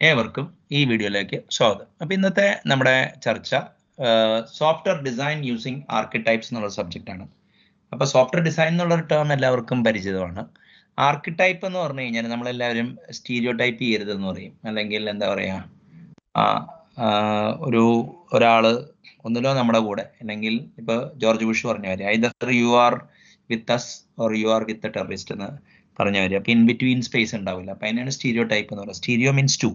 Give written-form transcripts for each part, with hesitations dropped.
ഏവർക്കും ഈ വീഡിയോയിലേക്ക് സ്വാഗതം. അപ്പോൾ ഇന്നത്തെ നമ്മുടെ ചർച്ച സോഫ്റ്റ്വെയർ ഡിസൈൻ യൂസിങ് ആർക്കിടൈപ്സ് എന്നുള്ള സബ്ജക്റ്റ് ആണ്. അപ്പോൾ സോഫ്റ്റ്വെയർ ഡിസൈൻ എന്നുള്ള ടേം എല്ലാവർക്കും പരിചിതമാണ്. ആർക്കിടൈപ്പ് എന്ന് പറഞ്ഞു കഴിഞ്ഞാൽ നമ്മളെല്ലാവരും സ്റ്റീരിയോ ടൈപ്പ് ചെയ്യരുതെന്ന് പറയും, അല്ലെങ്കിൽ എന്താ പറയുക, ഒരാൾ ഒന്നിലോ നമ്മുടെ കൂടെ, അല്ലെങ്കിൽ ഇപ്പോൾ ജോർജ് ബുഷ് പറഞ്ഞ കാര്യം, either you are with us or you are with a terrorist എന്ന് പറഞ്ഞ കാര്യം. അപ്പോൾ ഇൻ ബിറ്റ്വീൻ സ്പേസ് ഉണ്ടാവില്ല. അപ്പോൾ അതിനാണ് സ്റ്റീരിയോ ടൈപ്പ് എന്ന് പറയുന്നത്. Stereo means to.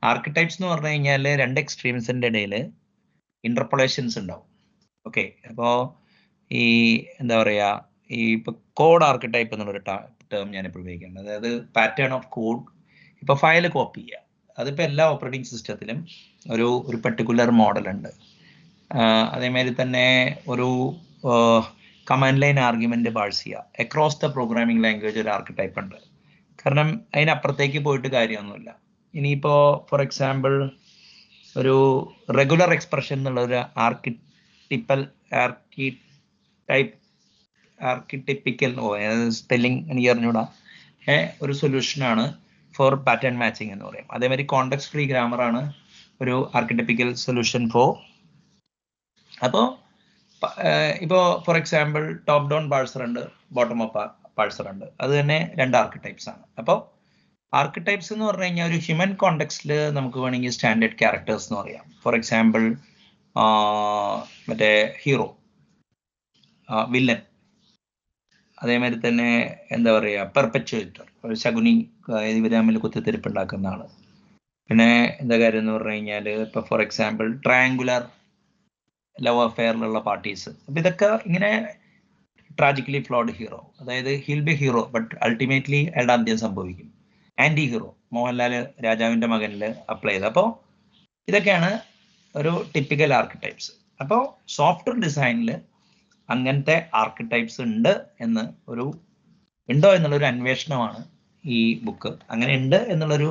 ആർക്കിടൈപ്സ് എന്ന് പറഞ്ഞു കഴിഞ്ഞാൽ രണ്ട് എക്സ്ട്രീംസിൻ്റെ ഇടയിൽ ഇന്റർപൊളേഷൻസ് ഉണ്ടാവും. ഓക്കെ, അപ്പോൾ ഈ എന്താ പറയുക, ഈ ഇപ്പോൾ കോഡ് ആർക്കിടൈപ്പ് എന്നുള്ളൊരു ടേം ഞാനിപ്പോൾ ഉപയോഗിക്കുന്നത്. അതായത് പാറ്റേൺ ഓഫ് കോഡ്. ഇപ്പോൾ ഫയൽ കോപ്പി ചെയ്യുക, അതിപ്പോൾ എല്ലാ ഓപ്പറേറ്റിംഗ് സിസ്റ്റത്തിലും ഒരു പെർട്ടിക്കുലർ മോഡൽ ഉണ്ട്. അതേമാതിരി തന്നെ ഒരു കമാൻഡ് ലൈൻ ആർഗ്യുമെന്റ് പാഴ്സ് ചെയ്യുക. അക്രോസ് ദ പ്രോഗ്രാമിംഗ് ലാംഗ്വേജ് ഒരു ആർക്കിടൈപ്പ് ഉണ്ട്. കാരണം അതിനപ്പുറത്തേക്ക് പോയിട്ട് കാര്യമൊന്നുമില്ല. ഇനിയിപ്പോൾ ഫോർ എക്സാമ്പിൾ ഒരു റെഗുലർ എക്സ്പ്രഷൻ എന്നുള്ള ഒരു ആർക്കിടിപ്പിക്കൽ സ്പെല്ലിംഗ് എനിക്ക് അറിഞ്ഞൂടാ ഒരു സൊല്യൂഷനാണ് ഫോർ പാറ്റേൺ മാച്ചിങ് എന്ന് പറയും. അതേമാതിരി കോണ്ടെക്സ്റ്റ് ഫ്രീ ഗ്രാമറാണ് ഒരു ആർക്കിടിപ്പിക്കൽ സൊല്യൂഷൻ ഫോർ. അപ്പോൾ ഇപ്പോൾ for example top down parser ഉണ്ട്, ബോട്ടം അപ്പ് പാഴ്സർ ഉണ്ട്. അത് തന്നെ രണ്ട് ആർക്കിടൈപ്സ് ആണ്. അപ്പോൾ ആർക്കിടൈപ്സ് എന്ന് പറഞ്ഞു കഴിഞ്ഞാൽ ഒരു ഹ്യൂമൻ കോണ്ടെക്സ്റ്റിൽ നമുക്ക് വേണമെങ്കിൽ സ്റ്റാൻഡേർഡ് ക്യാരക്ടേഴ്സ് എന്ന് പറയാം. ഫോർ എക്സാമ്പിൾ മറ്റേ ഹീറോ, വില്ലൻ, അതേമാതിരി തന്നെ എന്താ പറയുക പെർപെച്വേറ്റർ, ഒരു ശകുനി, ഇവർ തമ്മിൽ കുത്തിത്തിരിപ്പ് ഉണ്ടാക്കുന്ന ആൾ. പിന്നെ എന്താ കാര്യം എന്ന് പറഞ്ഞു കഴിഞ്ഞാൽ ഇപ്പോൾ ഫോർ എക്സാമ്പിൾ ട്രയാങ്കുലർ ലവ് അഫെയറിലുള്ള പാർട്ടീസ്. അപ്പം ഇതൊക്കെ ഇങ്ങനെ ട്രാജിക്കലി ഫ്ലോഡ് ഹീറോ, അതായത് he'll be hero but ultimately അയാളുടെ അന്ത്യം സംഭവിക്കും. ആൻറ്റി ഹീറോ, മോഹൻലാൽ രാജാവിൻ്റെ മകനിൽ അപ്ലൈ ചെയ്ത്. അപ്പോൾ ഇതൊക്കെയാണ് ഒരു ടിപ്പിക്കൽ ആർക്കിടൈപ്സ്. അപ്പോൾ സോഫ്റ്റ്വെയർ ഡിസൈനിൽ അങ്ങനത്തെ ആർക്കിടൈപ്സ് ഉണ്ട് ഉണ്ടോ എന്നുള്ളൊരു അന്വേഷണമാണ് ഈ ബുക്ക്. അങ്ങനെ ഉണ്ട് എന്നുള്ളൊരു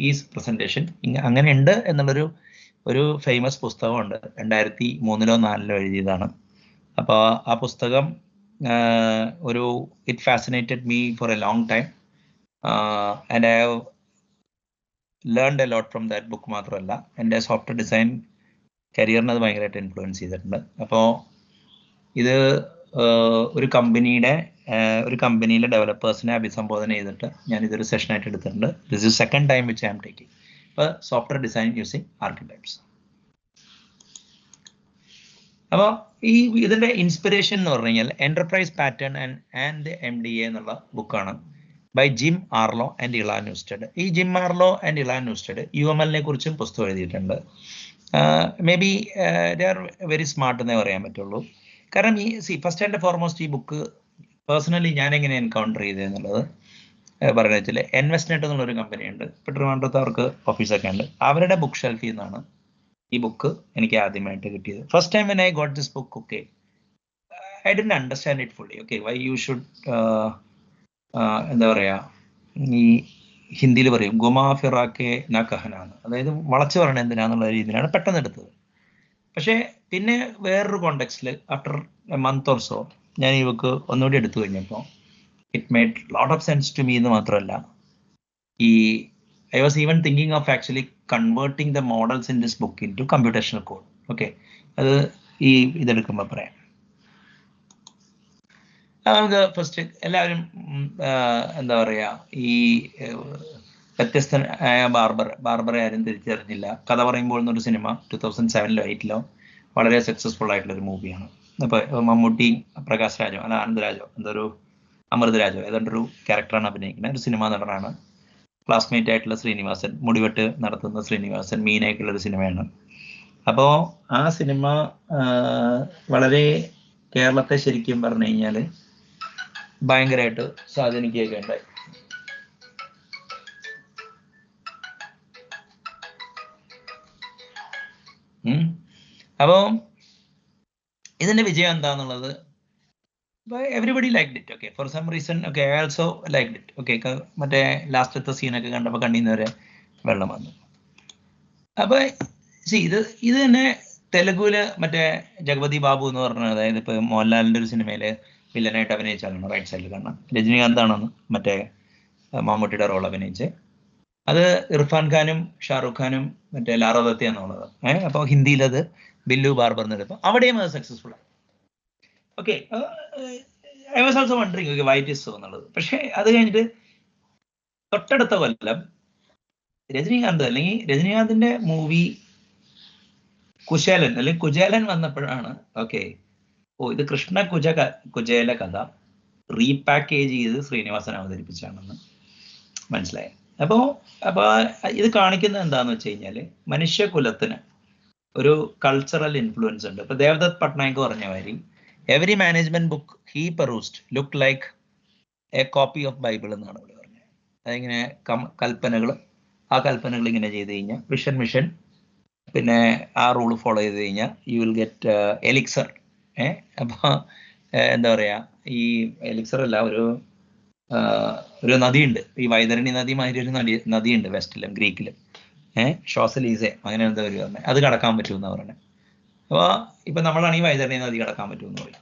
ഈ പ്രസൻറ്റേഷൻ അങ്ങനെ ഉണ്ട് എന്നുള്ളൊരു ഫേമസ് പുസ്തകമുണ്ട്. 2003-04 എഴുതിയതാണ്. അപ്പോൾ ആ പുസ്തകം it fascinated me for A long time and I have learned a lot from that book. മാത്രമല്ല എൻ്റെ സോഫ്റ്റ്വെയർ ഡിസൈൻ കരിയറിനെ അത് ഭയങ്കരമായിട്ട് ഇൻഫ്ലുവൻസ് ചെയ്തിട്ടുണ്ട്. അപ്പോൾ ഇത് ഒരു കമ്പനിയിലെ ഡെവലപ്പേഴ്സിനെ അഭിസംബോധന ചെയ്തിട്ട് ഞാനിതൊരു സെഷനായിട്ട് എടുത്തിട്ടുണ്ട്. This is second time which I am taking. ഇപ്പോൾ സോഫ്റ്റ്വെയർ ഡിസൈൻ യൂസിങ് ആർക്കിടൈപ്സ്. അപ്പോൾ ഇതിൻ്റെ ഇൻസ്പിറേഷൻ എന്ന് പറഞ്ഞു കഴിഞ്ഞാൽ എന്റർപ്രൈസ് പാറ്റേൺ ആൻഡ് MDA എന്നുള്ള ബുക്കാണ് ബൈ ജിം ആർലോ ആൻഡ് ഇളാൻ ന്യൂസ്റ്റഡ്. ഈ ജിം ആർലോ ആൻഡ് ഇളാൻ ന്യൂസ്റ്റഡ് UML കുറിച്ചും പുസ്തകം എഴുതിയിട്ടുണ്ട്. May be they are very smart എന്നേ പറയാൻ പറ്റുള്ളൂ. കാരണം ഫസ്റ്റ് ആൻഡ് ഫോർമോസ്റ്റ് ഈ ബുക്ക് പേഴ്സണലി ഞാൻ എങ്ങനെ എൻകൗണ്ടർ ചെയ്തതെന്നുള്ളത് പറയുന്നത് വെച്ചാൽ ഇൻവെസ്റ്റ്നെറ്റ് എന്നുള്ളൊരു കമ്പനിയുണ്ട്. ഇപ്പോൾ ട്രിവാൻഡ്രത്ത് അവർക്ക് ഓഫീസൊക്കെ ഉണ്ട്. അവരുടെ ബുക്ക് ഷെൽഫിൽ നിന്നാണ് ഈ ബുക്ക് എനിക്ക് ആദ്യമായിട്ട് കിട്ടിയത്. First time when I got this book, okay, I didn't understand it fully. Okay, why you should എന്താ പറയുക, ഈ ഹിന്ദിയിൽ പറയും ഗുമാ ഫിറാക്കെ നാ കഹനാന്ന്, അതായത് വളച്ചു പറയണത് എന്തിനാന്നുള്ള രീതിയിലാണ് പെട്ടെന്ന് എടുത്തത്. പക്ഷേ പിന്നെ വേറൊരു കോണ്ടെക്സ്റ്റിൽ after a month or so ഞാൻ ഈ ബുക്ക് ഒന്നുകൂടി എടുത്തു കഴിഞ്ഞപ്പോൾ it made lot of sense to me എന്ന് മാത്രമല്ല, I was even thinking of actually converting the models in this book into computational code. Okay, അത് ഇതെടുക്കുമ്പോൾ പറയാം. നമുക്ക് ഫസ്റ്റ് എല്ലാവരും എന്താ പറയുക, ഈ വ്യത്യസ്തനായ ബാർബറെ ആരും തിരിച്ചറിഞ്ഞില്ല. കഥ പറയുമ്പോൾ എന്നൊരു സിനിമ 2007-08 വളരെ സക്സസ്ഫുൾ ആയിട്ടുള്ളൊരു മൂവിയാണ്. അപ്പോൾ മമ്മൂട്ടി, പ്രകാശ് രാജോ അല്ല ആനന്ദരാജോ അമൃതരാജോ ഏതാണ്ടൊരു ക്യാരക്ടറാണ് അഭിനയിക്കുന്നത്. ഒരു സിനിമാ നടനാണ്. ക്ലാസ്മേറ്റ് ആയിട്ടുള്ള ശ്രീനിവാസൻ, മുടിവെട്ട് നടത്തുന്ന ശ്രീനിവാസൻ, മീനായിട്ടുള്ളൊരു സിനിമയാണ്. അപ്പോൾ ആ സിനിമ വളരെ കേരളത്തെ ശരിക്കും പറഞ്ഞു കഴിഞ്ഞാൽ ഭയങ്കരമായിട്ട് സ്വാധീനിക്കുകയൊക്കെ ഉണ്ടായി. അപ്പോൾ ഇതിൻ്റെ വിജയം എന്താണെന്നുള്ളത് everybody liked it. Okay, for some reason okay I also liked it. Okay, മറ്റേ ലാസ്റ്റത്തെ സീനൊക്കെ കണ്ടപ്പോൾ കണ്ണീന്ന് വരെ വെള്ളം വന്നു. അപ്പോൾ ഇത് തന്നെ തെലുഗുവില് മറ്റേ ജഗപതി ബാബു എന്ന് പറഞ്ഞ, അതായത് ഇപ്പോൾ മോഹൻലാലിൻ്റെ ഒരു സിനിമയിൽ വില്ലനായിട്ട് അഭിനയിച്ചാലാണ് റൈറ്റ് സൈഡിൽ കാണാം. രജനീകാന്താണെന്ന് മറ്റേ മമ്മൂട്ടിയുടെ റോൾ അഭിനയിച്ച്. അത് ഇർഫാൻ ഖാനും ഷാറുഖ് ഖാനും മറ്റേ ലാറോ ദത്ത എന്നുള്ളത്. അപ്പോൾ ഹിന്ദിയിൽ അത് ബില്ലു ബാർബർ എന്നെടുക്കും. അവിടെയും അത് സക്സസ്ഫുൾ ആയി. Okay, I was also wondering okay why it is so എന്നുള്ളത്. പക്ഷെ അത് കഴിഞ്ഞിട്ട് തൊട്ടടുത്ത കൊല്ലം രജനീകാന്തിന്റെ മൂവി കുശേലൻ അല്ലെങ്കിൽ കുചേലൻ വന്നപ്പോഴാണ് ഓക്കെ, ഇത് കൃഷ്ണ കുചേല കഥ റീപാക്കേജ് ചെയ്ത് ശ്രീനിവാസൻ അവതരിപ്പിച്ചാണെന്ന് മനസ്സിലായി. അപ്പോ ഇത് കാണിക്കുന്നത് എന്താന്ന് വെച്ച് കഴിഞ്ഞാല് മനുഷ്യകുലത്തിന് ഒരു കൾച്ചറൽ ഇൻഫ്ലുവൻസ് ഉണ്ട്. ഇപ്പൊ ദേവദത്ത് പട്നായിക് പറഞ്ഞ മാതിരി every management book he perused look like a copy of Bible എന്നാണ് ഇവിടെ പറഞ്ഞത്. അതിങ്ങനെ കൽപ്പനകൾ, ആ കൽപ്പനകൾ ഇങ്ങനെ ചെയ്ത് കഴിഞ്ഞാൽ മിഷൻ പിന്നെ ആ റൂൾ ഫോളോ ചെയ്ത് കഴിഞ്ഞാൽ യു വിൽ ഗെറ്റ് എലിക്സർ. അപ്പോൾ എന്താ പറയാ, ഈ എലിക്സർ അല്ല, ഒരു നദിയുണ്ട്, ഈ വൈതരണി നദി മാതിരി ഒരു നദിയുണ്ട് വെസ്റ്റിലും ഗ്രീക്കിലും, ഷോസലീസെ അങ്ങനെ എന്താ ഒരു പറഞ്ഞത്, അത് കടക്കാൻ പറ്റുമെന്നാ പറഞ്ഞത്. അപ്പോൾ ഇപ്പൊ നമ്മളാണ് ഈ വൈതരണി നദി കടക്കാൻ പറ്റുമെന്ന് പറയും.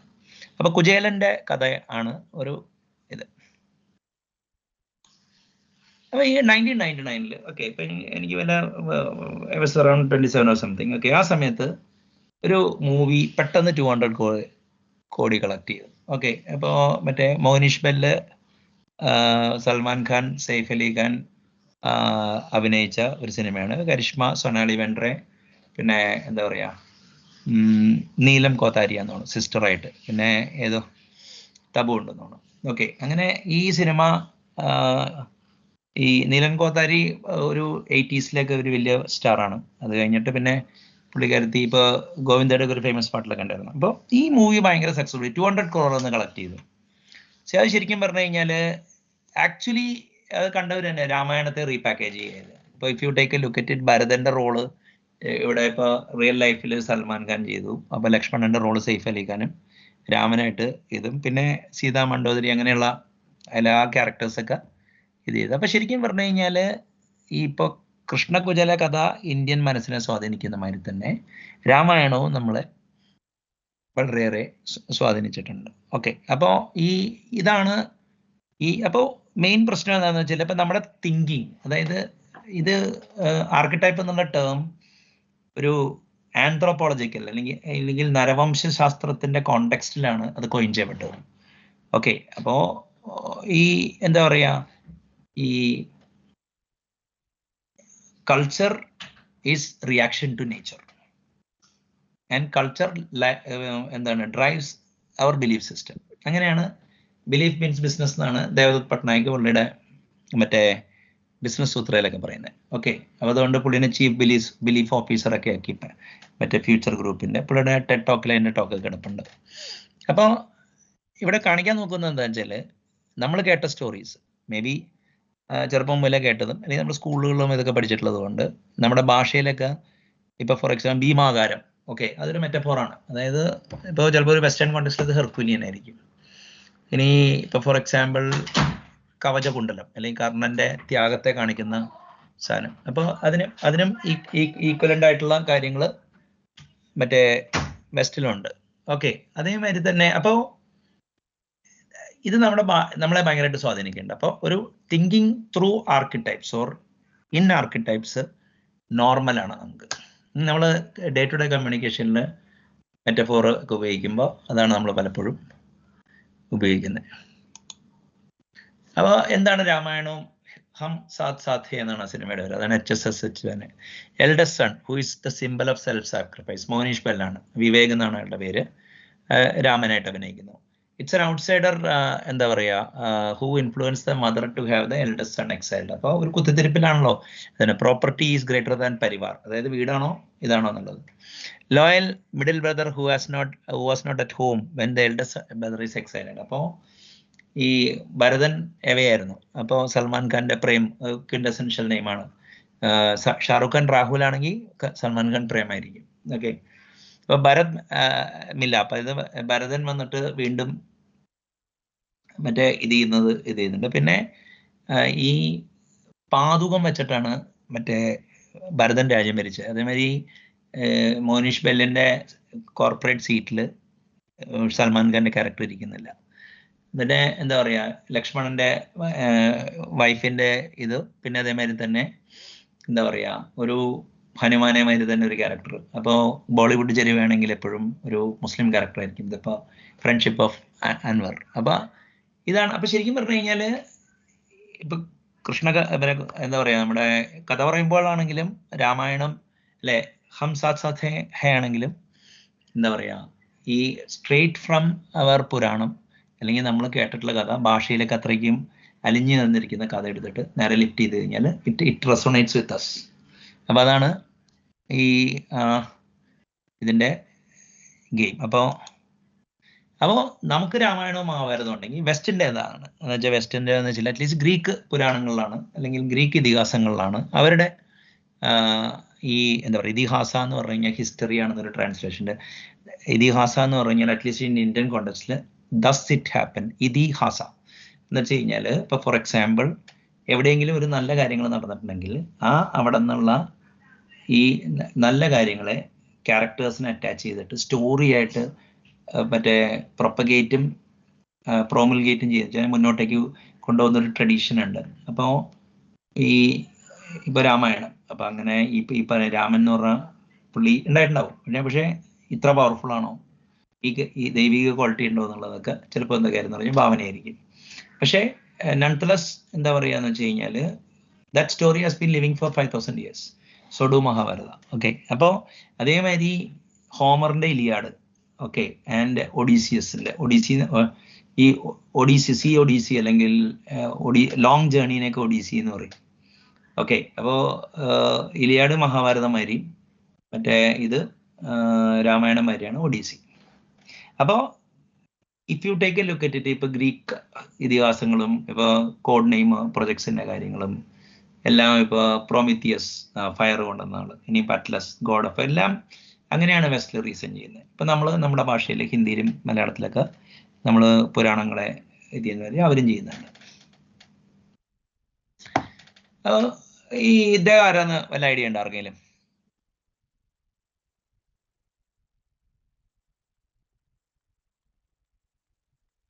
അപ്പൊ കുചേലന്റെ കഥ ആണ് ഒരു ഇത്. അപ്പൊ ഈ 1999 ഓക്കെ, ഇപ്പൊ എനിക്ക് വല്ല അറൗണ്ട് 27 സംതിങ് ഓക്കെ, ആ സമയത്ത് ഒരു മൂവി പെട്ടെന്ന് 200 കോടി കളക്ട് ചെയ്തു. ഓക്കെ, അപ്പോൾ മറ്റേ മോനിഷ് ബെല്ല്, സൽമാൻ ഖാൻ, സെയ്ഫ് അലി ഖാൻ അഭിനയിച്ച ഒരു സിനിമയാണ്. കരിഷ്മ, സൊനാലി വെൻഡ്രെ, പിന്നെ എന്താ പറയാ നീലം കോത്താരിയ എന്നാണ് സിസ്റ്ററായിട്ട്, പിന്നെ ഏതോ തബു ഉണ്ടെന്നാണ്. ഓക്കെ, അങ്ങനെ ഈ സിനിമ ഈ നീലം കോത്താരി ഒരു 80s ഒരു വലിയ സ്റ്റാറാണ്. അത് കഴിഞ്ഞിട്ട് പിന്നെ പുള്ളിക്കാരത്തി ഇപ്പൊ ഗോവിന്ദയുടെ ഒരു ഫേമസ് പാട്ടിലൊക്കെ ഉണ്ടായിരുന്നു. അപ്പോൾ ഈ മൂവി ഭയങ്കര സക്സസ്ഫുൾ 200 crore എന്ന് കളക്ട് ചെയ്തു. പക്ഷെ അത് ശരിക്കും പറഞ്ഞു കഴിഞ്ഞാല് ആക്ച്വലി അത് കണ്ടവർ തന്നെ രാമായണത്തെ റീപാക്കേജ് ചെയ്യത്. ഇപ്പൊ if you take a look at it, ഭരതന്റെ റോള് ഇവിടെ ഇപ്പൊ റിയൽ ലൈഫിൽ സൽമാൻ ഖാൻ ചെയ്തു. അപ്പൊ ലക്ഷ്മണന്റെ റോള് സെയ്ഫ് അലി ഖാനും രാമനായിട്ട് ഇതും, പിന്നെ സീതാ മണ്ഡോദരി, അങ്ങനെയുള്ള എല്ലാ ക്യാരക്ടേഴ്സൊക്കെ ഇത് ചെയ്തു. അപ്പൊ ശരിക്കും പറഞ്ഞു കഴിഞ്ഞാല് ഈ ഇപ്പൊ കൃഷ്ണകുചല കഥ ഇന്ത്യൻ മനസ്സിനെ സ്വാധീനിക്കുന്ന മാതിരി തന്നെ രാമായണവും നമ്മളെ വളരെയേറെ സ്വാധീനിച്ചിട്ടുണ്ട്. ഓക്കെ, അപ്പോൾ ഇതാണ് അപ്പോൾ മെയിൻ പ്രശ്നം എന്താണെന്ന് വെച്ചാൽ ഇപ്പൊ നമ്മുടെ തിങ്കിങ്, അതായത് ഇത് ആർക്കിടൈപ്പ് എന്നുള്ള ടേം ഒരു ആന്ത്രോപോളജിക്കൽ അല്ലെങ്കിൽ നരവംശാസ്ത്രത്തിന്റെ കോണ്ടെക്സ്റ്റിലാണ് അത് കോയിൻ ചെയ്യപ്പെട്ടത്. ഓക്കെ, അപ്പോ ഈ എന്താ പറയാ, ഈ culture is reaction to nature and culture എന്താണ് ഡ്രൈവ്സ് അവർ ബിലീഫ് സിസ്റ്റം. അങ്ങനെയാണ് ബിലീഫ് മീൻസ് ബിസിനസ് എന്നാണ് ദേവദത്ത് പട്നായിക് പുള്ളിയുടെ മറ്റേ ബിസിനസ് സൂത്രയിലൊക്കെ പറയുന്നത്. ഓക്കെ, അപ്പോൾ അതുകൊണ്ട് പുള്ളിനെ ചീഫ് ബിലീഫ് ഓഫീസറൊക്കെ ആക്കി മറ്റേ ഫ്യൂച്ചർ ഗ്രൂപ്പിന്റെ. പുള്ളിയുടെ ടെഡ് ടോക്കിൽ അതിൻ്റെ ടോക്ക് കിടപ്പുണ്ട്. അപ്പോൾ ഇവിടെ കാണിക്കാൻ നോക്കുന്നത് എന്താ വെച്ചാൽ നമ്മൾ കേട്ട സ്റ്റോറീസ് മേ ബി ചെറുപ്പം മുതലേ കേട്ടതും അല്ലെങ്കിൽ നമ്മൾ സ്കൂളുകളിലും ഇതൊക്കെ പഠിച്ചിട്ടുള്ളത് കൊണ്ട് നമ്മുടെ ഭാഷയിലൊക്കെ ഇപ്പൊ ഫോർ എക്സാമ്പിൾ ഭീമാകാരം, ഓക്കെ, അതൊരു മെറ്റഫോറാണ്. അതായത് ഇപ്പോൾ ചിലപ്പോൾ ഒരു വെസ്റ്റേൺ കോണ്ടെക്സ്റ്റിൽ അത് ഹെർക്കുലിയൻ ആയിരിക്കും. ഇനി ഇപ്പൊ ഫോർ എക്സാമ്പിൾ കവചകുണ്ടലം അല്ലെങ്കിൽ കർണന്റെ ത്യാഗത്തെ കാണിക്കുന്ന സാധനം. അപ്പോൾ അതിനും ഈക്വലന്റ് ആയിട്ടുള്ള കാര്യങ്ങൾ മറ്റേ വെസ്റ്റിലുണ്ട്. ഓക്കെ, അതേമാതിരി തന്നെ അപ്പോൾ ഇത് നമ്മളെ ഭയങ്കരമായിട്ട് സ്വാധീനിക്കുന്നുണ്ട്. അപ്പോൾ ഒരു thinking through archetypes or in archetypes നോർമലാണ് നമുക്ക്. നമ്മൾ ഡേ ടു ഡേ കമ്മ്യൂണിക്കേഷനിൽ മെറ്റഫോർ ഒക്കെ ഉപയോഗിക്കുമ്പോൾ അതാണ് നമ്മൾ പലപ്പോഴും ഉപയോഗിക്കുന്നത്. അപ്പോൾ എന്താണ് രാമായണവും ഹം സാത് സാഥേ എന്നാണ് ആ സിനിമയുടെ പേര്. അതാണ് HSS തന്നെ. Eldest son who is the symbol of self sacrifice, Mohnish ബെല്ലാണ്, വിവേക് എന്നാണ് അയാളുടെ പേര്, രാമനായിട്ട് അഭിനയിക്കുന്നു. ഇറ്റ്സ് എൻ ഔട്ട്സൈഡർ, എന്താ പറയുക, who influence the mother to have the eldest son exiled. അപ്പോൾ ഒരു കുത്തിത്തിരിപ്പിലാണല്ലോ അതിന് property is greater than parivar, അതായത് വീടാണോ ഇതാണോ എന്നുള്ളത്. Loyal middle brother who was not at home when the eldest brother is exiled. അപ്പോൾ ഈ ഭരതൻ എവയായിരുന്നു. അപ്പോൾ സൽമാൻ ഖാന്റെ പ്രേം ക്വിൻറ്റസെൻഷ്യൽ നെയിമാണ്. ഷാറുഖ് ഖാൻ രാഹുൽ ആണെങ്കിൽ സൽമാൻ ഖാൻ പ്രേമായിരിക്കും. ഓക്കെ, അപ്പൊ ഭരത് മില്ല. അപ്പൊ ഇത് ഭരതൻ വന്നിട്ട് വീണ്ടും മറ്റേ ഇത് ചെയ്യുന്നുണ്ട്. പിന്നെ ഈ പാതുകം വെച്ചിട്ടാണ് മറ്റേ ഭരതൻ രാജ്യം ഭരിച്ചത്. അതേമാതിരി മോനീഷ് ബെല്ലിന്റെ കോർപ്പറേറ്റ് സീറ്റിൽ സൽമാൻ ഖാന്റെ ക്യാരക്ടർ ഇരിക്കുന്നില്ല. എന്നിട്ട് എന്താ പറയാ ലക്ഷ്മണന്റെ വൈഫിന്റെ ഇത്, പിന്നെ അതേമാതിരി തന്നെ എന്താ പറയാ ഒരു ഹനുമാനേമാതിരി തന്നെ ഒരു ക്യാരക്ടർ. അപ്പോൾ ബോളിവുഡ് ചെരുവാണെങ്കിൽ എപ്പോഴും ഒരു മുസ്ലിം ക്യാരക്ടർ ആയിരിക്കും. ഇതിപ്പോ ഫ്രണ്ട്ഷിപ്പ് ഓഫ് അൻവർ. അപ്പൊ ഇതാണ്. അപ്പൊ ശരിക്കും പറഞ്ഞു കഴിഞ്ഞാല് ഇപ്പൊ എന്താ പറയാ നമ്മുടെ കഥ പറയുമ്പോഴാണെങ്കിലും രാമായണം അല്ലെ ഹം സാത്ത് സാത്ത് ഹേ ആണെങ്കിലും എന്താ പറയാ ഈ സ്ട്രേറ്റ് ഫ്രം അവർ പുരാണം അല്ലെങ്കിൽ നമ്മൾ കേട്ടിട്ടുള്ള കഥ ഭാഷയിലേക്ക് അത്രയ്ക്കും അലിഞ്ഞു നിന്നിരിക്കുന്ന കഥ എടുത്തിട്ട് നേരെ ലിഫ്റ്റ് ചെയ്ത് കഴിഞ്ഞാൽ ഇറ്റ് റെസൊണേറ്റ്സ് വിത്ത് അസ്. അപ്പൊ അതാണ് ഈ ഇതിന്റെ ഗെയിം. അപ്പോൾ നമുക്ക് രാമായണവും മഹാഭാരതവും ഉണ്ടെങ്കിൽ വെസ്റ്റിന്റെ ഏതാണ് എന്ന് വെച്ചാൽ വെസ്റ്റിന്റെ എന്ന് വെച്ചാൽ അറ്റ്ലീസ്റ്റ് ഗ്രീക്ക് പുരാണങ്ങളിലാണ് അല്ലെങ്കിൽ ഗ്രീക്ക് ഇതിഹാസങ്ങളിലാണ് അവരുടെ ഈ എന്താ പറയുക ഇതിഹാസ എന്ന് പറഞ്ഞു കഴിഞ്ഞാൽ ഹിസ്റ്ററി ആണെന്നൊരു ട്രാൻസ്ലേഷന്റെ. ഇതിഹാസ എന്ന് പറഞ്ഞു കഴിഞ്ഞാൽ അറ്റ്ലീസ്റ്റ് ഇന്ത്യൻ കോണ്ടെക്സ്റ്റിൽ ദസ് ഇറ്റ് ഹാപ്പൻ ഇതിഹാസ എന്ന് വെച്ച് കഴിഞ്ഞാൽ ഇപ്പൊ ഫോർ എക്സാമ്പിൾ എവിടെയെങ്കിലും ഒരു നല്ല കാര്യങ്ങൾ നടന്നിട്ടുണ്ടെങ്കിൽ അവിടെ നിന്നുള്ള ഈ നല്ല കാര്യങ്ങളെ ക്യാരക്ടേഴ്സിനെ അറ്റാച്ച് ചെയ്തിട്ട് സ്റ്റോറി ആയിട്ട് മറ്റേ പ്രൊപ്പഗേറ്റും പ്രോമുൽഗേറ്റും ചെയ്ത് മുന്നോട്ടേക്ക് കൊണ്ടുപോകുന്നൊരു ട്രഡീഷൻ ഉണ്ട്. അപ്പോൾ ഇപ്പൊ രാമായണം അപ്പൊ അങ്ങനെ ഇപ്പൊ രാമൻ എന്ന് പറഞ്ഞ പുള്ളി ഉണ്ടായിട്ടുണ്ടാവും, പക്ഷെ ഇത്ര പവർഫുൾ ആണോ, ഈ ദൈവിക ക്വാളിറ്റി ഉണ്ടോ എന്നുള്ളതൊക്കെ ചിലപ്പോൾ എന്താ കാര്യം എന്ന് പറഞ്ഞാൽ ഭാവനയായിരിക്കും. പക്ഷേ നൺത്ലെസ് എന്താ പറയാന്ന് വെച്ച് കഴിഞ്ഞാല് that story has been living four 5000 years. So do Mahabharata. Okay, അപ്പോൾ അതേമാതിരി ഹോമറിന്റെ ഇലിയാഡ്, ഓക്കെ, ആൻഡ് ഒഡീസിയസിന്റെ ഈ ഒഡീസി അല്ലെങ്കിൽ ലോങ് ജേർണിനെയൊക്കെ ഒഡീസി എന്ന് പറയും. ഓക്കെ, അപ്പോ ഇലിയാഡ് മഹാഭാരതമാതിരി മറ്റേ ഇത് രാമായണം മാതിരിയാണ് ഒഡീസി. അപ്പോ if you take a look at it, ഇപ്പൊ ഗ്രീക്ക് ഇതിഹാസങ്ങളും ഇപ്പൊ കോഡ് നെയിം പ്രൊജക്ട്സിന്റെ കാര്യങ്ങളും എല്ലാം ഇപ്പൊ പ്രോമിത്തിയസ് ഫയർ കൊണ്ടുവന്നാള്, ഇനി പറ്റ്ലസ് ഗോഡ് ഓഫ്, എല്ലാം അങ്ങനെയാണ് വെസ്റ്റിൽ റീസൺ ചെയ്യുന്നത്. ഇപ്പൊ നമ്മുടെ ഭാഷയിൽ ഹിന്ദിയിലും മലയാളത്തിലൊക്കെ നമ്മൾ പുരാണങ്ങളെ ഇത് ചെയ്യുന്ന അവരും ചെയ്യുന്നുണ്ട്. ഈ ഇദ്ദേഹം ആരാന്ന് വല്ല ഐഡിയ ഉണ്ട് ആർക്കെങ്കിലും?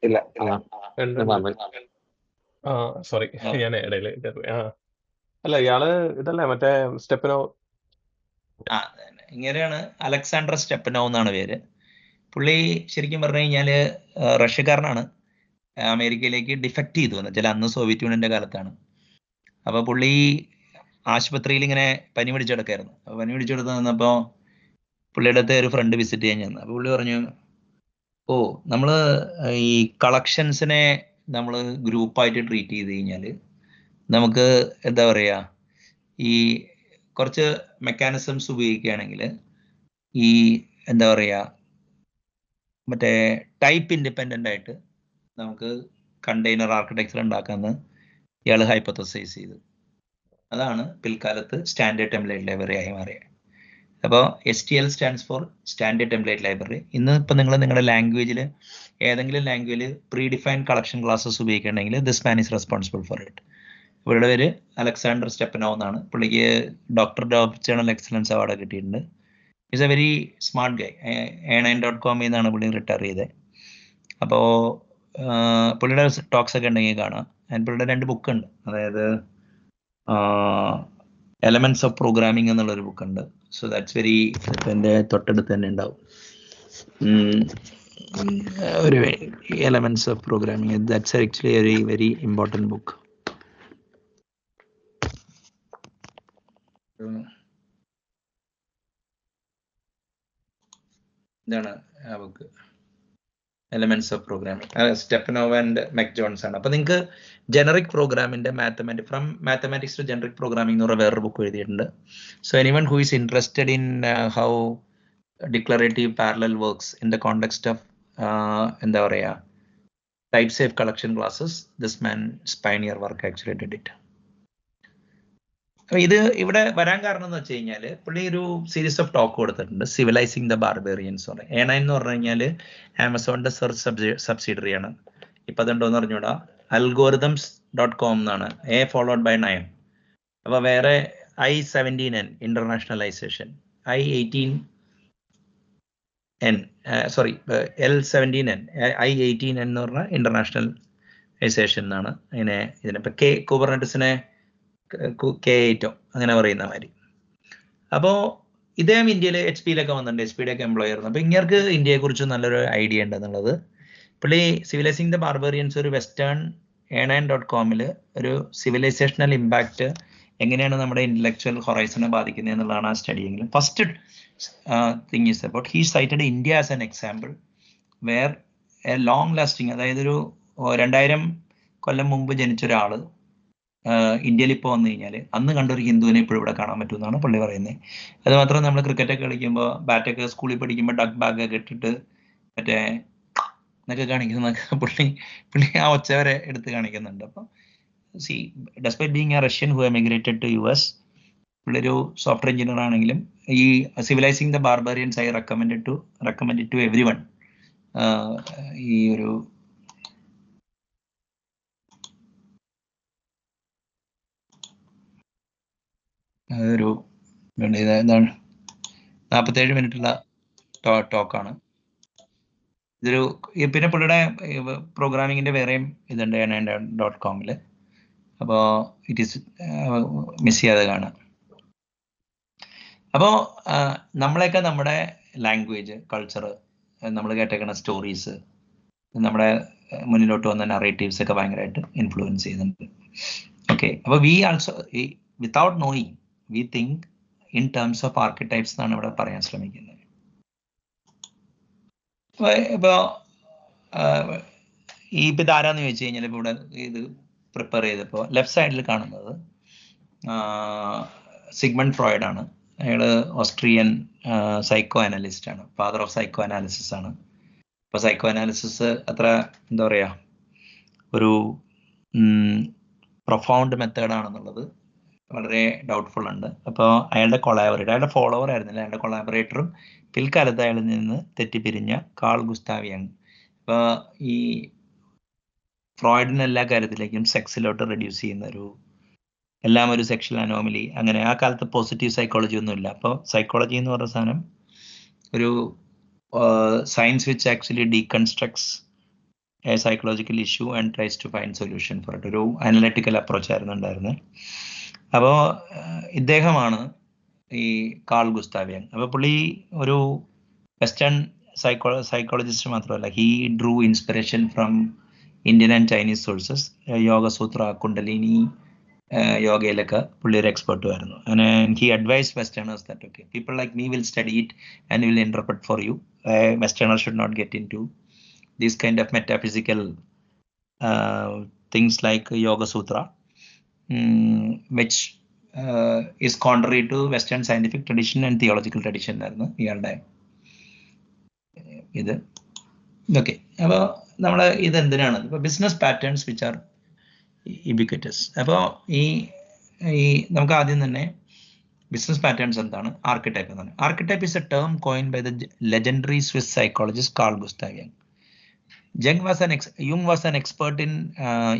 ഇല്ല. സോറി, ഞാൻ ഇടയില് അല്ല, ഇയാള് ഇതല്ലേ മറ്റേ സ്റ്റെപ്പനോ? ഇങ്ങനെയാണ് അലക്സാണ്ടർ സ്റ്റെപ്പനോ എന്നാണ് പേര്. പുള്ളി ശരിക്കും പറഞ്ഞു കഴിഞ്ഞാല് റഷ്യക്കാരനാണ്. അമേരിക്കയിലേക്ക് ഡിഫക്ട് ചെയ്തു എന്ന് വെച്ചാൽ അന്ന് സോവിയറ്റ് യൂണിയന്റെ കാലത്താണ്. അപ്പൊ പുള്ളി ആശുപത്രിയിൽ ഇങ്ങനെ പനി പിടിച്ചെടുക്കായിരുന്നു. അപ്പൊ പനി പിടിച്ചെടുത്ത് നിന്നപ്പോ പുള്ളിയുടെ അടുത്ത് ഒരു ഫ്രണ്ട് വിസിറ്റ് ചെയ്യാൻ ചെന്നു. അപ്പൊ പുള്ളി പറഞ്ഞു, നമ്മള് ഈ കളക്ഷൻസിനെ നമ്മൾ ഗ്രൂപ്പായിട്ട് ട്രീറ്റ് ചെയ്ത് കഴിഞ്ഞാല് നമുക്ക് എന്താ പറയാ ഈ കുറച്ച് മെക്കാനിസംസ് ഉപയോഗിക്കുകയാണെങ്കിൽ ഈ എന്താ പറയാ മറ്റേ ടൈപ്പ് ഇൻഡിപെൻഡന്റ് ആയിട്ട് നമുക്ക് കണ്ടെയ്നർ ആർക്കിടെക്ചർ ഉണ്ടാക്കാമെന്ന് ഇയാൾ ഹൈപ്പോത്തസൈസ് ചെയ്തു. അതാണ് പിൽക്കാലത്ത് സ്റ്റാൻഡേർഡ് ടെംപ്ലേറ്റ് ലൈബ്രറി ആയി മാറിയത്. അപ്പോൾ STL stands for standard template library. ഇന്ന് ഇപ്പം നിങ്ങൾ നിങ്ങളുടെ ലാംഗ്വേജിൽ ഏതെങ്കിലും ലാംഗ്വേജിൽ പ്രീ ഡിഫൈൻഡ് കളക്ഷൻ ക്ലാസ്സസ് ഉപയോഗിക്കണമെങ്കിൽ this man is responsible for it. ഇവരുടെ പേര് അലക്സാണ്ടർ സ്റ്റെപ്പനോ എന്നാണ്. പുള്ളിക്ക് doctor of journal excellence award കിട്ടിയിട്ടുണ്ട്. Is a very smart guy. A9.com എന്നാണ് പുള്ളി റിട്ടയർ ചെയ്തത്. അപ്പോൾ പുള്ളിയുടെ ടോക്സ് ഒക്കെ ഉണ്ടെങ്കിൽ കാണാം. പുള്ളിയുടെ 2 ബുക്കുണ്ട്. അതായത് എലമെന്റ്സ് ഓഫ് പ്രോഗ്രാമിംഗ് എന്നുള്ളൊരു ബുക്കുണ്ട്. സോ ദാറ്റ്സ് വെരി, എൻ്റെ തൊട്ടടുത്ത് തന്നെ ഉണ്ടാവും ഒരു elements of programming. That's actually very very important book. ഇതാണ് ആ book, elements of programming. Stepanov and McJones ആണ്. അപ്പൊ നിങ്ങൾക്ക് ജനറിക് പ്രോഗ്രാമിന്റെ from mathematics to generic programming എന്ന് പറഞ്ഞ വേറൊരു ബുക്ക് എഴുതിയിട്ടുണ്ട്. So anyone who is interested in how declarative parallel works in the context of എന്താ പറയാ type safe collection classes, this man's pioneer work actually did it. ഇത് ഇവിടെ വരാൻ കാരണം എന്ന് വെച്ച് കഴിഞ്ഞാല് പുള്ളി ഒരു സീരീസ് ഓഫ് ടോക്ക് കൊടുത്തിട്ടുണ്ട്, സിവിലൈസിങ് ദ ബാർബേറിയൻസ് എന്ന് പറയും. A9 എന്ന് പറഞ്ഞു കഴിഞ്ഞാല് ആമസോണിന്റെ സെർച്ച് സബ്സിഡറി ആണ്. ഇപ്പൊ അതുണ്ടോന്ന് അറിഞ്ഞൂടാ. algorithms.com എന്നാണ്, A followed by 9. അപ്പൊ വേറെ I-17N internationalisation, I-18 L17N, I18N എന്ന് പറഞ്ഞാൽ ഇന്റർനാഷണലൈസേഷൻ എന്നാണ് ഇതിനെ ഇപ്പൊ കുബർനെറ്റിസിനെ K8 അങ്ങനെ പറയുന്ന മാതിരി. അപ്പോ ഇദ്ദേഹം ഇന്ത്യയിൽ HP-യിലൊക്കെ വന്നിട്ടുണ്ട്, HP-യുടെ ഒക്കെ എംപ്ലോയി ആയിരുന്നു. അപ്പൊ ഇങ്ങർക്ക് ഇന്ത്യയെ കുറിച്ച് നല്ലൊരു ഐഡിയ ഉണ്ട് എന്നുള്ളത്. പുള്ളി സിവിലൈസിംഗ് ദ ബാർബറിയൻസ് ഒരു western.com-ൽ ഒരു സിവിലൈസേഷണൽ ഇമ്പാക്ട് എങ്ങനെയാണ് നമ്മുടെ ഇന്റലക്ച്വൽ ഹൊറൈസനെ ബാധിക്കുന്നത് എന്നുള്ളതാണ് ആ സ്റ്റഡിയെങ്കിലും. First thing is about he cited India as an example where a long lasting, അതായത് ഒരു 2000 കൊല്ലം മുമ്പ് ജനിച്ച ഒരാള് ഇന്ത്യയിൽ ഇപ്പോൾ വന്നു കഴിഞ്ഞാൽ അന്ന് കണ്ടൊരു ഹിന്ദുവിനെ ഇപ്പോഴും ഇവിടെ കാണാൻ പറ്റുമെന്നാണ് പുള്ളി പറയുന്നത്. അത് മാത്രം നമ്മൾ ക്രിക്കറ്റൊക്കെ കളിക്കുമ്പോൾ ബാറ്റൊക്കെ സ്കൂളിൽ പഠിക്കുമ്പോൾ ഡക്ക് ബാഗൊക്കെ ഇട്ടിട്ട് മറ്റേ എന്നൊക്കെ കാണിക്കുന്നതൊക്കെ പുള്ളി ആ ഒച്ച വരെ എടുത്ത് കാണിക്കുന്നുണ്ട്. അപ്പം despite being a Russian who emigrated to US, പുള്ളി ഒരു സോഫ്റ്റ്വെയർ എഞ്ചിനീയർ ആണെങ്കിലും ഈ civilizing the barbarians I recommend to everyone. ഈ ഒരു എന്താണ് 47 മിനിറ്റുള്ള ടോക്കാണ് ഇതൊരു. പിന്നെ പുള്ളിയുടെ പ്രോഗ്രാമിങ്ങിന്റെ വേറെയും ഇതുണ്ട് n9.com-ൽ. അപ്പോൾ ഇറ്റ് ഈസ് മിസ് ചെയ്യാതെ കാണാം. അപ്പോൾ നമ്മളെയൊക്കെ നമ്മുടെ ലാംഗ്വേജ്, കൾച്ചർ, നമ്മൾ കേട്ടേക്കുന്ന സ്റ്റോറീസ്, നമ്മുടെ മുന്നിലോട്ട് വന്ന നറേറ്റീവ്സ് ഒക്കെ ഭയങ്കരമായിട്ട് ഇൻഫ്ലുവൻസ് ചെയ്യുന്നുണ്ട്. ഓക്കെ, അപ്പോൾ V also without knowing we think in terms of archetypes എന്നാണ് ഇവിടെ പറയാൻ ശ്രമിക്കുന്നത്. ഇപ്പോൾ ഇപ്പം ഇതാരാന്ന് ചോദിച്ചു കഴിഞ്ഞാൽ ഇപ്പോൾ ഇവിടെ ഇത് പ്രിപ്പയർ ചെയ്തപ്പോൾ ലെഫ്റ്റ് സൈഡിൽ കാണുന്നത് സിഗ്മണ്ട് ഫ്രോയിഡ് ആണ്. അയാൾ ഓസ്ട്രിയൻ സൈക്കോ അനലിസ്റ്റ് ആണ്, ഫാദർ ഓഫ് സൈക്കോ അനാലിസിസ് ആണ്. അപ്പോൾ സൈക്കോ അനാലിസിസ് അത്ര എന്താ പറയുക ഒരു പ്രൊഫൗണ്ട് മെത്തേഡാണെന്നുള്ളത് വളരെ ഡൗട്ട്ഫുൾ ഉണ്ട്. അപ്പോൾ അയാളുടെ ഫോളോവർ ആയിരുന്നില്ല, അയാളുടെ കൊളാബറേറ്ററും പിൽക്കാലത്ത് അയാളിൽ നിന്ന് തെറ്റിപ്പിരിഞ്ഞ കാൾ ഗുസ്താവ് യങ്. അപ്പോൾ ഈ ഫ്രോയിഡിന് എല്ലാ കാര്യത്തിലേക്കും സെക്സിലോട്ട് റെഡ്യൂസ് ചെയ്യുന്ന എല്ലാം ഒരു സെക്ഷൽ അനോമലി, അങ്ങനെ ആ കാലത്ത് പോസിറ്റീവ് സൈക്കോളജി ഒന്നുമില്ല. അപ്പോൾ സൈക്കോളജി എന്ന് പറഞ്ഞ സാധനം ഒരു science which actually deconstructs a psychological issue and tries to find solution for it. ഒരു അനലറ്റിക്കൽ അപ്രോച്ച് ആയിരുന്നു ഉണ്ടായിരുന്നത്. അപ്പോൾ ഇദ്ദേഹമാണ് ഈ കാൾ ഗുസ്താവ് യങ്. അപ്പോൾ പുള്ളി ഒരു വെസ്റ്റേൺ സൈക്കോളജിസ്റ്റ് മാത്രമല്ല, he drew inspiration from Indian and Chinese sources. Yogasutra, kundalini യോഗയിലൊക്കെ പുള്ളി ഒരു എക്സ്പെർട്ടും ആയിരുന്നു. അങ്ങനെ he advise westerners that okay people like me will study it and will interpret for you. Westerner should not get into these kind of metaphysical things like Yogasutra, which is contrary to Western scientific tradition and theological tradition ആയിരുന്നു ഇയാളുടെ ഇത്. Okay, അപ്പോൾ നമ്മൾ ഇതെന്തിനാണ് ഇപ്പോൾ business patterns which are ubiquitous. അപ്പോൾ ഈ നമുക്ക് ആദ്യം തന്നെ ബിസിനസ് പാറ്റേൺസ് എന്താണ്, ആർക്കിടൈപ്പ് എന്നാണ്. Archetype is a term coined by the legendary Swiss psychologist Carl Gustav യങ്. Jung was an expert in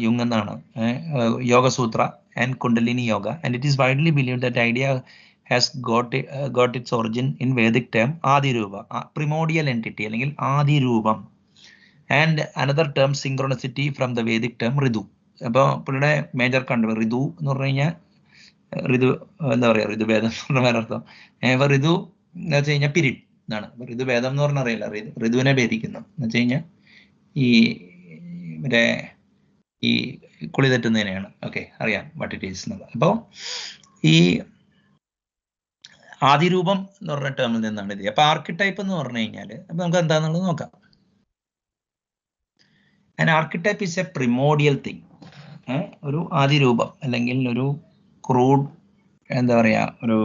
Jung എന്നാണ് Yogasutra and Kundalini yoga, and it is widely believed that idea has got its origin in Vedic term Adirupa, primordial entity അല്ലെങ്കിൽ ആദിരൂപം, and another term synchronicity from the Vedic term Ridu. അപ്പോൾ പുള്ളിയുടെ major കണ്ടു റിതു എന്ന് പറഞ്ഞു കഴിഞ്ഞാൽ എന്താ പറയുക ഋതുഭേദം എന്ന് പറഞ്ഞ അർത്ഥം. അപ്പോൾ ഋതു എന്ന് വെച്ച് കഴിഞ്ഞാൽ പിരിഡ് എന്നാണ്. ഋതുഭേദം എന്ന് പറഞ്ഞാൽ അറിയില്ല, ഋതുവിനെ ഭേദിക്കുന്നു എന്ന് വെച്ച് കഴിഞ്ഞാൽ ഈ മറ്റേ ഈ കുളി തെറ്റുന്നതിനെയാണ്. ഓക്കെ, അറിയാം വാട്ട് ഇറ്റ് ഈസ് എന്നുള്ളത്. അപ്പോൾ ഈ ആദിരൂപം എന്ന് പറഞ്ഞ ടേമിൽ നിന്നാണ് ഇത്. അപ്പൊ ആർക്കിടൈപ്പ് എന്ന് പറഞ്ഞു കഴിഞ്ഞാൽ അപ്പൊ നമുക്ക് എന്താണെന്നുള്ളത് നോക്കാം. And archetype is a primordial thing. ഒരു ആദിരൂപം അല്ലെങ്കിൽ ഒരു ക്രൂഡ് എന്താ പറയാ ഒരു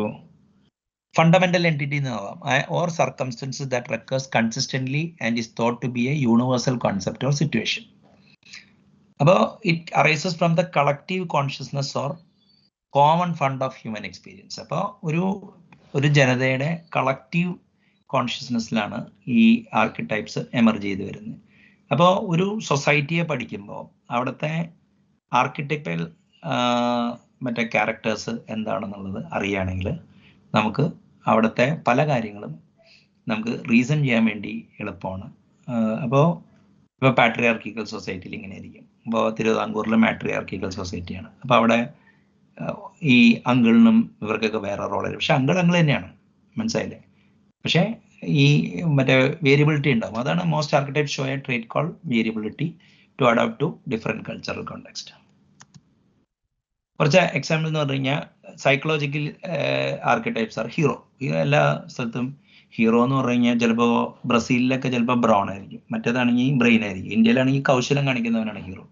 ഫണ്ടമെന്റൽ എൻറ്റിറ്റി എന്നാവാം, or circumstances that recurs consistently and is thought to be a universal concept or situation. അപ്പോൾ it arises from the collective consciousness or common fund of human experience. അപ്പോൾ ഒരു ജനതയുടെ കളക്റ്റീവ് കോൺഷ്യസ്നെസ്സിലാണ് ഈ archetypes emerge ചെയ്ത് വരുന്നത്. അപ്പോൾ ഒരു സൊസൈറ്റിയെ പഠിക്കുമ്പോൾ അവിടുത്തെ ആർക്കിടൈപ്പൽ മറ്റേ ക്യാരക്ടേഴ്സ് എന്താണെന്നുള്ളത് അറിയുകയാണെങ്കിൽ നമുക്ക് അവിടുത്തെ പല കാര്യങ്ങളും നമുക്ക് റീസൺ ചെയ്യാൻ വേണ്ടി എളുപ്പമാണ്. അപ്പോൾ ഇപ്പോൾ പാട്രിയാർക്കിക്കൽ സൊസൈറ്റിയിൽ ഇങ്ങനെ ആയിരിക്കും. ഇപ്പോൾ തിരുവിതാംകൂറിൽ മാട്രിയാർക്കിക്കൽ സൊസൈറ്റിയാണ്. അപ്പോൾ അവിടെ ഈ അങ്കിളിനും ഇവർക്കൊക്കെ വേറെ റോളായിരിക്കും. പക്ഷെ അങ്കിൾ തന്നെയാണ്, മനസ്സിലായില്ലേ? പക്ഷേ ഈ മറ്റേ വേരിയബിലിറ്റി ഉണ്ടാവും. അതാണ് most archetype show a trait call variability to adapt to different cultural context. കുറച്ച് എക്സാമ്പിൾ എന്ന് പറഞ്ഞു കഴിഞ്ഞാൽ സൈക്കോളജിക്കൽ ആർക്കിടൈപ്സ് ആർ ഹീറോ. എല്ലാ സ്ഥലത്തും ഹീറോ എന്ന് പറഞ്ഞു കഴിഞ്ഞാൽ ചിലപ്പോൾ ബ്രസീലിലൊക്കെ ചിലപ്പോൾ ബ്രൗൺ ആയിരിക്കും, മറ്റേതാണെങ്കിൽ ബ്രെയിൻ ആയിരിക്കും. ഇന്ത്യയിലാണെങ്കിൽ കൗശലം കാണിക്കുന്നവനാണ് ഹീറോ.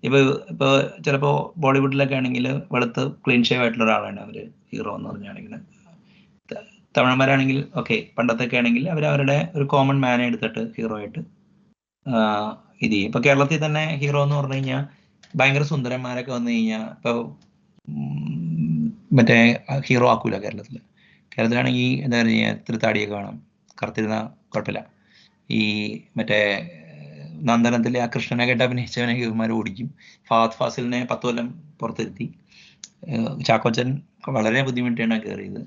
ഇപ്പോൾ ചിലപ്പോൾ ബോളിവുഡിലൊക്കെ ആണെങ്കിൽ വെളുത്ത് ക്ലീൻ ഷേവ് ആയിട്ടുള്ള ഒരാളാണ് അവർ ഹീറോ എന്ന് പറഞ്ഞാണെങ്കിൽ. തമിഴന്മാരാണെങ്കിൽ ഓക്കെ, പണ്ടത്തൊക്കെ ആണെങ്കിൽ അവരവരുടെ ഒരു കോമൺ മാനെ എടുത്തിട്ട് ഹീറോ ആയിട്ട് ഇത് ചെയ്യും. ഇപ്പൊ കേരളത്തിൽ തന്നെ ഹീറോ എന്ന് പറഞ്ഞു കഴിഞ്ഞാൽ ഭയങ്കര സുന്ദരന്മാരൊക്കെ വന്നു കഴിഞ്ഞാൽ ഇപ്പൊ മറ്റേ ഹീറോ ആക്കൂല കേരളത്തിൽ. കേരളത്തിലാണെങ്കിൽ എന്താ പറയുക, ഇത്തിരി താടിയൊക്കെ വേണം, കറുത്തിരുന്ന കുഴപ്പമില്ല. ഈ മറ്റേ നന്ദനത്തിലെ ആ കൃഷ്ണനെ കേട്ട് അഭിനയിച്ചവനെ ഹീറോമാർ ഓടിക്കും. ഫഹദ് ഫാസിലിനെ 10 കൊല്ലം പുറത്തിരുത്തി. ചാക്കോച്ചൻ വളരെ ബുദ്ധിമുട്ടിയാണ് കയറിയത്.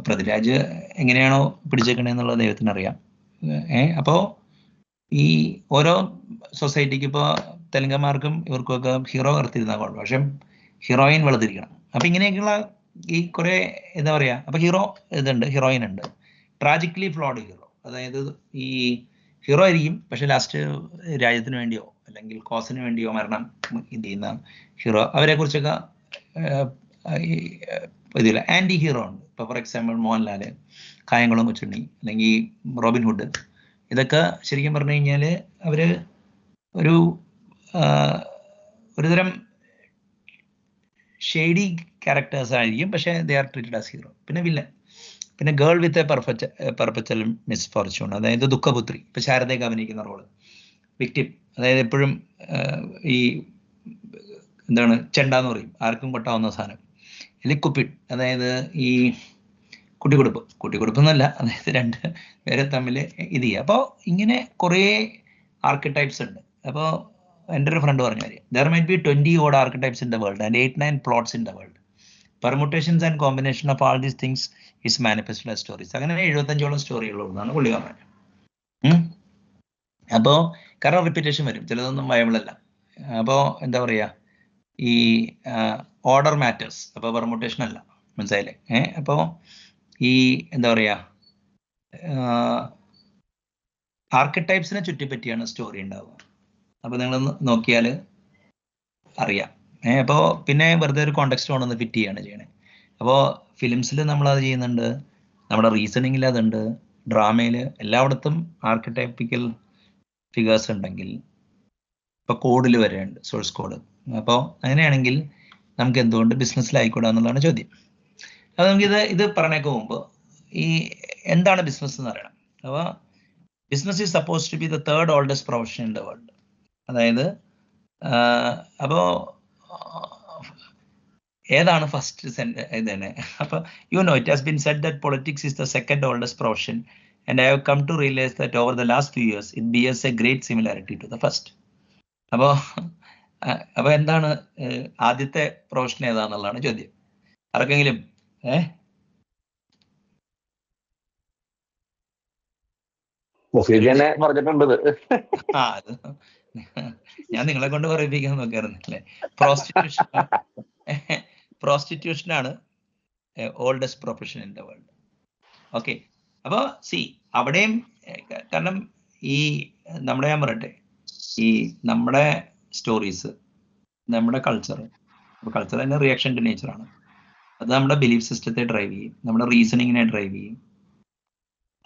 പൃഥ്വിരാജ് എങ്ങനെയാണോ പിടിച്ചേക്കണെന്നുള്ളത് ദൈവത്തിന് അറിയാം. അപ്പോൾ ഈ ഓരോ സൊസൈറ്റിക്ക് ഇപ്പോൾ തെലുങ്കന്മാർക്കും ഇവർക്കൊക്കെ ഹീറോ കറുത്തിരുന്നാൽ കുഴപ്പം, പക്ഷെ ഹീറോയിൻ വെളുത്തിരിക്കണം. അപ്പം ഇങ്ങനെയൊക്കെയുള്ള ഈ കുറേ എന്താ പറയുക, അപ്പം ഹീറോ ഇതുണ്ട്, ഹീറോയിൻ ഉണ്ട്. ട്രാജിക്കലി ഫ്ലോഡ് ഹീറോ, അതായത് ഈ ഹീറോ ആയിരിക്കും പക്ഷെ ലാസ്റ്റ് രാജ്യത്തിന് വേണ്ടിയോ അല്ലെങ്കിൽ കോസിന് വേണ്ടിയോ മരണം ഇത് ചെയ്യുന്ന ഹീറോ. അവരെ കുറിച്ചൊക്കെ ഇതില്ല. ആൻറ്റി ഹീറോ ഉണ്ട്. ഇപ്പോൾ ഫോർ എക്സാമ്പിൾ മോഹൻലാൽ, കായംകുളം കൊച്ചുണ്ണി, അല്ലെങ്കിൽ റോബിൻഹുഡ്. ഇതൊക്കെ ശരിക്കും പറഞ്ഞു കഴിഞ്ഞാൽ അവർ ഒരുതരം ഷെയ്ഡി ക്യാരക്ടേഴ്സ് ആയിരിക്കും, പക്ഷേ they are treated as hero. പിന്നെ വില്ലൻ, പിന്നെ girl with a perpetual misfortune, അതായത് ദുഃഖപുത്രി. ഇപ്പം ശാരദയൊക്കെ അഭിനയിക്കുന്ന റോള്. വിക്ടിം, അതായത് എപ്പോഴും ഈ എന്താണ് ചെണ്ടാന്ന് പറയും, ആർക്കും കൊട്ടാവുന്ന സാധനം. അല്ലെങ്കിൽ കുപ്പിഡ്, അതായത് ഈ കുട്ടിക്കൊടുപ്പ് എന്നല്ല, അതായത് 2 പേരെ തമ്മിൽ ഇത് ചെയ്യുക. അപ്പോൾ ഇങ്ങനെ കുറേ ആർക്കിടൈപ്സ് ഉണ്ട്. അപ്പോൾ എൻ്റെ ഒരു ഫ്രണ്ട് പറഞ്ഞ കാര്യം, there might be 20 odd archetypes in the world and 8-9 plots in the world. Permutations and combination of all these things is manifested as stories. അങ്ങനെ 75ഓളം സ്റ്റോറികളുള്ളതാണ് പുള്ളി പറഞ്ഞത്. അപ്പോൾ കാരണം റിപ്പീറ്റേഷൻ വരും, ചിലതൊന്നും വയബിളല്ല. അപ്പോൾ എന്താ പറയുക, ഈ ഓർഡർ മാറ്റേഴ്സ്. അപ്പോൾ പെർമുട്ടേഷൻ അല്ല, മനസ്സിലായില്ലേ? അപ്പോൾ ഈ എന്താ പറയുക, ആർക്കിടൈപ്സിനെ ചുറ്റിപ്പറ്റിയാണ് സ്റ്റോറി ഉണ്ടാവുക. അപ്പോൾ നിങ്ങൾ നോക്കിയാൽ അറിയാം. അപ്പോൾ പിന്നെ വെറുതെ ഒരു കോണ്ടെക്സ്റ്റ് കൊണ്ടൊന്ന് ഫിറ്റ് ചെയ്യാണ് ചെയ്യണേ. അപ്പോൾ ഫിലിംസിൽ നമ്മളത് ചെയ്യുന്നുണ്ട്, നമ്മുടെ റീസണിങ്ങിൽ അതുണ്ട്, ഡ്രാമയിൽ എല്ലായിടത്തും ആർക്കിടൈപ്പിക്കൽ ഫിഗേഴ്സ് ഉണ്ടെങ്കിൽ ഇപ്പോൾ കോഡിൽ വരെ ഉണ്ട്, സോഴ്സ് കോഡ്. അപ്പോൾ അങ്ങനെയാണെങ്കിൽ നമുക്ക് എന്തുകൊണ്ട് ബിസിനസ്സിലായിക്കൂടാ എന്നുള്ളതാണ് ചോദ്യം. അപ്പോൾ നമുക്ക് ഇത് പറഞ്ഞേക്ക് മുമ്പ് ഈ എന്താണ് ബിസിനസ് എന്ന് പറയണം. അപ്പോൾ business is suppose to be the 3rd oldest profession in the world. അതായത് അപ്പോൾ ഏതാണ് ഫസ്റ്റ് ഇത് തന്നെ? അപ്പോൾ it has been said that politics is the 2nd oldest profession and I have come to realise that over the last few years it bears a great similarity to the first. അപ്പോൾ എന്താണ് ആദ്യത്തെ profession ഏതാന്നുള്ളതാണ് ചോദ്യം. ആർക്കെങ്കിലും ഞാൻ നിങ്ങളെ കൊണ്ട് പറയിപ്പിക്കാൻ നോക്കാറുന്നില്ലേ? പ്രോസ്റ്റിറ്റ്യൂഷനാണ് oldest profession in the world. Okay, അപ്പോൾ അവിടെയും കാരണം ഈ നമ്മുടെ, ഞാൻ പറയട്ടെ, ഈ നമ്മുടെ സ്റ്റോറീസ്, നമ്മുടെ കൾച്ചർ തന്നെ റിയാക്ഷൻ ടു നേച്ചറാണ്. അത് നമ്മുടെ ബിലീഫ് സിസ്റ്റത്തെ ഡ്രൈവ് ചെയ്യും, നമ്മുടെ റീസണിങ്ങിനെ ഡ്രൈവ് ചെയ്യും.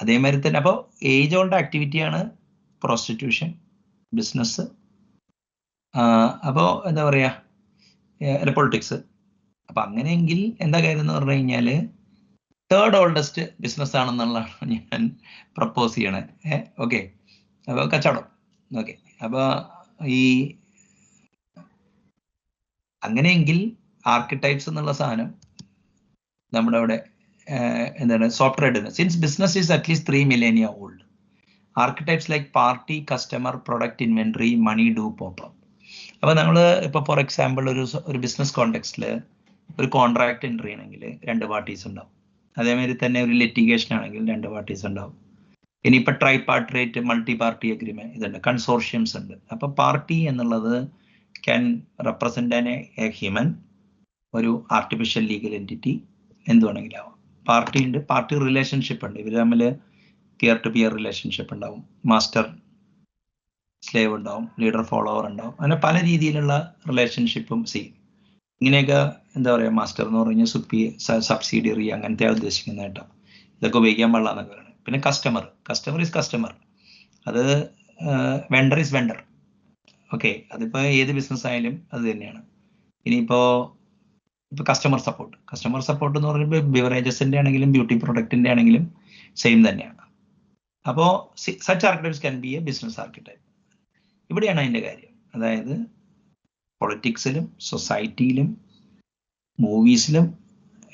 അതേമാതിരി തന്നെ അപ്പോൾ ഏജ് ഓൾഡ് ആക്ടിവിറ്റിയാണ് പ്രോസ്റ്റിറ്റ്യൂഷൻ, ബിസിനസ്. അപ്പോൾ എന്താ പറയുക, പൊളിറ്റിക്സ്. അപ്പം അങ്ങനെയെങ്കിൽ എന്താ കാര്യം എന്ന് പറഞ്ഞു കഴിഞ്ഞാൽ 3rd oldest ബിസിനസ് ആണെന്നുള്ളതാണ് ഞാൻ പ്രപ്പോസ് ചെയ്യണേ. ഓക്കെ, അപ്പോൾ കച്ചവടം. ഓക്കെ, അപ്പോൾ ഈ അങ്ങനെയെങ്കിൽ ആർക്കിടൈപ്സ് എന്നുള്ള സാധനം നമ്മുടെ അവിടെ എന്താണ് സോഫ്റ്റ്വെയർ ഇടുന്നത്. Since business is at least 3 millennia old, archetypes like party, customer, product, inventory, money do pop up. അപ്പോൾ നമ്മൾ ഇപ്പോൾ ഫോർ എക്സാമ്പിൾ ഒരു ബിസിനസ് കോണ്ടെക്സ്റ്റിൽ ഒരു കോൺട്രാക്ട് എൻ്റർ ചെയ്യണമെങ്കിൽ 2 പാർട്ടീസ് ഉണ്ടാവും. അതേമാതിരി തന്നെ ഒരു ലിറ്റിഗേഷൻ ആണെങ്കിൽ 2 പാർട്ടീസ് ഉണ്ടാവും. ഇനിയിപ്പോൾ ട്രൈപാർട്ടേറ്റ് മൾട്ടി പാർട്ടി അഗ്രിമെന്റ് ഇതുണ്ട്, കൺസോർഷ്യംസ് ഉണ്ട്. അപ്പൊ പാർട്ടി എന്നുള്ളത് ക്യാൻ റെപ്രസെന്റ് എ ഹ്യൂമൻ, ഒരു ആർട്ടിഫിഷ്യൽ ലീഗൽ എൻറ്റിറ്റി, എന്ത് വേണമെങ്കിലും ആവാം. പാർട്ടി ഉണ്ട്, പാർട്ടി റിലേഷൻഷിപ്പ് ഉണ്ട്, ഇവർ തമ്മിൽ പിയർ ടു പിയർ റിലേഷൻഷിപ്പ് ഉണ്ടാവും, മാസ്റ്റർ സ്ലേവ് ഉണ്ടാവും, ലീഡർ ഫോളോവർ ഉണ്ടാവും, അങ്ങനെ പല രീതിയിലുള്ള റിലേഷൻഷിപ്പും ഇങ്ങനെയൊക്കെ എന്താ പറയുക, മാസ്റ്റർ എന്ന് പറഞ്ഞാൽ സബ്സിഡിയറി അങ്ങനത്തെ ഉദ്ദേശിക്കുന്ന കേട്ടോ. ഇതൊക്കെ ഉപയോഗിക്കാൻ പാടില്ല എന്നൊക്കെ പറയുന്നത്. പിന്നെ കസ്റ്റമർ ഈസ് കസ്റ്റമർ, അത് വെണ്ടർ ഈസ് വെണ്ടർ. ഓക്കെ, അതിപ്പോ ഏത് ബിസിനസ് ആയാലും അത് തന്നെയാണ്. ഇനിയിപ്പോ കസ്റ്റമർ സപ്പോർട്ട് എന്ന് പറയുമ്പോൾ ബിവറേജസിന്റെ ആണെങ്കിലും ബ്യൂട്ടി പ്രൊഡക്റ്റിന്റെ ആണെങ്കിലും സെയിം തന്നെയാണ്. അപ്പോൾ such archetypes can be A business archetype. ഇവിടെയാണ് അതിന്റെ കാര്യം. അതായത് പൊളിറ്റിക്സിലും സൊസൈറ്റിയിലും മൂവീസിലും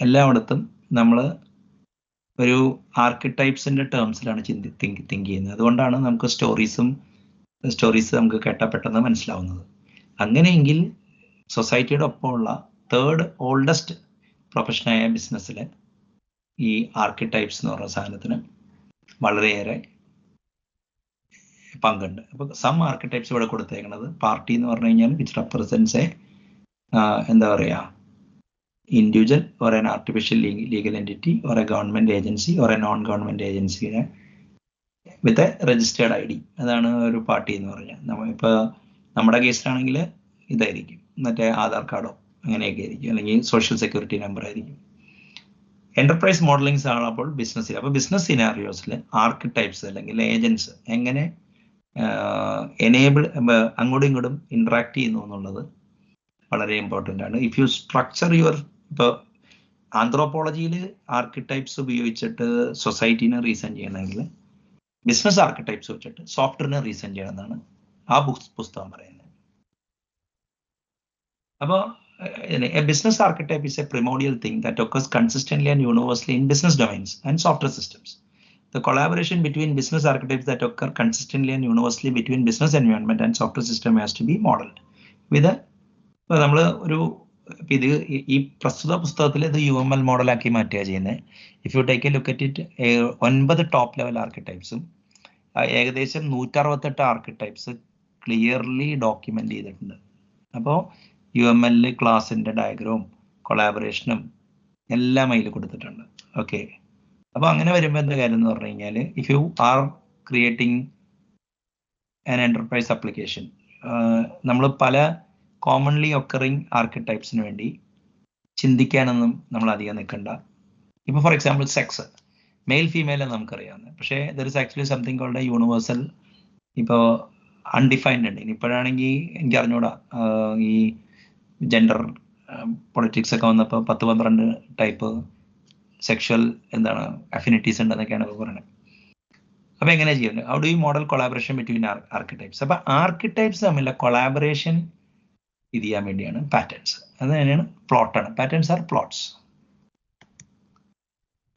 എല്ലായിടത്തും നമ്മൾ ഒരു ആർക്കിടൈപ്സിന്റെ ടേംസിലാണ് തിങ്ക് ചെയ്യുന്നത്. അതുകൊണ്ടാണ് നമുക്ക് സ്റ്റോറീസ് നമുക്ക് കേട്ടാൽ പെട്ടെന്ന് മനസ്സിലാവുന്നത്. അങ്ങനെയെങ്കിൽ സൊസൈറ്റിയുടെ ഒപ്പമുള്ള തേർഡ് ഓൾഡസ്റ്റ് പ്രൊഫഷനായ ബിസിനസ്സിൽ ഈ ആർക്കിടൈപ്സ് എന്ന് പറയുന്ന സാധനത്തിന് വളരെയേറെ പങ്കുണ്ട്. അപ്പൊ സം ആർക്കിടൈപ്സ് ഇവിടെ കൊടുത്തേക്കുന്നത് പാർട്ടി എന്ന് പറഞ്ഞു കഴിഞ്ഞാൽ വിച്ച് റെപ്രസെന്റ്സ് എന്താ പറയാ, individual or an artificial legal entity or a government agency or a non government ഏജൻസിനെ വിത്ത് എ രജിസ്റ്റേർഡ് ID. അതാണ് ഒരു പാർട്ടി എന്ന് പറഞ്ഞാൽ. ഇപ്പൊ നമ്മുടെ കേസിലാണെങ്കിൽ ഇതായിരിക്കും, മറ്റേ ആധാർ കാർഡോ അങ്ങനെയൊക്കെ ആയിരിക്കും, അല്ലെങ്കിൽ സോഷ്യൽ സെക്യൂരിറ്റി നമ്പർ ആയിരിക്കും. എന്റർപ്രൈസ് മോഡലിംഗ്സ് ആണപ്പോൾ ബിസിനസ്സിൽ. അപ്പൊ ബിസിനസ് സിനാരിയോസിൽ ആർക്കിടൈപ്സ് അല്ലെങ്കിൽ ഏജൻസ് എങ്ങനെ അങ്ങോട്ടും ഇങ്ങോട്ടും ഇന്ററാക്ട് ചെയ്യുന്നു എന്നുള്ളത് വളരെ ഇമ്പോർട്ടൻ്റ് ആണ്. ഇഫ് യു സ്ട്രക്ചർ ഇപ്പോൾ ആന്ത്രോപോളജിയിൽ ആർക്കിടൈപ്സ് ഉപയോഗിച്ചിട്ട് സൊസൈറ്റീനെ റീസൺ ചെയ്യണമെങ്കിൽ ബിസിനസ് ആർക്കിടൈപ്സ് വെച്ചിട്ട് സോഫ്റ്റ്വെയറിനെ റീസൺ ചെയ്യണമെന്നാണ് ആ പുസ്തകം പറയുന്നത്. അപ്പോൾ a business archetype is a primordial thing that occurs consistently and universally in business domains and software systems. The collaboration between business archetypes that occur consistently and universally between business environment and software system has to be modeled with നമ്മൾ ഇത് ഈ പ്രസ്തുത പുസ്തകത്തിൽ ഇത് UML മോഡലാക്കി മാറ്റുക ചെയ്യുന്നത്. If you take a look at it, 9 top level ആർക്കിടൈപ്സും ഏകദേശം 168 ആർക്കിടൈപ്സ് ക്ലിയർലി ഡോക്യുമെന്റ് ചെയ്തിട്ടുണ്ട്. അപ്പോൾ UML ക്ലാസിന്റെ ഡയഗ്രവും കൊളാബറേഷനും എല്ലാം അതിൽ കൊടുത്തിട്ടുണ്ട്. ഓക്കെ, അപ്പൊ അങ്ങനെ വരുമ്പോൾ എന്താ കാര്യം എന്ന് പറഞ്ഞു കഴിഞ്ഞാൽ, if you are creating an enterprise application, നമ്മൾ പല കോമൺലി ഒക്കറിങ് ആർക്കിടൈപ്സിന് വേണ്ടി ചിന്തിക്കാനൊന്നും നമ്മൾ അധികം നിൽക്കണ്ട. ഇപ്പൊ for example sex, male female നമുക്കറിയാവുന്നത്, പക്ഷേ there is actually something called universal, ഇപ്പോൾ അൺഡിഫൈൻഡ് ഉണ്ട്. ഇനിയിപ്പോഴാണെങ്കിൽ എനിക്ക് അറിഞ്ഞൂടാ, ഈ ജെൻഡർ പൊളിറ്റിക്സ് ഒക്കെ വന്നപ്പോൾ 10-12 ടൈപ്പ് സെക്ഷൽ അഫിനിറ്റീസ് ഉണ്ടെന്നൊക്കെയാണ് പറയുന്നത്. അപ്പൊ എങ്ങനെ ചെയ്യുന്നത്? How do you model collaboration between archetypes? അപ്പൊ ആർക്കിടൈപ്സ് തമ്മിലുള്ള കൊളാബറേഷൻ ഇത് ചെയ്യാൻ വേണ്ടിയാണ് പാറ്റേൺസ്. അത് തന്നെയാണ് പ്ലോട്ടാണ്. Patterns are plots.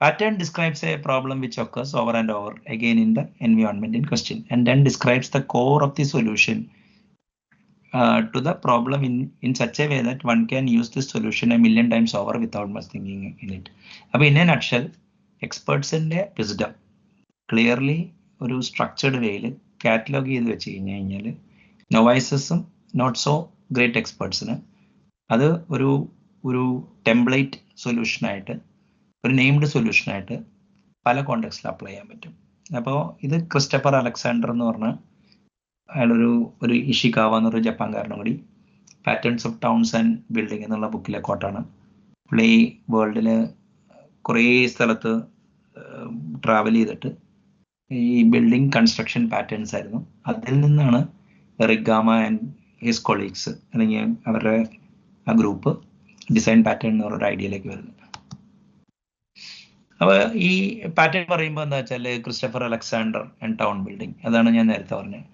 Pattern describes a problem which occurs over and over again in the environment in question, and then describes the core of the solution to the problem in such a way that one can use this solution a million times over without much thinking in it. അപ്പോൾ in a nutshell, എക്സ്പേർട്സിന്റെ wisdom clearly ഒരു structured വേയിൽ catalogue ചെയ്ത് വെച്ച് കഴിഞ്ഞാൽ നൊവൈസസും not so great എക്സ്പേർട്സിന് അത് ഒരു ടെംപ്ലേറ്റ് സൊല്യൂഷനായിട്ട്, ഒരു നെയിംഡ് സൊല്യൂഷനായിട്ട് പല കോണ്ടെക്സ്റ്റിൽ അപ്ലൈ ചെയ്യാൻ പറ്റും. അപ്പോൾ ഇത് ക്രിസ്റ്റഫർ അലക്സാണ്ടർ എന്ന് പറഞ്ഞ അയാളൊരു ഇഷിക്കാവ എന്നൊരു ജപ്പാൻകാരനും കൂടി patterns of towns and building എന്നുള്ള ബുക്കിലെ കോട്ടാണ്. പുള്ളി വേൾഡിൽ കുറേ സ്ഥലത്ത് ട്രാവൽ ചെയ്തിട്ട് ഈ ബിൽഡിംഗ് കൺസ്ട്രക്ഷൻ പാറ്റേൺസ് ആയിരുന്നു. അതിൽ നിന്നാണ് Erich Gamma and his colleagues അല്ലെങ്കിൽ അവരുടെ ആ ഗ്രൂപ്പ് ഡിസൈൻ പാറ്റേൺ എന്ന് പറഞ്ഞൊരു ഐഡിയയിലേക്ക് വരുന്നത്. അപ്പൊ ഈ പാറ്റേൺ പറയുമ്പോൾ എന്താ വെച്ചാൽ Christopher Alexander and town building, അതാണ് ഞാൻ നേരത്തെ പറഞ്ഞത്.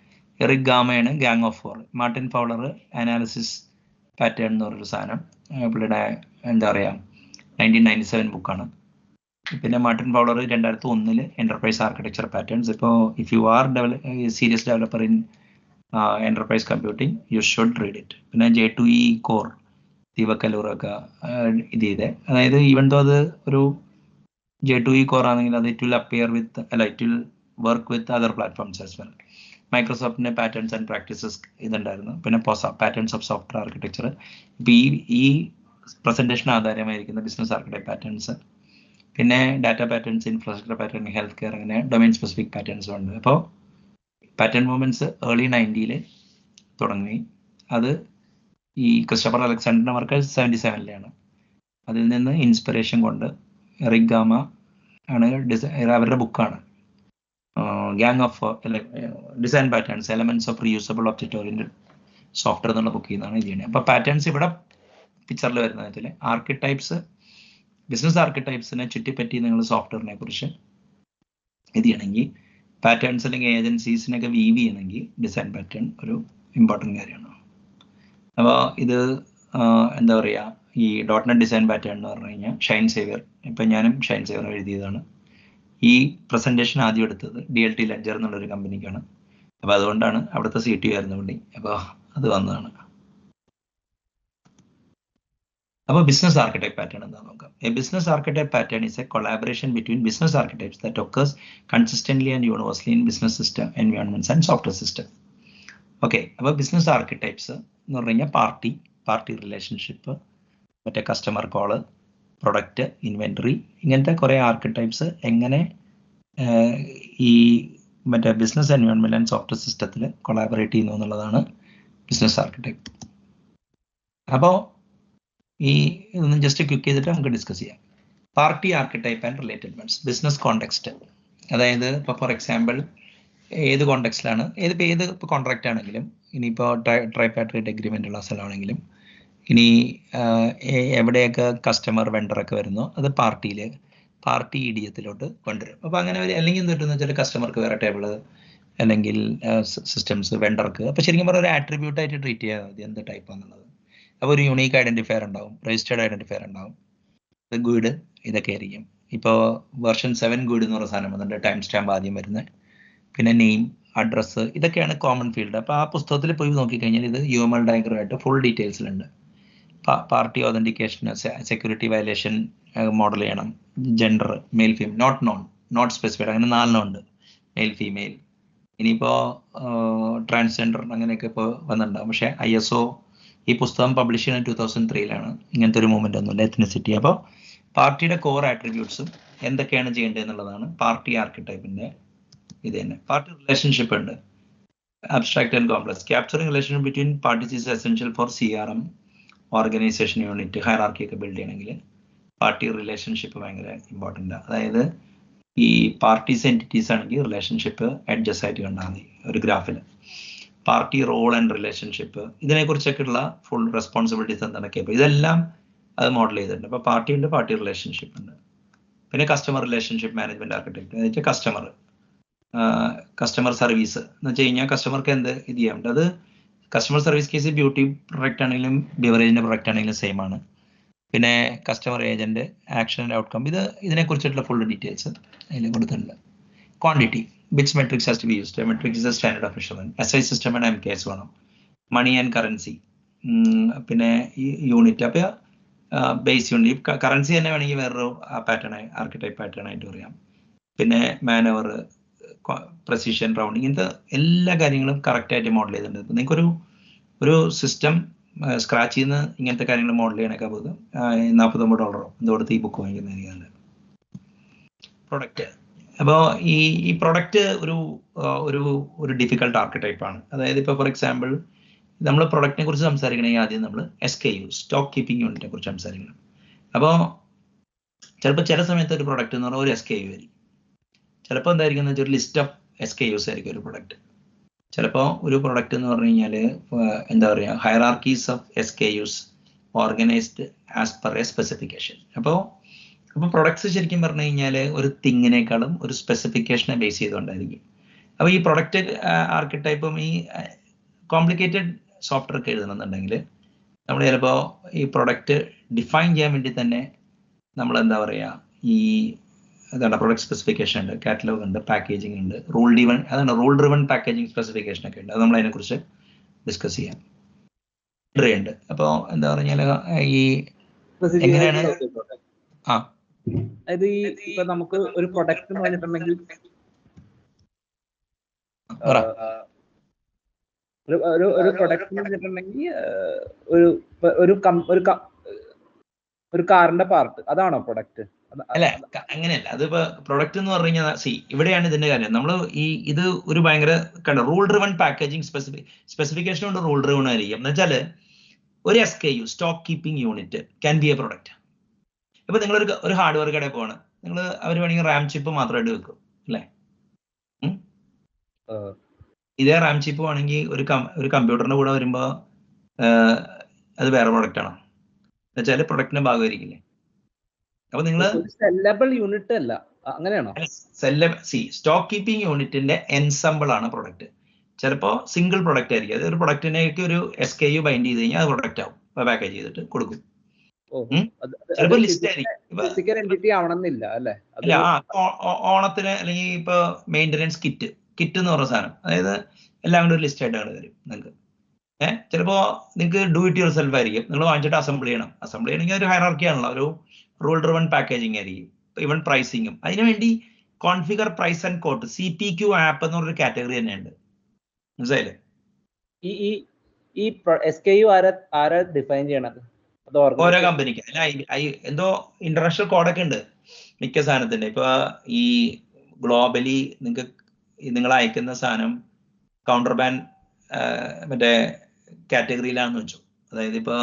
എറിക് ഗാമയാണ് gang of four. Martin Fowler analysis pattern എന്ന് പറഞ്ഞൊരു സാധനം, പുള്ളിയുടെ 1997 ബുക്കാണ്. പിന്നെ Martin Fowler 2001 enterprise architecture patterns. ഇപ്പോൾ if you are serious developer in enterprise computing you should read it. പിന്നെ J2E കോർ ദീപക് കലൂറൊക്കെ ഇത് ചെയ്തേ. അതായത് ഈവൻ തോ അത് ഒരു J2E core ആണെങ്കിൽ അത് it will appear with it will work with other platforms as well. മൈക്രോസോഫ്റ്റിന്റെ പാറ്റേൺസ് ആൻഡ് പ്രാക്ടീസസ് ഇതുണ്ടായിരുന്നു. പിന്നെ പാറ്റേൺസ് ഓഫ് സോഫ്റ്റ്വെയർ ആർക്കിടെക്ചർ. ഇപ്പൊ ഈ പ്രസന്റേഷൻ ആധാരമായിരിക്കുന്ന ബിസിനസ് ആർക്കിടെക്ട് പാറ്റേൺസ്, പിന്നെ data patterns, infrastructure pattern, health care, അങ്ങനെ ഡൊമൈൻ സ്പെസിഫിക് പാറ്റേൺസും ഉണ്ട്. അപ്പോൾ പാറ്റേൺ മൂവ്മെന്റ്സ് ഏർലി 90s തുടങ്ങി. അത് ഈ ക്രിസ്റ്റഫർ അലക്സാണ്ടറിന്റെ വർക്ക് 77 അതിൽ നിന്ന് ഇൻസ്പിറേഷൻ കൊണ്ട് എറിക് ഗാമ ആണ് അവരുടെ ബുക്കാണ് gang of design patterns, elements of reusable object oriented software എന്നുള്ള ബുക്കിൽ നിന്നാണ് ഇത് ചെയ്യുന്നത്. അപ്പോൾ പാറ്റേൺസ് ഇവിടെ പിക്ചറിൽ വരുന്നതിൽ ആർക്കിടൈപ്സ്, ബിസിനസ് ആർക്കിടൈപ്സിനെ ചുറ്റിപ്പറ്റി നിങ്ങൾ സോഫ്റ്റ്വെയറിനെ കുറിച്ച് ഇത് ചെയ്യണമെങ്കിൽ, പാറ്റേൺസ് അല്ലെങ്കിൽ ഏജൻസീസിനൊക്കെ വീവ് ചെയ്യണമെങ്കിൽ ഡിസൈൻ പാറ്റേൺ ഒരു ഇമ്പോർട്ടൻറ്റ് കാര്യമാണ്. അപ്പോൾ ഇത് എന്താ പറയുക, ഈ .NET ഡിസൈൻ പാറ്റേൺ എന്ന് പറഞ്ഞു കഴിഞ്ഞാൽ ഷൈൻ സേവിയർ, ഇപ്പം ഞാനും ഷൈൻ സേവിയർ എഴുതിയതാണ്. ഈ പ്രസന്റേഷൻ ആദ്യം എടുത്തത് DLT ലെഡ്ജർ എന്നുള്ളൊരു കമ്പനിക്കാണ്. അപ്പോൾ അതുകൊണ്ടാണ് അവിടുത്തെ CTO ആയിരുന്നു പുള്ളി. അപ്പോൾ അത് വന്നതാണ്. അപ്പോൾ ബിസിനസ് ആർക്കിടെക്ട് പാറ്റേൺ എന്താണെന്ന് നോക്കാം. A business architect pattern is A collaboration between business architects that occurs consistently and universally in business system, environments and software system. Okay, അപ്പോൾ ബിസിനസ് ആർക്കിടെക്ട്സ് എന്ന് പറഞ്ഞു കഴിഞ്ഞാൽ പാർട്ടി റിലേഷൻഷിപ്പ്, മറ്റേ കസ്റ്റമർ കോള്, പ്രൊഡക്റ്റ്, ഇൻവെന്ററി, ഇങ്ങനത്തെ കുറേ archetypes എങ്ങനെ ഈ മറ്റേ ബിസിനസ് എൻവയോൺമെന്റ് ആൻഡ് സോഫ്റ്റ്വെയർ സിസ്റ്റത്തിൽ കൊളാബറേറ്റ് ചെയ്യുന്നു എന്നുള്ളതാണ് ബിസിനസ് ആർക്കിടെക്ട്. അപ്പോൾ ഈ ഇതൊന്നും ജസ്റ്റ് ക്ലിക്ക് ചെയ്തിട്ട് നമുക്ക് ഡിസ്കസ് ചെയ്യാം. Party archetype and related ones. Business context, അതായത് ഇപ്പോൾ ഫോർ എക്സാമ്പിൾ ഏത് കോണ്ടെക്സ്റ്റിലാണ്, ഏത് ഇപ്പോൾ കോൺട്രാക്റ്റ് ആണെങ്കിലും, ഇനിയിപ്പോൾ ട്രൈപാട്രിയേറ്റ് അഗ്രിമെൻ്റ് ഉള്ള സ്ഥലമാണെങ്കിലും, ഇനി എവിടെയൊക്കെ കസ്റ്റമർ വെണ്ടറൊക്കെ വരുന്നോ അത് പാർട്ടി ഇഡിയത്തിലോട്ട് കൊണ്ടുവരും. അപ്പോൾ അങ്ങനെ അല്ലെങ്കിൽ എന്ത് കിട്ടുമെന്ന് വെച്ചാൽ കസ്റ്റമർക്ക് വേറെ ടേബിള്, അല്ലെങ്കിൽ സിസ്റ്റംസ് വെണ്ടർക്ക്. അപ്പോൾ ശരിക്കും പറഞ്ഞാൽ ഒരു ആട്രിബ്യൂട്ടായിട്ട് ട്രീറ്റ് ചെയ്യാൻ മതി എന്ത് ടൈപ്പ് ആണെന്നുള്ളത്. അപ്പോൾ ഒരു യൂണീക്ക് ഐഡന്റിഫയർ ഉണ്ടാവും, രജിസ്റ്റേർഡ് ഐഡന്റിഫയർ ഉണ്ടാവും, ഗുഡ്, ഇതൊക്കെ ആയിരിക്കും. ഇപ്പോൾ വെർഷൻ 7 ഗുഡ് എന്ന് പറയുന്ന സാധനം വന്നിട്ട് ടൈം സ്റ്റാമ്പ് ആദ്യം വരുന്നത്, പിന്നെ നെയിം, അഡ്രസ്സ്, ഇതൊക്കെയാണ് കോമൺ ഫീൽഡ്. അപ്പോൾ ആ പുസ്തകത്തിൽ പോയി നോക്കിക്കഴിഞ്ഞാൽ ഇത് UML ഡയഗ്രമായിട്ട് ഫുൾ ഡീറ്റെയിൽസിലുണ്ട്. Party authentication, security violation model ചെയ്യണം, gender, male female, not specified, അങ്ങനെ 4 ഉണ്ട്, മെയിൽ ഫീമെയിൽ. ഇനിയിപ്പോൾ ട്രാൻസ്ജെൻഡർ അങ്ങനെയൊക്കെ ഇപ്പോൾ വന്നിട്ടുണ്ടാകും. പക്ഷേ ISO ഈ പുസ്തകം പബ്ലിഷ് ചെയ്യുന്നത് 2003 ഇങ്ങനത്തെ ഒരു മൂവ്മെന്റ് ഒന്നുമില്ല, എത്നിസിറ്റി. അപ്പോൾ പാർട്ടിയുടെ കോർ ആട്രിബ്യൂട്ട്സും എന്തൊക്കെയാണ് ചെയ്യേണ്ടത് എന്നുള്ളതാണ് പാർട്ടി ആർക്കിടൈപ്പിന്റെ ഇത് തന്നെ. പാർട്ടി റിലേഷൻഷിപ്പ് ഉണ്ട്, abstract and complex. Capturing relationship between parties is essential for CRM, organisation unit, hierarchy ഒക്കെ ബിൽഡ് ചെയ്യണമെങ്കിൽ പാർട്ടി റിലേഷൻഷിപ്പ് ഭയങ്കര ഇമ്പോർട്ടൻ്റ്. അതായത് ഈ പാർട്ടീസ് എൻറ്റിറ്റീസ് ആണെങ്കിൽ റിലേഷൻഷിപ്പ് അഡ്ജസ്റ്റ് ആയിട്ട് കണ്ടാൽ മതി ഒരു ഗ്രാഫിൽ. പാർട്ടി റോൾ ആൻഡ് റിലേഷൻഷിപ്പ്, ഇതിനെക്കുറിച്ചൊക്കെയുള്ള ഫുൾ റെസ്പോൺസിബിലിറ്റീസ് എന്തൊക്കെ, അപ്പോൾ ഇതെല്ലാം അത് മോഡൽ ചെയ്തിട്ടുണ്ട്. അപ്പോൾ പാർട്ടി ഉണ്ട്, പാർട്ടി റിലേഷൻഷിപ്പ് ഉണ്ട്. പിന്നെ കസ്റ്റമർ റിലേഷൻഷിപ്പ് മാനേജ്മെന്റ് ആർക്കിടെക്ട്, അതായത് കസ്റ്റമർ സർവീസ് എന്ന് വെച്ച് കഴിഞ്ഞാൽ കസ്റ്റമർക്ക് എന്ത് ഇത് ചെയ്യാൻ പറ്റും. അത് customer service case beauty product ആണെങ്കിലും ബിവറേജിന്റെ പ്രൊഡക്റ്റ് ആണെങ്കിലും സെയിം ആണ്. പിന്നെ customer agent, action and outcome, ഇതിനെക്കുറിച്ചിട്ടുള്ള ഫുൾ ഡീറ്റെയിൽസ് അതിൽ കൊടുത്തിട്ടുണ്ട്. Quantity, which metrics has to be used. Metrics is a standard of measurement. SI system and MKS വേണം. Money and currency, പിന്നെ യൂണിറ്റ്. അപ്പോൾ ബേസ് യൂണിറ്റ്, കറൻസി തന്നെ വേണമെങ്കിൽ വേറൊരു pattern archetype pattern ആയിട്ട് പറയാം. പിന്നെ മാനവർ, പ്രസിഷൻ, റൗണ്ടിങ്, ഇങ്ങനത്തെ എല്ലാ കാര്യങ്ങളും കറക്റ്റായിട്ട് മോഡൽ ചെയ്തിട്ടുണ്ട്. നിങ്ങൾക്കൊരു സിസ്റ്റം സ്ക്രാച്ച് ചെയ്യുന്ന ഇങ്ങനത്തെ കാര്യങ്ങൾ മോഡൽ ചെയ്യാനൊക്കെ പോകും $49 എന്ത് കൊടുത്ത് ഈ ബുക്ക് വാങ്ങിക്കുന്നതായിരിക്കും. പ്രൊഡക്റ്റ്, അപ്പോൾ ഈ പ്രൊഡക്റ്റ് ഒരു ഡിഫിക്കൽട്ട് ആർക്കിടൈപ്പാണ്. അതായത് ഇപ്പോൾ ഫോർ എക്സാമ്പിൾ നമ്മൾ പ്രൊഡക്റ്റിനെ കുറിച്ച് സംസാരിക്കണമെങ്കിൽ ആദ്യം നമ്മൾ SKU, സ്റ്റോക്ക് കീപ്പിംഗ് യൂണിറ്റിനെ കുറിച്ച് സംസാരിക്കണം. അപ്പോൾ ചിലപ്പോൾ ചില സമയത്ത് ഒരു പ്രൊഡക്റ്റ് എന്ന് പറഞ്ഞാൽ ഒരു SKU ആയിരിക്കും. ചിലപ്പോൾ എന്തായിരിക്കും എന്ന് വെച്ചാൽ ഒരു ലിസ്റ്റ് ഓഫ് SKUs ആയിരിക്കും ഒരു പ്രൊഡക്റ്റ്. ചിലപ്പോൾ ഒരു പ്രൊഡക്റ്റ് എന്ന് പറഞ്ഞു കഴിഞ്ഞാൽ എന്താ പറയുക, hierarchies of SKUs organised as per a specification. അപ്പോൾ പ്രൊഡക്ട്സ് ശരിക്കും പറഞ്ഞു കഴിഞ്ഞാൽ ഒരു തിങ്ങിനേക്കാളും ഒരു സ്പെസിഫിക്കേഷനെ ബേസ് ചെയ്തുകൊണ്ടായിരിക്കും. അപ്പോൾ ഈ പ്രൊഡക്റ്റ് ആർക്കിടൈപ്പും ഈ കോംപ്ലിക്കേറ്റഡ് സോഫ്റ്റ്വെയർ ഒക്കെ എഴുതണമെന്നുണ്ടെങ്കിൽ നമ്മൾ ചിലപ്പോൾ ഈ പ്രൊഡക്റ്റ് ഡിഫൈൻ ചെയ്യാൻ വേണ്ടി തന്നെ നമ്മൾ എന്താ പറയുക, ഈ അതാണ് പ്രൊഡക്റ്റ് സ്പെസിഫിക്കേഷൻ ഉണ്ട്, കാറ്റലോഗ് ഉണ്ട്, പാക്കേജിംഗ് ഉണ്ട്, റൂൾ ഡ്രിവൺ പാക്കേജിംഗ് സ്പെസിഫിക്കേഷൻ ഒക്കെ ഉണ്ട്. അത് നമ്മൾ അതിനെക്കുറിച്ച് ഡിസ്കസ് ചെയ്യാം. ഉണ്ട്. അപ്പോൾ എന്താ പറഞ്ഞാൽ ഈ എങ്ങനെയാണ് അതായത് ഈ ഇപ്പൊ നമുക്ക് ഒരു പ്രൊഡക്റ്റ് എന്ന് പറഞ്ഞിട്ടുണ്ടെങ്കിൽ ഒരു പ്രൊഡക്റ്റ് എന്ന് പറഞ്ഞിട്ടുണ്ടെങ്കിൽ ഒരു കാറിന്റെ പാർട്ട്, അതാണോ പ്രൊഡക്റ്റ്? അല്ല, അങ്ങനെയല്ല. അതിപ്പോ പ്രൊഡക്റ്റ് എന്ന് പറഞ്ഞു കഴിഞ്ഞാൽ ഇവിടെയാണ് ഇതിന്റെ കാര്യം. നമ്മൾ ഇത് ഒരു ഭയങ്കര റൂൾ ഡ്രിവൺ പാക്കേജിങ് സ്പെസിഫിക്കേഷൻ കൊണ്ട് റൂൾ ഡ്രിവൺ ആയിരിക്കും. എന്ന് വെച്ചാല് ഒരു SKU stock keeping unit can be A product. ഇപ്പൊ നിങ്ങൾ ഒരു ഹാർഡ്വെയർ കടയിൽ പോവാണ്, നിങ്ങൾ അവർ വേണമെങ്കിൽ റാം ചിപ്പ് മാത്രമായിട്ട് വെക്കും അല്ലേ? ഇതേ റാം ചിപ്പ് വേണമെങ്കിൽ ഒരു കമ്പ്യൂട്ടറിന്റെ കൂടെ വരുമ്പോ അത് വേറെ പ്രൊഡക്റ്റ് ആണോ? എന്നുവെച്ചാൽ പ്രൊഡക്റ്റിന്റെ ഭാഗമായിരിക്കില്ലേ? അപ്പൊ നിങ്ങൾ സെല്ലബിൾ യൂണിറ്റ് അല്ല, അങ്ങനെയാണോ? സ്റ്റോക്ക് കീപ്പിംഗ് യൂണിറ്റിന്റെ എൻസംബിൾ ആണ് പ്രൊഡക്റ്റ്. ചിലപ്പോ സിംഗിൾ പ്രൊഡക്റ്റ് ആയിരിക്കും. അത് ഒരു പ്രൊഡക്റ്റിനേക്ക് ഒരു SKU ബൈൻഡ് ചെയ്ത് കഴിഞ്ഞാൽ അത് പ്രൊഡക്റ്റ് ആവും, പാക്കേജ് ചെയ്തിട്ട് കൊടുക്കും. ചിലപ്പോ ലിസ്റ്റ് ആയിരിക്കും. അല്ല, ഓണത്തിന് അല്ലെങ്കിൽ ഇപ്പൊ മെയിൻ്റനൻസ് കിറ്റ് എന്ന് പറഞ്ഞ സാധനം, അതായത് എല്ലാം കൂടെ ഒരു ലിസ്റ്റ് ആയിട്ടാണ് വരും നിങ്ങൾക്ക്. ചിലപ്പോ നിങ്ങൾക്ക് ഡു ഇറ്റ് യുവർ സെൽഫ് ആയിരിക്കും, നിങ്ങൾ വാങ്ങിച്ചിട്ട് അസംബിൾ ചെയ്യണമെങ്കിൽ ഒരു ഹൈറാർക്കി ആണല്ലോ, ഒരു റൂൾ ഡ്രിവൺ പാക്കേജിങ് ആയിരിക്കും. ഇവൻ പ്രൈസിങ്ങും അതിനുവേണ്ടി configure price and quote CPQ app എന്ന് പറഞ്ഞൊരു കാറ്റഗറി തന്നെ ഉണ്ട്. മനസ്സിലായില്ലേ? ഈ SKU ആരാ ഡിഫൈൻ ചെയ്യണത്? ഓരോ കമ്പനിക്ക് എന്തോ ഇന്റർനാഷണൽ കോഡൊക്കെ ഉണ്ട് മിക്ക സാധനത്തിന്റെ. ഇപ്പൊ ഈ ഗ്ലോബലി നിങ്ങൾ അയക്കുന്ന സാധനം കൗണ്ടർ ബാൻ മറ്റേ കാറ്റഗറിയിലാണെന്ന് വെച്ചു. അതായത് ഇപ്പൊ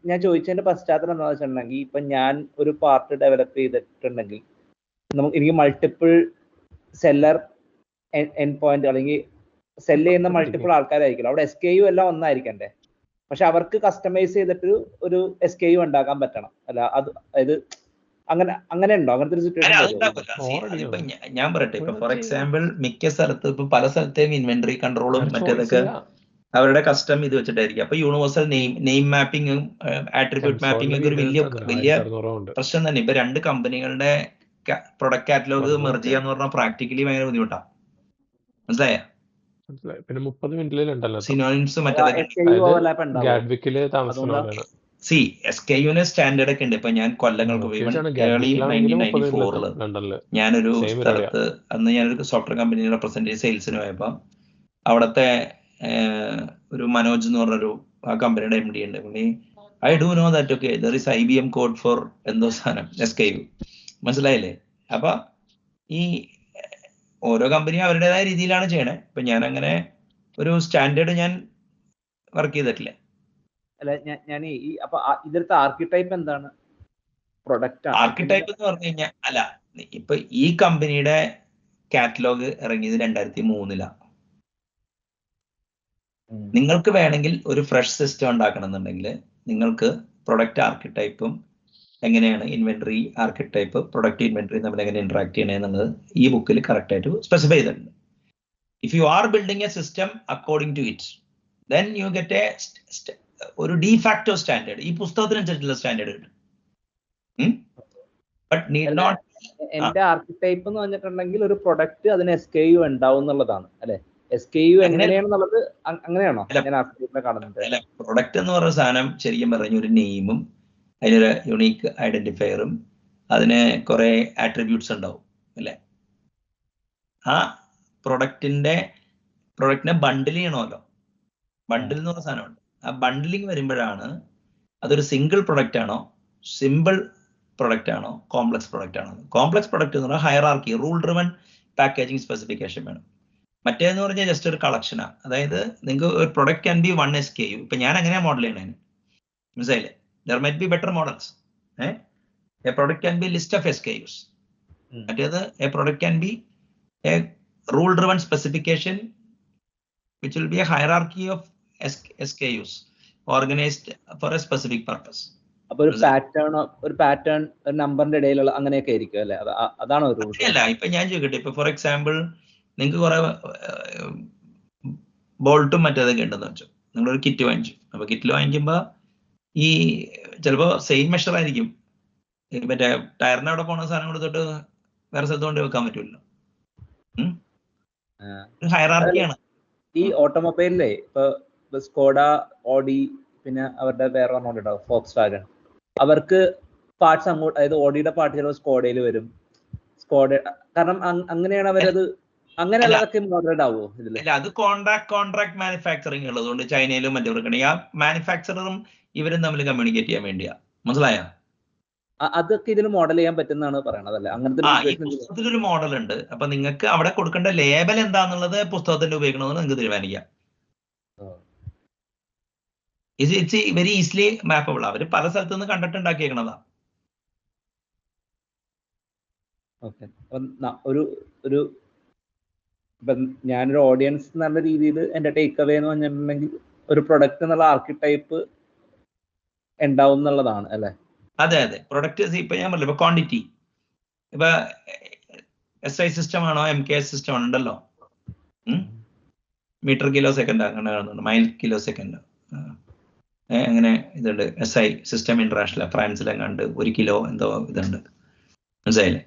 ഞാൻ ചോദിച്ചതിന്റെ പശ്ചാത്തലം എന്താ വെച്ചിട്ടുണ്ടെങ്കിൽ, ഇപ്പൊ ഞാൻ ഒരു പാർട്ട് ഡെവലപ്പ് ചെയ്തിട്ടുണ്ടെങ്കിൽ എനിക്ക് മൾട്ടിപ്പിൾ സെല്ലർ എൻഡ് പോയിന്റ് അല്ലെങ്കിൽ സെല് ചെയ്യുന്ന മൾട്ടിപ്പിൾ ആൾക്കാരായിരിക്കും. അവിടെ SKU എല്ലാം ഒന്നായിരിക്കണ്ടേ? പക്ഷെ അവർക്ക് കസ്റ്റമൈസ് ചെയ്തിട്ട് ഒരു SKU ഉണ്ടാക്കാൻ പറ്റണം അല്ല? അതായത് അങ്ങനെ ഉണ്ടോ? അങ്ങനത്തെ ഒരു സിറ്റുവേഷൻ ഞാൻ പറയട്ടെ. ഇപ്പൊ ഫോർ എക്സാമ്പിൾ മിക്ക സ്ഥലത്ത് ഇപ്പൊ പല സ്ഥലത്തെയും ഇൻവെന്ററി കൺട്രോളും മറ്റേതൊക്കെ അവരുടെ കസ്റ്റം ഇത് വെച്ചിട്ടായിരിക്കും. അപ്പൊ യൂണിവേഴ്സൽ നെയിം മാപ്പിങ്ങും ആട്രിബ്യൂട്ട് മാപ്പിംഗ് ഒക്കെ ഒരു വലിയ പ്രശ്നം തന്നെ. ഇപ്പൊ രണ്ട് കമ്പനികളുടെ പ്രൊഡക്റ്റ് കാറ്റലോഗ് മെർജ് ചെയ്യാന്ന് പറഞ്ഞാൽ പ്രാക്ടിക്കലി ഭയങ്കര ബുദ്ധിമുട്ടാണ്. മനസ്സിലായ? പിന്നെ 30 മിനിറ്റിലുണ്ടല്ലോ സിനോണിംസ് മറ്റേതൊക്കെ. SKUന് സ്റ്റാൻഡേർഡ് ഒക്കെ ഉണ്ട്. ഇപ്പൊ ഞാൻ കൊല്ലങ്ങൾക്ക് ഏർലി 1994 ഞാനൊരു സ്ഥലത്ത്, അന്ന് ഞാനൊരു സോഫ്റ്റ്വെയർ കമ്പനി റെപ്രസെന്റേറ്റീവ് സെയിൽസിന് പോയപ്പോ അവിടത്തെ ഒരു മനോജ് എന്ന് പറഞ്ഞൊരു ആ കമ്പനിയുടെ MD ഉണ്ട്. പുള്ളി I do know that okay there is IBM code for എന്തോ സാധനം SKU. മനസ്സിലായില്ലേ? അപ്പൊ ഈ ഓരോ കമ്പനിയും അവരുടേതായ രീതിയിലാണ് ചെയ്യണേ. ഇപ്പൊ ഞാൻ അങ്ങനെ ഒരു സ്റ്റാൻഡേർഡ് ഞാൻ വർക്ക് ചെയ്തിട്ടില്ല. അല്ല, ഞാൻ അപ്പൊ ഇതിലത്തെ ആർക്കിടൈപ്പ് എന്താണ്? പ്രൊഡക്റ്റ് ആർക്കിടൈപ്പ് എന്ന് പറഞ്ഞു കഴിഞ്ഞാൽ അല്ല, ഇപ്പൊ ഈ കമ്പനിയുടെ കാറ്റലോഗ് ഇറങ്ങിയത് 2003 നിങ്ങൾക്ക് വേണമെങ്കിൽ ഒരു ഫ്രഷ് സിസ്റ്റം ഉണ്ടാക്കണം എന്നുണ്ടെങ്കിൽ നിങ്ങൾക്ക് പ്രൊഡക്റ്റ് ആർക്കിടൈപ്പും എങ്ങനെയാണ് ഇൻവെന്ററി ആർക്കിടൈപ്പ് പ്രൊഡക്റ്റ് ഇൻവെന്ററി നമ്മൾ എങ്ങനെ ഇന്ററാക്ട് ചെയ്യണേ എന്നുള്ളത് ഈ ബുക്കിൽ കറക്റ്റ് ആയിട്ട് സ്പെസിഫൈ ചെയ്തിട്ടുണ്ട്. If you are building a system according to it then you get a ഒരു ഡിഫാക്ടോ സ്റ്റാൻഡേർഡ്. ഈ പുസ്തകത്തിനനുസരിച്ചുള്ള സ്റ്റാൻഡേർഡ് കിട്ടും. But need not. എന്റെ ആർക്കിടൈപ്പ് എന്ന് പറഞ്ഞിട്ടുണ്ടെങ്കിൽ ഒരു പ്രൊഡക്റ്റ് അതിന് SKU ഉണ്ടാവും എന്നുള്ളതാണ് അല്ലെ? SKU എങ്ങനെയാണെന്നുള്ളത് അങ്ങനെയാണോ ഞാൻ ആർക്കിടൈപ്പിനെ കാണുന്നത്? അല്ല, പ്രൊഡക്റ്റ് എന്ന് പറയുന്ന സാധനം ശരിക്കും പറഞ്ഞ ഒരു നെയിമും അതിനൊരു യുണീക്ക് ഐഡന്റിഫയറും അതിന് കുറെ ആട്രിബ്യൂട്ട്സ് ഉണ്ടാവും അല്ലെ? ആ പ്രൊഡക്റ്റിനെ ബണ്ടിൽ ചെയ്യണമല്ലോ. ബണ്ടിൽ എന്ന് പറഞ്ഞ സാധനമുണ്ട്. ആ ബണ്ടിലിംഗ് വരുമ്പോഴാണ് അതൊരു സിംഗിൾ പ്രൊഡക്റ്റ് ആണോ, സിമ്പിൾ പ്രൊഡക്റ്റ് ആണോ, കോംപ്ലക്സ് പ്രൊഡക്റ്റ് ആണോ. കോംപ്ലക്സ് പ്രൊഡക്റ്റ് എന്ന് പറഞ്ഞാൽ hierarchy rule driven packaging specification വേണം. മറ്റേന്ന് പറഞ്ഞാൽ ജസ്റ്റ് ഒരു കളക്ഷനാണ്. അതായത് നിങ്ങൾക്ക് ഒരു പ്രൊഡക്റ്റ് ക്യാൻ ബി 1 SKU. ഇപ്പൊ ഞാൻ എങ്ങനെയാ മോഡൽ ചെയ്യണേ? മനസ്സിലായില്ലേ? There might be better models. A product can be list of SKUs. മറ്റേത് a product can be a rule driven specification which will be a hierarchy of SKUs organized for a specific purpose. അപ്പൊ ഒരു pattern ഒരു നമ്പറിന്റെ ഇടയിലുള്ള അങ്ങനെയൊക്കെ ആയിരിക്കും അല്ലെ? അതാണോ റൂൾ? അല്ല, ഇപ്പൊ ഞാൻ ചോദിക്കട്ടെ, ഇപ്പൊ ഫോർ എക്സാമ്പിൾ നിങ്ങൾക്ക് കുറെ ബോൾട്ടും മറ്റേതൊക്കെ ഉണ്ടെന്ന് വെച്ചോ. നിങ്ങളൊരു കിറ്റ് വാങ്ങിച്ചു. അപ്പൊ കിറ്റിൽ വാങ്ങിക്കുമ്പോ ഈ ചിലപ്പോ സെയിം മെഷർ ആയിരിക്കും. മറ്റേ ടയറിന് അവിടെ പോണ സാധനം കൊടുത്തിട്ട് വേറെ സ്ഥലത്ത് കൊണ്ട് വെക്കാൻ പറ്റൂല്ലോ. ഹൈറാർക്കിയാണ്. ഈ ഓട്ടോമൊബൈലിലെ ഇപ്പൊ സ്കോഡ, ഓഡി, പിന്നെ അവരുടെ വേറെ ഒന്നുണ്ടാവും ഫോക്സ് വാഗൺ. അവർക്ക് പാർട്സ് അങ്ങോട്ട്, അതായത് ഓഡിയുടെ പാർട്ട് ചിലപ്പോൾ സ്കോഡയിൽ വരും. സ്കോഡ് കാരണം അങ്ങനെയാണ് അവരത്, അങ്ങനെയുള്ളതൊക്കെ മോഡറേറ്റ് ആവുമോ ഇതിൽ? ഇല്ല, അത് കോൺട്രാക്ട് മാനുഫാക്ചറിങ് ഉള്ളതുകൊണ്ട് ചൈനയിലും മറ്റവർക്കാണെങ്കിൽ ആ മാനുഫാക്ചററും ഇവരും തമ്മിൽ കമ്മ്യൂണിക്കേറ്റ് ചെയ്യാൻ വേണ്ടിയാ. മനസ്സിലായോ? അതൊക്കെ ഇതിൽ മോഡൽ ചെയ്യാൻ പറ്റുന്നതാണ് പറയണത് അല്ലേ? അങ്ങനത്തെ ഈ പുസ്തകത്തിലൊരു മോഡൽ ഉണ്ട്. അപ്പൊ നിങ്ങൾക്ക് അവിടെ കൊടുക്കേണ്ട ലേബൽ എന്താന്നുള്ളത് പുസ്തകത്തിന്റെ ഉപയോഗിക്കണമെന്ന് നിങ്ങൾക്ക് തീരുമാനിക്കാം. It's very easily mappable. അവര് പല സ്ഥലത്തു നിന്ന് കണ്ടിട്ടുണ്ടാക്കിയേക്കണതാ. ഓക്കെ. ഒരു ഇപ്പം ഞാനൊരു ഓഡിയൻസ് എന്നുള്ള രീതിയിൽ എൻ്റെ ടേക്ക് അവേ എന്ന് പറഞ്ഞിട്ടുണ്ടെങ്കിൽ ഒരു പ്രൊഡക്റ്റ് എന്നുള്ള ആർക്കിടൈപ്പ് ഉണ്ടാവും എന്നുള്ളതാണ് അല്ലേ? അതെ അതെ. പ്രൊഡക്റ്റ് ഇപ്പൊ ഞാൻ പറഞ്ഞില്ല, ഇപ്പൊ ക്വാണ്ടിറ്റി, ഇപ്പൊ SI സിസ്റ്റം ആണോ MKS സിസ്റ്റം ആണോ ഉണ്ടല്ലോ, മീറ്റർ കിലോ സെക്കൻഡ് അങ്ങനെ കാണുന്നുണ്ട്, മൈൽ കിലോ സെക്കൻഡ്, അങ്ങനെ ഇതുണ്ട്. SI സിസ്റ്റം ഇന്റർനാഷണൽ ഫ്രാൻസിലെങ്ങാണ്ട് 1 കിലോ എന്തോ ഇതുണ്ട്. മനസ്സിലായില്ലേ?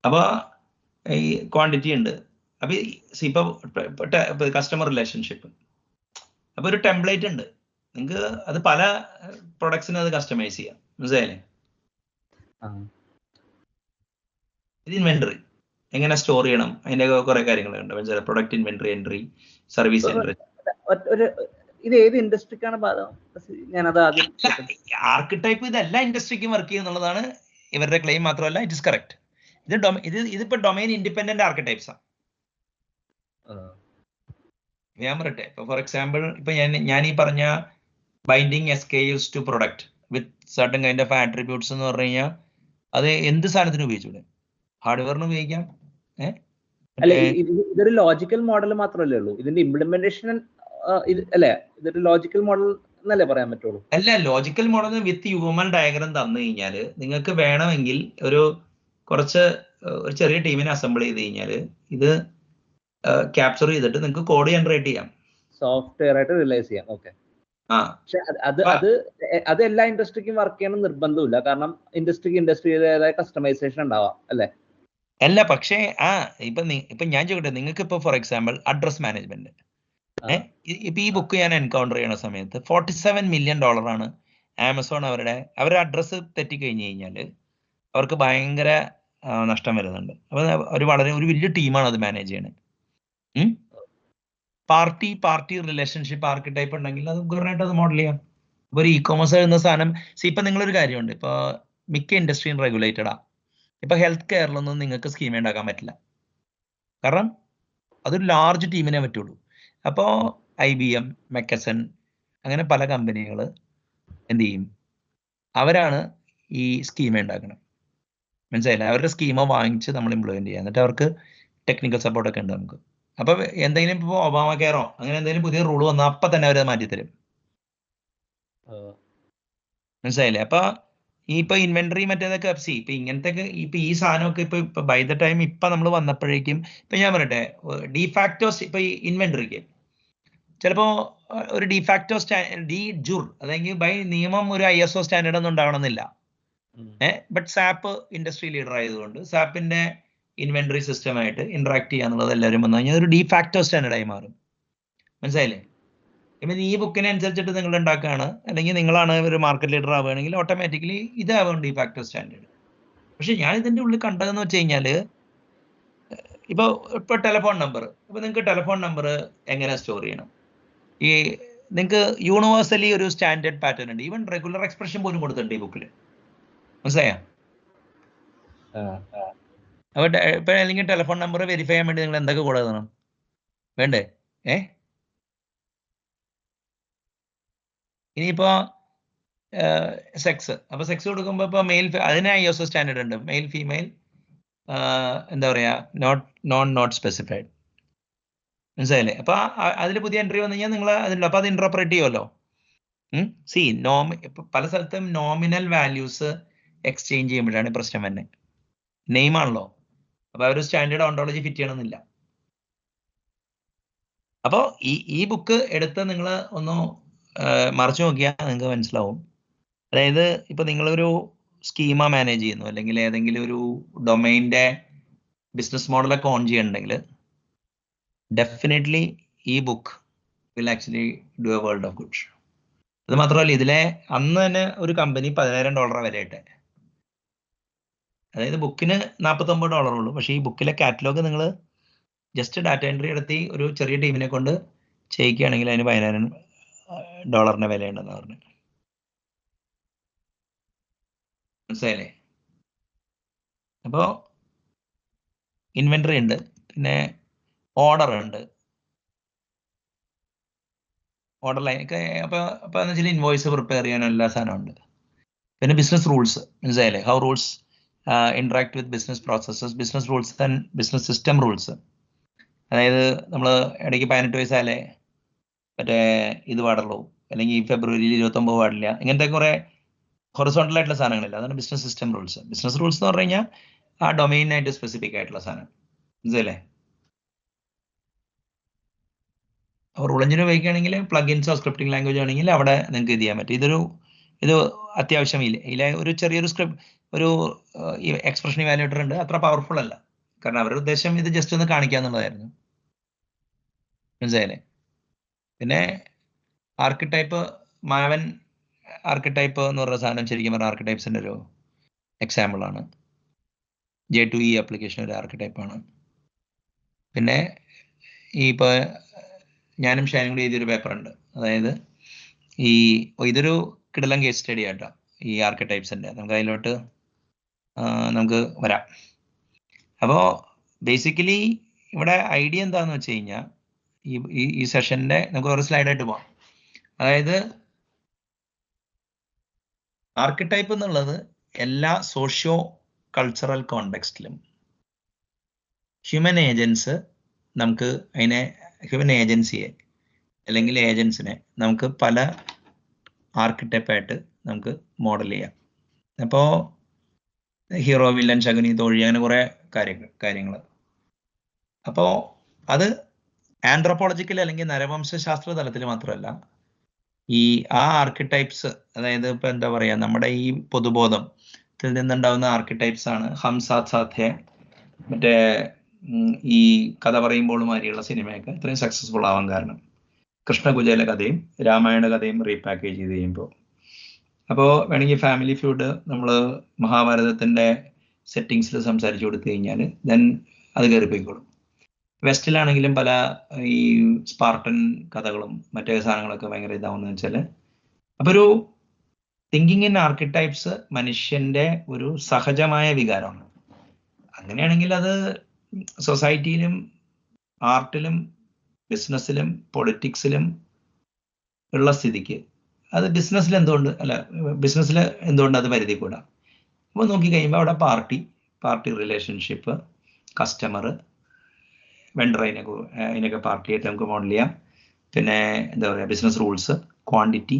അപ്പൊ ഈ ക്വാണ്ടിറ്റി ഉണ്ട്. അപ്പൊ ഇപ്പൊ കസ്റ്റമർ റിലേഷൻഷിപ്പ്, അപ്പൊ ഒരു ടെംപ്ലേറ്റ് ഉണ്ട്. നിങ്ങൾക്ക് അത് പല പ്രൊഡക്ട്സിന് അത് കസ്റ്റമൈസ് ചെയ്യാം. മനസ്സിലായില്ലേ? ഇത് ഇൻവെന്ററി എങ്ങനെ സ്റ്റോർ ചെയ്യണം, അതിന്റെ കുറെ കാര്യങ്ങളുണ്ട്. മനസ്സിലായി? Product inventory entry, service entry. ഇത് ഏത് ഇൻഡസ്ട്രിക്കാണ് ബാധകം? ഞാനത് ആദ്യം ആർക്കിടൈപ്പ് ഇത് എല്ലാ ഇൻഡസ്ട്രിക്കും വർക്ക് ചെയ്യുന്നുള്ളതാണ് ഇവരുടെ ക്ലെയിം. മാത്രമല്ല ഇറ്റ് ഇസ് കറക്റ്റ്. ഇതിപ്പോ ഡൊമൈൻ ഇൻഡിപെൻഡന്റ് ആർക്കിടൈപ്സ് ആണ്. ഞാൻ പറയട്ടെ, ഇപ്പൊ ഫോർ എക്സാമ്പിൾ ഇപ്പൊ ഞാൻ ഈ പറഞ്ഞ binding SKUs to product with certain kind of attributes എന്ന് പറഞ്ഞു കഴിഞ്ഞാൽ അത് എന്ത് സാധനത്തിന് ഉപയോഗിച്ചൂടെ? ഹാർഡ്വെയറിന് ഉപയോഗിക്കാം. അല്ലെ, ഇതൊരു ലോജിക്കൽ മോഡൽ മാത്രമല്ലേ ഉള്ളൂ, ഇതിന്റെ ഇംപ്ലിമെന്റേഷൻ അല്ലെ? ഇതൊരു ലോജിക്കൽ മോഡൽ എന്നല്ലേ പറയാൻ പറ്റുള്ളൂ? അല്ല, logical model with human diagram തന്നു കഴിഞ്ഞാൽ നിങ്ങൾക്ക് വേണമെങ്കിൽ ഒരു ചെറിയ ടീമിനെ അസംബിൾ ചെയ്ത് കഴിഞ്ഞാൽ ഇത് ക്യാപ്ചർ ചെയ്തിട്ട് നിങ്ങൾക്ക് കോഡ് ജനറേറ്റ് ചെയ്യാം, സോഫ്റ്റ്വെയർ ആയിട്ട് റിലൈസ് ചെയ്യാം. ഓക്കെ. പക്ഷെ അത് എല്ലാ ഇൻഡസ്ട്രിക്കും വർക്ക് ചെയ്യണം നിർബന്ധമില്ല. കാരണം ഇൻഡസ്ട്രിയുടേതായ കസ്റ്റമൈസേഷൻ ഉണ്ടാവാം അല്ലെ? അല്ല, പക്ഷേ ഇപ്പൊ ഞാൻ ചോദിക്കട്ടെ, നിങ്ങൾക്ക് ഇപ്പൊ ഫോർ എക്സാമ്പിൾ അഡ്രസ് മാനേജ്മെന്റ്, ഇപ്പൊ ഈ ബുക്ക് ഞാൻ എൻകൗണ്ടർ ചെയ്യുന്ന സമയത്ത് $47 million ആണ് ആമസോൺ അവരുടെ അഡ്രസ്സ് തെറ്റിക്കഴിഞ്ഞു കഴിഞ്ഞാൽ അവർക്ക് ഭയങ്കര നഷ്ടം വരുന്നുണ്ട്. അപ്പൊ ഒരു വലിയ ടീമാണ് അത് മാനേജ് ചെയ്യണത്. പാർട്ടി റിലേഷൻഷിപ്പ് ആർക്കിടൈപ്പ് ഉണ്ടെങ്കിൽ അത് ഉഗ്രനായിട്ട് അത് മോഡൽ ചെയ്യാം. ഇപ്പൊ ഒരു ഇ-കോമേഴ്സ് എന്ന സാധനം ഇപ്പൊ നിങ്ങളൊരു കാര്യമുണ്ട്, ഇപ്പൊ മിക്ക ഇൻഡസ്ട്രിയും റെഗുലേറ്റഡാ. ഇപ്പൊ ഹെൽത്ത് കെയറിലൊന്നും നിങ്ങൾക്ക് സ്കീം ഉണ്ടാക്കാൻ പറ്റില്ല, കാരണം അതൊരു ലാർജ് ടീമിനെ പറ്റുള്ളൂ. അപ്പോൾ IBM, മെക്കസൺ അങ്ങനെ പല കമ്പനികൾ എന്ത് ചെയ്യും? അവരാണ് ഈ സ്കീമ ഉണ്ടാക്കുന്നത്. മനസ്സിലായില്ല? അവരുടെ സ്കീമ വാങ്ങിച്ച് നമ്മൾ ഇംപ്ലിമെന്റ് ചെയ്യുക. എന്നിട്ട് അവർക്ക് ടെക്നിക്കൽ സപ്പോർട്ടൊക്കെ ഉണ്ട് നമുക്ക്. അപ്പൊ എന്തെങ്കിലും ഇപ്പോൾ ഒബാമ കെയറോ അങ്ങനെ എന്തെങ്കിലും പുതിയ റൂൾ വന്നാൽ അപ്പം തന്നെ അവരത് മാറ്റിത്തരും. മനസ്സിലായില്ലേ? അപ്പൊ ഇപ്പൊ ഇൻവെന്ററി മറ്റേതൊക്കെ ഇപ്പൊ ഇങ്ങനത്തെ ഇപ്പൊ ഈ സാധനമൊക്കെ ഇപ്പൊ ബൈ ദ ടൈം ഇപ്പൊ നമ്മൾ വന്നപ്പോഴേക്കും ഇപ്പൊ ഞാൻ പറയട്ടെ, ഡിഫാക്ടോസ് ഇപ്പൊ ഈ ഇൻവെന്ററിക്ക് ചിലപ്പോ ഒരു ഡിഫാക്ടോ ജുർ അല്ലെങ്കിൽ ബൈ നിയമം ഒരു ISO സ്റ്റാൻഡേർഡ് ഒന്നും ഉണ്ടാവണമെന്നില്ല. ബട്ട് സാപ്പ് ഇൻഡസ്ട്രി ലീഡർ ആയതുകൊണ്ട് സാപ്പിന്റെ ഇൻവെന്ററി സിസ്റ്റമായിട്ട് ഇന്ററാക്ട് ചെയ്യാന്നുള്ളത് എല്ലാവരും വന്നു കഴിഞ്ഞാൽ ഒരു ഡിഫാക്ടോ സ്റ്റാൻഡേർഡായി മാറും. മനസ്സിലായില്ലേ? ഇപ്പം ഈ ബുക്കിനെ അനുസരിച്ചിട്ട് നിങ്ങൾ ഉണ്ടാക്കുകയാണ്, അല്ലെങ്കിൽ നിങ്ങളാണ് ഒരു മാർക്കറ്റ് ലീഡർ ആവുകയാണെങ്കിൽ ഓട്ടോമാറ്റിക്കലി ഇതാവും ഡിഫാക്ടോ സ്റ്റാൻഡേർഡ്. പക്ഷെ ഞാൻ ഇതിന്റെ ഉള്ളിൽ കണ്ടതെന്ന് വെച്ച് കഴിഞ്ഞാൽ ഇപ്പൊ ടെലിഫോൺ നമ്പർ, ഇപ്പൊ നിങ്ങൾക്ക് ടെലിഫോൺ നമ്പർ എങ്ങനെ സ്റ്റോർ ചെയ്യണം? ഈ നിങ്ങൾക്ക് യൂണിവേഴ്സലി ഒരു സ്റ്റാൻഡേർഡ് പാറ്റേൺ ഉണ്ട്. ഈവൻ റെഗുലർ എക്സ്പ്രഷൻ പോലും കൊടുത്തിട്ടുണ്ട് ഈ ബുക്കിൽ. മനസ്സിലായോ? അപ്പൊ ഇപ്പൊ അല്ലെങ്കിൽ ടെലിഫോൺ നമ്പർ വെരിഫൈ ചെയ്യാൻ വേണ്ടി നിങ്ങൾ എന്തൊക്കെ കോഡ് എഴുതണം? വേണ്ടേ? ഇനിയിപ്പോ സെക്സ്, അപ്പൊ സെക്സ് കൊടുക്കുമ്പോ ഇപ്പൊ മെയിൽ, അതിന് ISO സ്റ്റാൻഡേർഡ് ഉണ്ട്. മെയിൽ ഫീമെയിൽ എന്താ പറയാ, നോട്ട് സ്പെസിഫൈഡ്. മനസ്സിലായില്ലേ? അപ്പൊ അതിൽ പുതിയ എൻട്രി വന്നു കഴിഞ്ഞാൽ നിങ്ങൾ അതിലുണ്ട്. അപ്പൊ അത് ഇന്റർപ്രറ്റ് ചെയ്യുമല്ലോ. ഇപ്പൊ പല സ്ഥലത്തും നോമിനൽ വാല്യൂസ് എക്സ്ചേഞ്ച് ചെയ്യുമ്പോഴാണ് പ്രശ്നം തന്നെ. നെയിം ആണല്ലോ, അപ്പൊ ഒരു സ്റ്റാൻഡേർഡ് ഓണ്ടോളജി ഫിറ്റ് ചെയ്യണമെന്നില്ല. അപ്പോ ഈ ബുക്ക് എടുത്ത് നിങ്ങൾ ഒന്ന് മറിച്ചു നോക്കിയാൽ നിങ്ങൾക്ക് മനസ്സിലാവും. അതായത് ഇപ്പൊ നിങ്ങളൊരു സ്കീമ മാനേജ് ചെയ്യുന്നു, അല്ലെങ്കിൽ ഏതെങ്കിലും ഒരു ഡൊമൈൻ്റെ ബിസിനസ് മോഡലൊക്കെ ഓൺ ചെയ്യണമെങ്കിൽ ഡെഫിനറ്റ്ലി ഈ book will actually do A world of good. അത് മാത്രമല്ല ഇതിലെ അന്ന് തന്നെ ഒരു കമ്പനി $10,000 വിലയിട്ടെ. അതായത് ബുക്കിന് $49 ഉള്ളൂ. പക്ഷേ ഈ ബുക്കിലെ കാറ്റലോഗ് നിങ്ങൾ ജസ്റ്റ് ഡാറ്റ എൻട്രി നടത്തി ഒരു ചെറിയ ടീമിനെ കൊണ്ട് ചെയ്യിക്കുകയാണെങ്കിൽ അതിന് $10,000 വിലയുണ്ടെന്ന് പറഞ്ഞു. മനസ്സിലായില്ലേ? അപ്പോൾ ഇൻവെന്ററി ഉണ്ട്, പിന്നെ ഓർഡർ ഉണ്ട്, ഓർഡർ ലൈൻ ഒക്കെ. അപ്പോൾ എന്ന് വെച്ചാൽ ഇൻവോയ്സ് പ്രിപ്പയർ ചെയ്യാൻ എല്ലാ സാധനവും ഉണ്ട്. പിന്നെ ബിസിനസ് റൂൾസ്, മനസ്സിലായില്ലേ? How rules interact with business processes, business rules and business system rules. അതായത് നമ്മൾ ഇടയ്ക്ക് 18 വയസ്സായാലേ മറ്റേ ഇത് പാടുള്ളൂ, അല്ലെങ്കിൽ ഫെബ്രുവരിയിൽ 29 പാടില്ല, ഇങ്ങനത്തെ കുറെ ഹൊറിസോണ്ടൽ ആയിട്ടുള്ള സാധനങ്ങളില്ല. അതാണ് business system rules. Business rules എന്ന് പറഞ്ഞു കഴിഞ്ഞാൽ ആ ഡൊമൈനായിട്ട് സ്പെസിഫിക് ആയിട്ടുള്ള സാധനം, മനസ്സിലല്ലേ? റൂൾ എഞ്ചിന് ഉപയോഗിക്കുകയാണെങ്കിൽ പ്ലഗിൻസോ സ്ക്രിപ്റ്റിംഗ് ലാംഗ്വേജ് ആണെങ്കിൽ അവിടെ നിങ്ങൾക്ക് ഇത് ചെയ്യാൻ പറ്റും. ഇത് അത്യാവശ്യമില്ല. ഇതിലെ ഒരു ചെറിയൊരു ഒരു എക്സ്പ്രഷൻ ഇവാലുവേറ്റർ ഉണ്ട്, അത്ര പവർഫുൾ അല്ല. കാരണം അവരുടെ ഉദ്ദേശം ഇത് ജസ്റ്റ് ഒന്ന് കാണിക്കുക എന്നുള്ളതായിരുന്നു, മനസ്സിലായില്ലേ? പിന്നെ ആർക്കിടൈപ്പ്, മാവൻ ആർക്കിടൈപ്പ് എന്ന് പറയുന്ന സാധനം ശരിക്കും പറഞ്ഞാൽ ആർക്കിടൈപ്സിൻ്റെ ഒരു എക്സാമ്പിളാണ്. J2E ആപ്ലിക്കേഷൻ ഒരു ആർക്കിടൈപ്പാണ്. പിന്നെ ഇപ്പോൾ ഞാനും ഷാനും കൂടി എഴുതിയൊരു പേപ്പറുണ്ട്. അതായത് ഇതൊരു കിടിലൻ കേസ് സ്റ്റഡി ആട്ടോ ഈ ആർക്കിടൈപ്സിൻ്റെ. നമുക്ക് അതിലോട്ട് നമുക്ക് വരാം. അപ്പോൾ ബേസിക്കലി ഇവിടെ ഐഡിയ എന്താണെന്ന് വെച്ച് കഴിഞ്ഞാൽ ഈ സെഷൻ്റെ നമുക്ക് ഒരു സ്ലൈഡായിട്ട് പോകാം. അതായത് ആർക്കിടൈപ്പ് എന്നുള്ളത് എല്ലാ സോഷ്യോ കൾച്ചറൽ കോണ്ടെക്സ്റ്റിലും ഹ്യൂമൻ ഏജൻസ് നമുക്ക് അതിനെ ഹ്യൂമൻ ഏജൻസിയെ അല്ലെങ്കിൽ ഏജൻസിനെ നമുക്ക് പല ആർക്കിടൈപ്പായിട്ട് നമുക്ക് മോഡൽ ചെയ്യാം. അപ്പോൾ ഹീറോ, വില്ലൻ, ശകുനി, തോഴി, അങ്ങനെ കുറേ കാര്യങ്ങൾ. അപ്പോൾ അത് ആന്ത്രോപോളജിക്കൽ അല്ലെങ്കിൽ നരവംശാസ്ത്ര തലത്തിൽ മാത്രമല്ല, ആ ആർക്കിടൈപ്സ്, അതായത് ഇപ്പം എന്താ പറയുക, നമ്മുടെ ഈ പൊതുബോധത്തിൽ നിന്നുണ്ടാവുന്ന ആർക്കിടൈപ്സ് ആണ് ഹംസാത് സാധ്യ, മറ്റേ ഈ കഥ പറയുമ്പോൾ മാതിരിയുള്ള സിനിമയൊക്കെ ഇത്രയും സക്സസ്ഫുൾ ആവാൻ കാരണം കൃഷ്ണകുചേല കഥയും രാമായണ കഥയും റീപാക്കേജ് ചെയ്ത് ചെയ്യുമ്പോൾ. അപ്പോൾ വേണമെങ്കിൽ ഫാമിലി ഫ്യൂഡ് നമ്മൾ മഹാഭാരതത്തിൻ്റെ സെറ്റിങ്സിൽ സംസാരിച്ചു കൊടുത്തു കഴിഞ്ഞാൽ ദെൻ അത് കയറിപ്പോയിക്കോളും. വെസ്റ്റിലാണെങ്കിലും പല ഈ സ്പാർട്ടൻ കഥകളും മറ്റേ സാധനങ്ങളൊക്കെ ഭയങ്കര ഇതാവുന്നത് വെച്ചാൽ, അപ്പോൾ ഒരു തിങ്കിങ് ഇൻ ആർക്കിടൈപ്സ് മനുഷ്യൻ്റെ ഒരു സഹജമായ വികാരമാണ്. അങ്ങനെയാണെങ്കിൽ അത് സൊസൈറ്റിയിലും ആർട്ടിലും ബിസിനസ്സിലും പൊളിറ്റിക്സിലും ഉള്ള സ്ഥിതിക്ക് അത് ബിസിനസ്സിൽ എന്തുകൊണ്ട് അത് പരിധി കൂടാം? അപ്പോൾ നോക്കിക്കഴിയുമ്പോൾ അവിടെ പാർട്ടി റിലേഷൻഷിപ്പ്, കസ്റ്റമർ, വെണ്ടർ, അതിനൊക്കെ പാർട്ടിയായിട്ട് നമുക്ക് മോഡൽ ചെയ്യാം. പിന്നെ എന്താ പറയുക, business rules, quantity,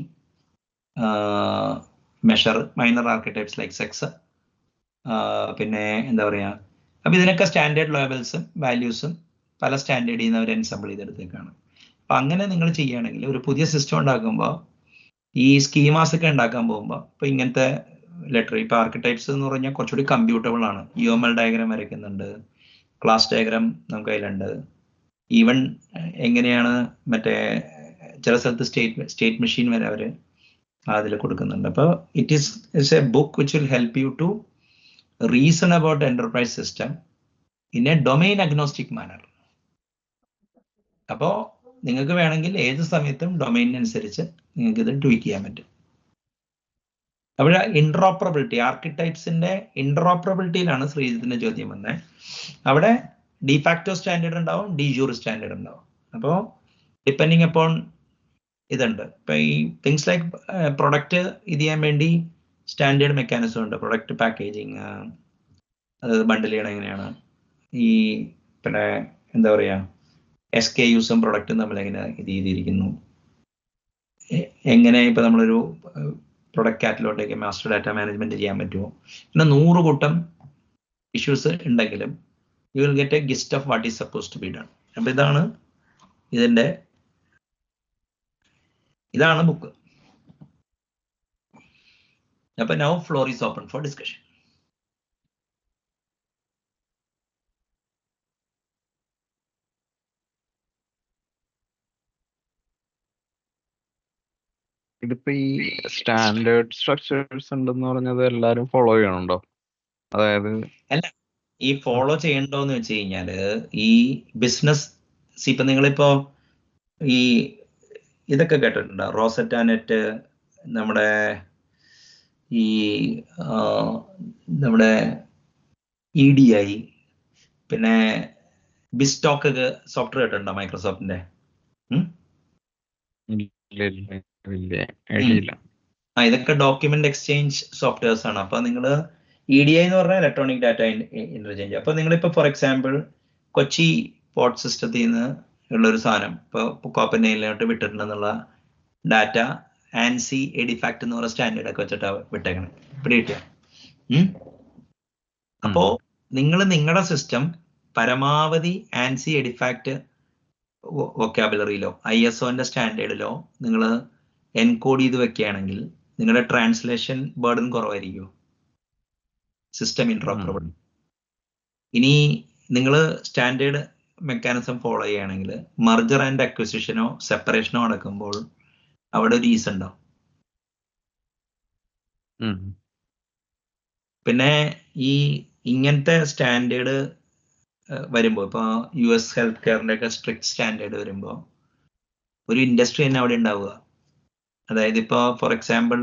measure, minor archetypes like sex, പിന്നെ എന്താ പറയുക. അപ്പോൾ ഇതിനൊക്കെ സ്റ്റാൻഡേർഡ് ലെവൽസും വാല്യൂസും പല സ്റ്റാൻഡേർഡിൽ നിന്ന് അവർ എൻസംബിൾ ചെയ്തെടുത്തേക്കാണ്. അപ്പം അങ്ങനെ നിങ്ങൾ ചെയ്യുകയാണെങ്കിൽ ഒരു പുതിയ സിസ്റ്റം ഉണ്ടാക്കുമ്പോൾ ഈ സ്കീമാസ് ഒക്കെ ഉണ്ടാക്കാൻ പോകുമ്പോൾ ഇപ്പോൾ ഇങ്ങനത്തെ ലെറ്റർ, ഇപ്പോൾ ആർക്കിടൈപ്സ് എന്ന് പറഞ്ഞാൽ കുറച്ചുകൂടി കമ്പ്യൂട്ടബിൾ ആണ്. UML ഡയഗ്രാം വരയ്ക്കുന്നുണ്ട്, ക്ലാസ് ഡയഗ്രാം നമുക്ക് അതിലുണ്ട്. ഈവൻ എങ്ങനെയാണ് മറ്റേ ചില സ്ഥലത്ത് സ്റ്റേറ്റ് മെഷീൻ വരെ അവർ അതിൽ കൊടുക്കുന്നുണ്ട്. അപ്പോൾ it's a book which will help you to reason about enterprise system in a domain agnostic manner. അപ്പോൾ നിങ്ങൾക്ക് വേണമെങ്കിൽ ഏത് സമയത്തും ഡൊമൈനിനനുസരിച്ച് നിങ്ങൾക്ക് ഇത് ട്വീറ്റ് ചെയ്യാൻ പറ്റും. അപ്പോൾ ഇന്ററോപ്പറബിലിറ്റി, ആർക്കിടൈപ്സിന്റെ ഇന്ററോപ്പറബിലിറ്റിയിലാണ് ശ്രീജിത്തിന്റെ ചോദ്യം വന്നത്. അവിടെ ഡിഫാക്ടോ സ്റ്റാൻഡേർഡ് ഉണ്ടാവും, ഡിജൂർ സ്റ്റാൻഡേർഡ് ഉണ്ടാവും. അപ്പോൾ ഡിപ്പെൻഡിങ് അപ്പോൺ ഇതുണ്ട്. ഇപ്പം ഈ തിങ്സ് ലൈക്ക് പ്രൊഡക്റ്റ് ഇത് ചെയ്യാൻ വേണ്ടി സ്റ്റാൻഡേർഡ് മെക്കാനിസം ഉണ്ട്. പ്രൊഡക്റ്റ് പാക്കേജിങ്, അത് ബണ്ടിൽ ചെയ്യണം എങ്ങനെയാണ്, ഈ പിന്നെ എന്താ പറയുക, SKUസും പ്രൊഡക്റ്റും തമ്മിൽ എങ്ങനെ ഇത് ചെയ്തിരിക്കുന്നു, എങ്ങനെ ഇപ്പം നമ്മളൊരു പ്രൊഡക്റ്റ് കാറ്റലോഗിലേക്ക് മാസ്റ്റർ ഡാറ്റ മാനേജ്മെന്റ് ചെയ്യാൻ പറ്റുമോ, പിന്നെ 100 കൂട്ടം ഇഷ്യൂസ് ഉണ്ടെങ്കിലും you will get a gist of what is suppose to be done. അപ്പം ഇതാണ് ബുക്ക്. അപ്പം now floor is open for discussion. ഇതിപ്പോ ഈ സ്റ്റാൻഡേർഡ് സ്ട്രക്ചേഴ്സ് ഉണ്ടെന്ന് പറഞ്ഞത് എല്ലാരും ഫോളോ ചെയ്യണുണ്ടോ? അതായത് അല്ല, ഈ ഫോളോ ചെയ്യണ്ടോന്ന് വെച്ച് കഴിഞ്ഞാല് ഈ ബിസിനസ് ഇപ്പൊ നിങ്ങളിപ്പോ ഈ ഇതൊക്കെ കേട്ടിട്ടുണ്ടോ? റോസറ്റ നെറ്റ്, നമ്മുടെ ഈ നമ്മുടെ EDI, പിന്നെ ബിസ്റ്റോക്ക് സോഫ്റ്റ്വെയർ കേട്ടിട്ടുണ്ടോ മൈക്രോസോഫ്റ്റിന്റെ? ഐഡിയ. ഇതൊക്കെ ഡോക്യുമെന്റ് എക്സ്ചേഞ്ച് സോഫ്റ്റ്വെയർസ് ആണ്. അപ്പൊ നിങ്ങൾ EDI എന്ന് പറഞ്ഞാൽ ഇലക്ട്രോണിക് ഡാറ്റ ഇന്റർചേഞ്ച്. അപ്പൊ നിങ്ങളിപ്പോ ഫോർ എക്സാമ്പിൾ കൊച്ചി പോർട്ട് സിസ്റ്റത്തിൽ നിന്ന് ഉള്ളൊരു സാധനം ഇപ്പൊ കോപ്പൻഹേഗനിലോട്ട് വിട്ടിട്ടുണ്ടെന്നുള്ള ഡാറ്റ ആൻസി എഡിഫാക്ട് എന്ന് പറയുന്ന സ്റ്റാൻഡേർഡ് ഒക്കെ വെച്ചിട്ടാ വിട്ടേക്കണം. പിടികിട്ടിയ? അപ്പോ നിങ്ങൾ നിങ്ങളുടെ സിസ്റ്റം പരമാവധി ആൻസി എഡിഫാക്ട് വൊക്കാബുലറിയിലോ ISOന്റെ സ്റ്റാൻഡേർഡിലോ നിങ്ങൾ എൻകോഡ് ചെയ്ത് വെക്കുകയാണെങ്കിൽ നിങ്ങളുടെ ട്രാൻസ്ലേഷൻ ബർഡൻ കുറവായിരിക്കും, സിസ്റ്റം ഇന്ററോപ്പറബിൾ. ഇനി നിങ്ങൾ സ്റ്റാൻഡേർഡ് മെക്കാനിസം ഫോളോ ചെയ്യുകയാണെങ്കിൽ മർജർ ആൻഡ് അക്വിസിഷനോ സെപ്പറേഷനോ നടക്കുമ്പോൾ അവിടെ ഒരു ഈസ് ഉണ്ടാവും. പിന്നെ ഈ ഇങ്ങനത്തെ സ്റ്റാൻഡേർഡ് വരുമ്പോൾ ഇപ്പൊ US ഹെൽത്ത് കെയറിന്റെ ഒക്കെ സ്ട്രിക്ട് സ്റ്റാൻഡേർഡ് വരുമ്പോൾ ഒരു ഇൻഡസ്ട്രി തന്നെ അവിടെ ഉണ്ടാവുക. അതായത് ഇപ്പൊ ഫോർ എക്സാമ്പിൾ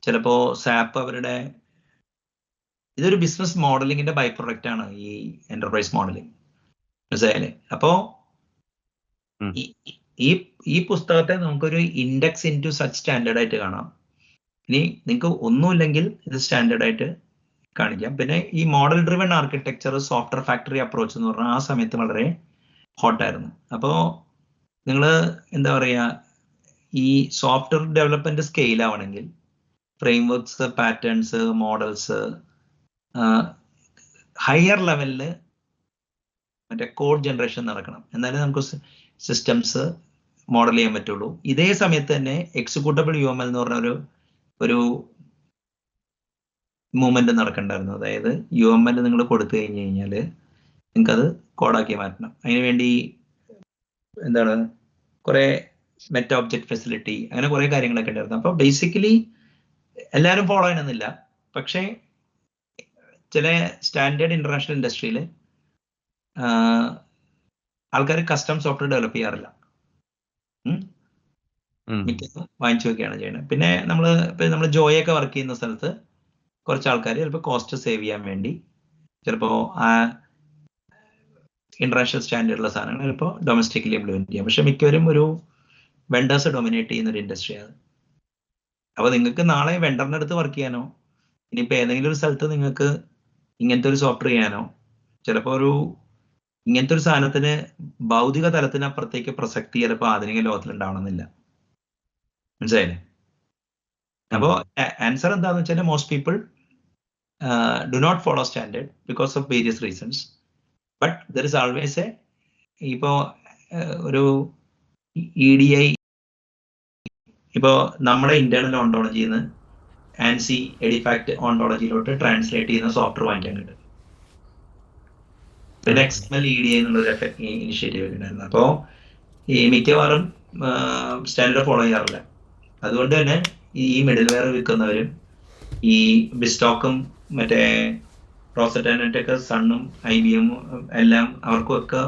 ചിലപ്പോ സാപ്പ് അവരുടെ ഇതൊരു ബിസിനസ് മോഡലിങ്ങിന്റെ ബൈ പ്രൊഡക്റ്റ് ആണ് ഈ എന്റർപ്രൈസ് മോഡലിംഗ്, മനസ്സിലായല്ലേ? അപ്പോ ഈ പുസ്തകത്തെ നമുക്കൊരു index into such standard ആയിട്ട് കാണാം. ഇനി നിങ്ങൾക്ക് ഒന്നുമില്ലെങ്കിൽ ഇത് സ്റ്റാൻഡേർഡ് ആയിട്ട് കാണിക്കാം. പിന്നെ ഈ model driven architecture, software factory approach എന്ന് പറഞ്ഞാൽ ആ സമയത്ത് വളരെ ഹോട്ടായിരുന്നു. അപ്പോൾ നിങ്ങൾ എന്താ പറയുക, ഈ സോഫ്റ്റ്വെയർ ഡെവലപ്മെന്റ് സ്കെയിൽ ആവണമെങ്കിൽ ഫ്രെയിംവർക്ക്സ്, പാറ്റേൺസ്, മോഡൽസ്, ഹയർ ലെവലിൽ മറ്റേ കോഡ് ജനറേഷൻ നടക്കണം. എന്നാലേ നമുക്ക് സിസ്റ്റംസ് മോഡൽ ചെയ്യാൻ പറ്റുള്ളൂ. ഇതേ സമയത്ത് തന്നെ എക്സിക്യൂട്ടബിൾ UML എന്ന് പറഞ്ഞ ഒരു മൂവ്മെന്റ് നടക്കണ്ടായിരുന്നു. അതായത് UML നിങ്ങൾ കൊടുത്തു കഴിഞ്ഞ് കഴിഞ്ഞാൽ നിങ്ങൾക്കത് കോഡാക്കി മാറ്റണം. അതിനുവേണ്ടി എന്താണ് കുറെ മെറ്റ ഒബ്ജക്ട് ഫെസിലിറ്റി, അങ്ങനെ കുറെ കാര്യങ്ങളൊക്കെ ഉണ്ടായിരുന്നു. അപ്പൊ ബേസിക്കലി എല്ലാവരും ഫോളോ ചെയ്യണമെന്നില്ല. പക്ഷേ ചില സ്റ്റാൻഡേർഡ് ഇന്റർനാഷണൽ ഇൻഡസ്ട്രിയിൽ ആൾക്കാർ കസ്റ്റം സോഫ്റ്റ്വെയർ ഡെവലപ്പ് ചെയ്യാറില്ല, മിക്കതും വാങ്ങിച്ചു വെക്കുകയാണ് ചെയ്യുന്നത്. പിന്നെ നമ്മൾ ജോയൊക്കെ വർക്ക് ചെയ്യുന്ന സ്ഥലത്ത് കുറച്ച് ആൾക്കാർ ചിലപ്പോൾ കോസ്റ്റ് സേവ് ചെയ്യാൻ വേണ്ടി ചിലപ്പോൾ ആ ഇന്റർനാഷണൽ സ്റ്റാൻഡേർഡുള്ള സാധനങ്ങൾ ചിലപ്പോൾ ഡൊമസ്റ്റിക്കലി ഇംപ്ലിമെന്റ് ചെയ്യാം. പക്ഷെ മിക്കവരും ഒരു വെണ്ടേഴ്സ് ഡൊമിനേറ്റ് ചെയ്യുന്ന ഒരു ഇൻഡസ്ട്രിയാണ്. അപ്പൊ നിങ്ങൾക്ക് നാളെ വെണ്ടറിന്റെ അടുത്ത് വർക്ക് ചെയ്യാനോ ഇനിയിപ്പോൾ ഏതെങ്കിലും ഒരു സ്ഥലത്ത് നിങ്ങൾക്ക് ഇങ്ങനത്തെ ഒരു സോഫ്റ്റ്വെയർ ചെയ്യാനോ ചിലപ്പോൾ ഇങ്ങനത്തെ ഒരു സാധനത്തിന് ഭൗതിക തലത്തിനപ്പുറത്തേക്ക് പ്രസക്തി ചിലപ്പോൾ ആധുനിക ലോകത്തിൽ ഉണ്ടാവണമെന്നില്ല, മനസ്സിലായില്ലേ? അപ്പോൾ ആൻസർ എന്താണെന്ന് വെച്ചാൽ most people do not follow standard because of various reasons. But there is always ഇപ്പോൾ ഒരു EDI ഇപ്പോൾ നമ്മുടെ ഇന്റേണൽ ഓണ്ടോളജിയിൽ നിന്ന് ആൻസി എഡിഫാക്ട് ഓണ്ടോളജിയിലോട്ട് ട്രാൻസ്ലേറ്റ് ചെയ്യുന്ന സോഫ്റ്റ്വെയർ വാങ്ങിക്കാൻ കിട്ടും. പിന്നെ XML EDI എന്നുള്ളൊരു ഇനിഷ്യേറ്റീവ് ഉണ്ടായിരുന്നു. അപ്പോൾ ഈ മിക്കവാറും സ്റ്റാൻഡേർഡ് ഫോളോ ചെയ്യാറില്ല. അതുകൊണ്ട് തന്നെ ഈ മിഡിൽ വെയർ വിൽക്കുന്നവരും ഈ ബിസ്റ്റോക്കും മറ്റേ റോസറ്റാനറ്റൊക്കെ സണ്ണും IBM എല്ലാം അവർക്കൊക്കെ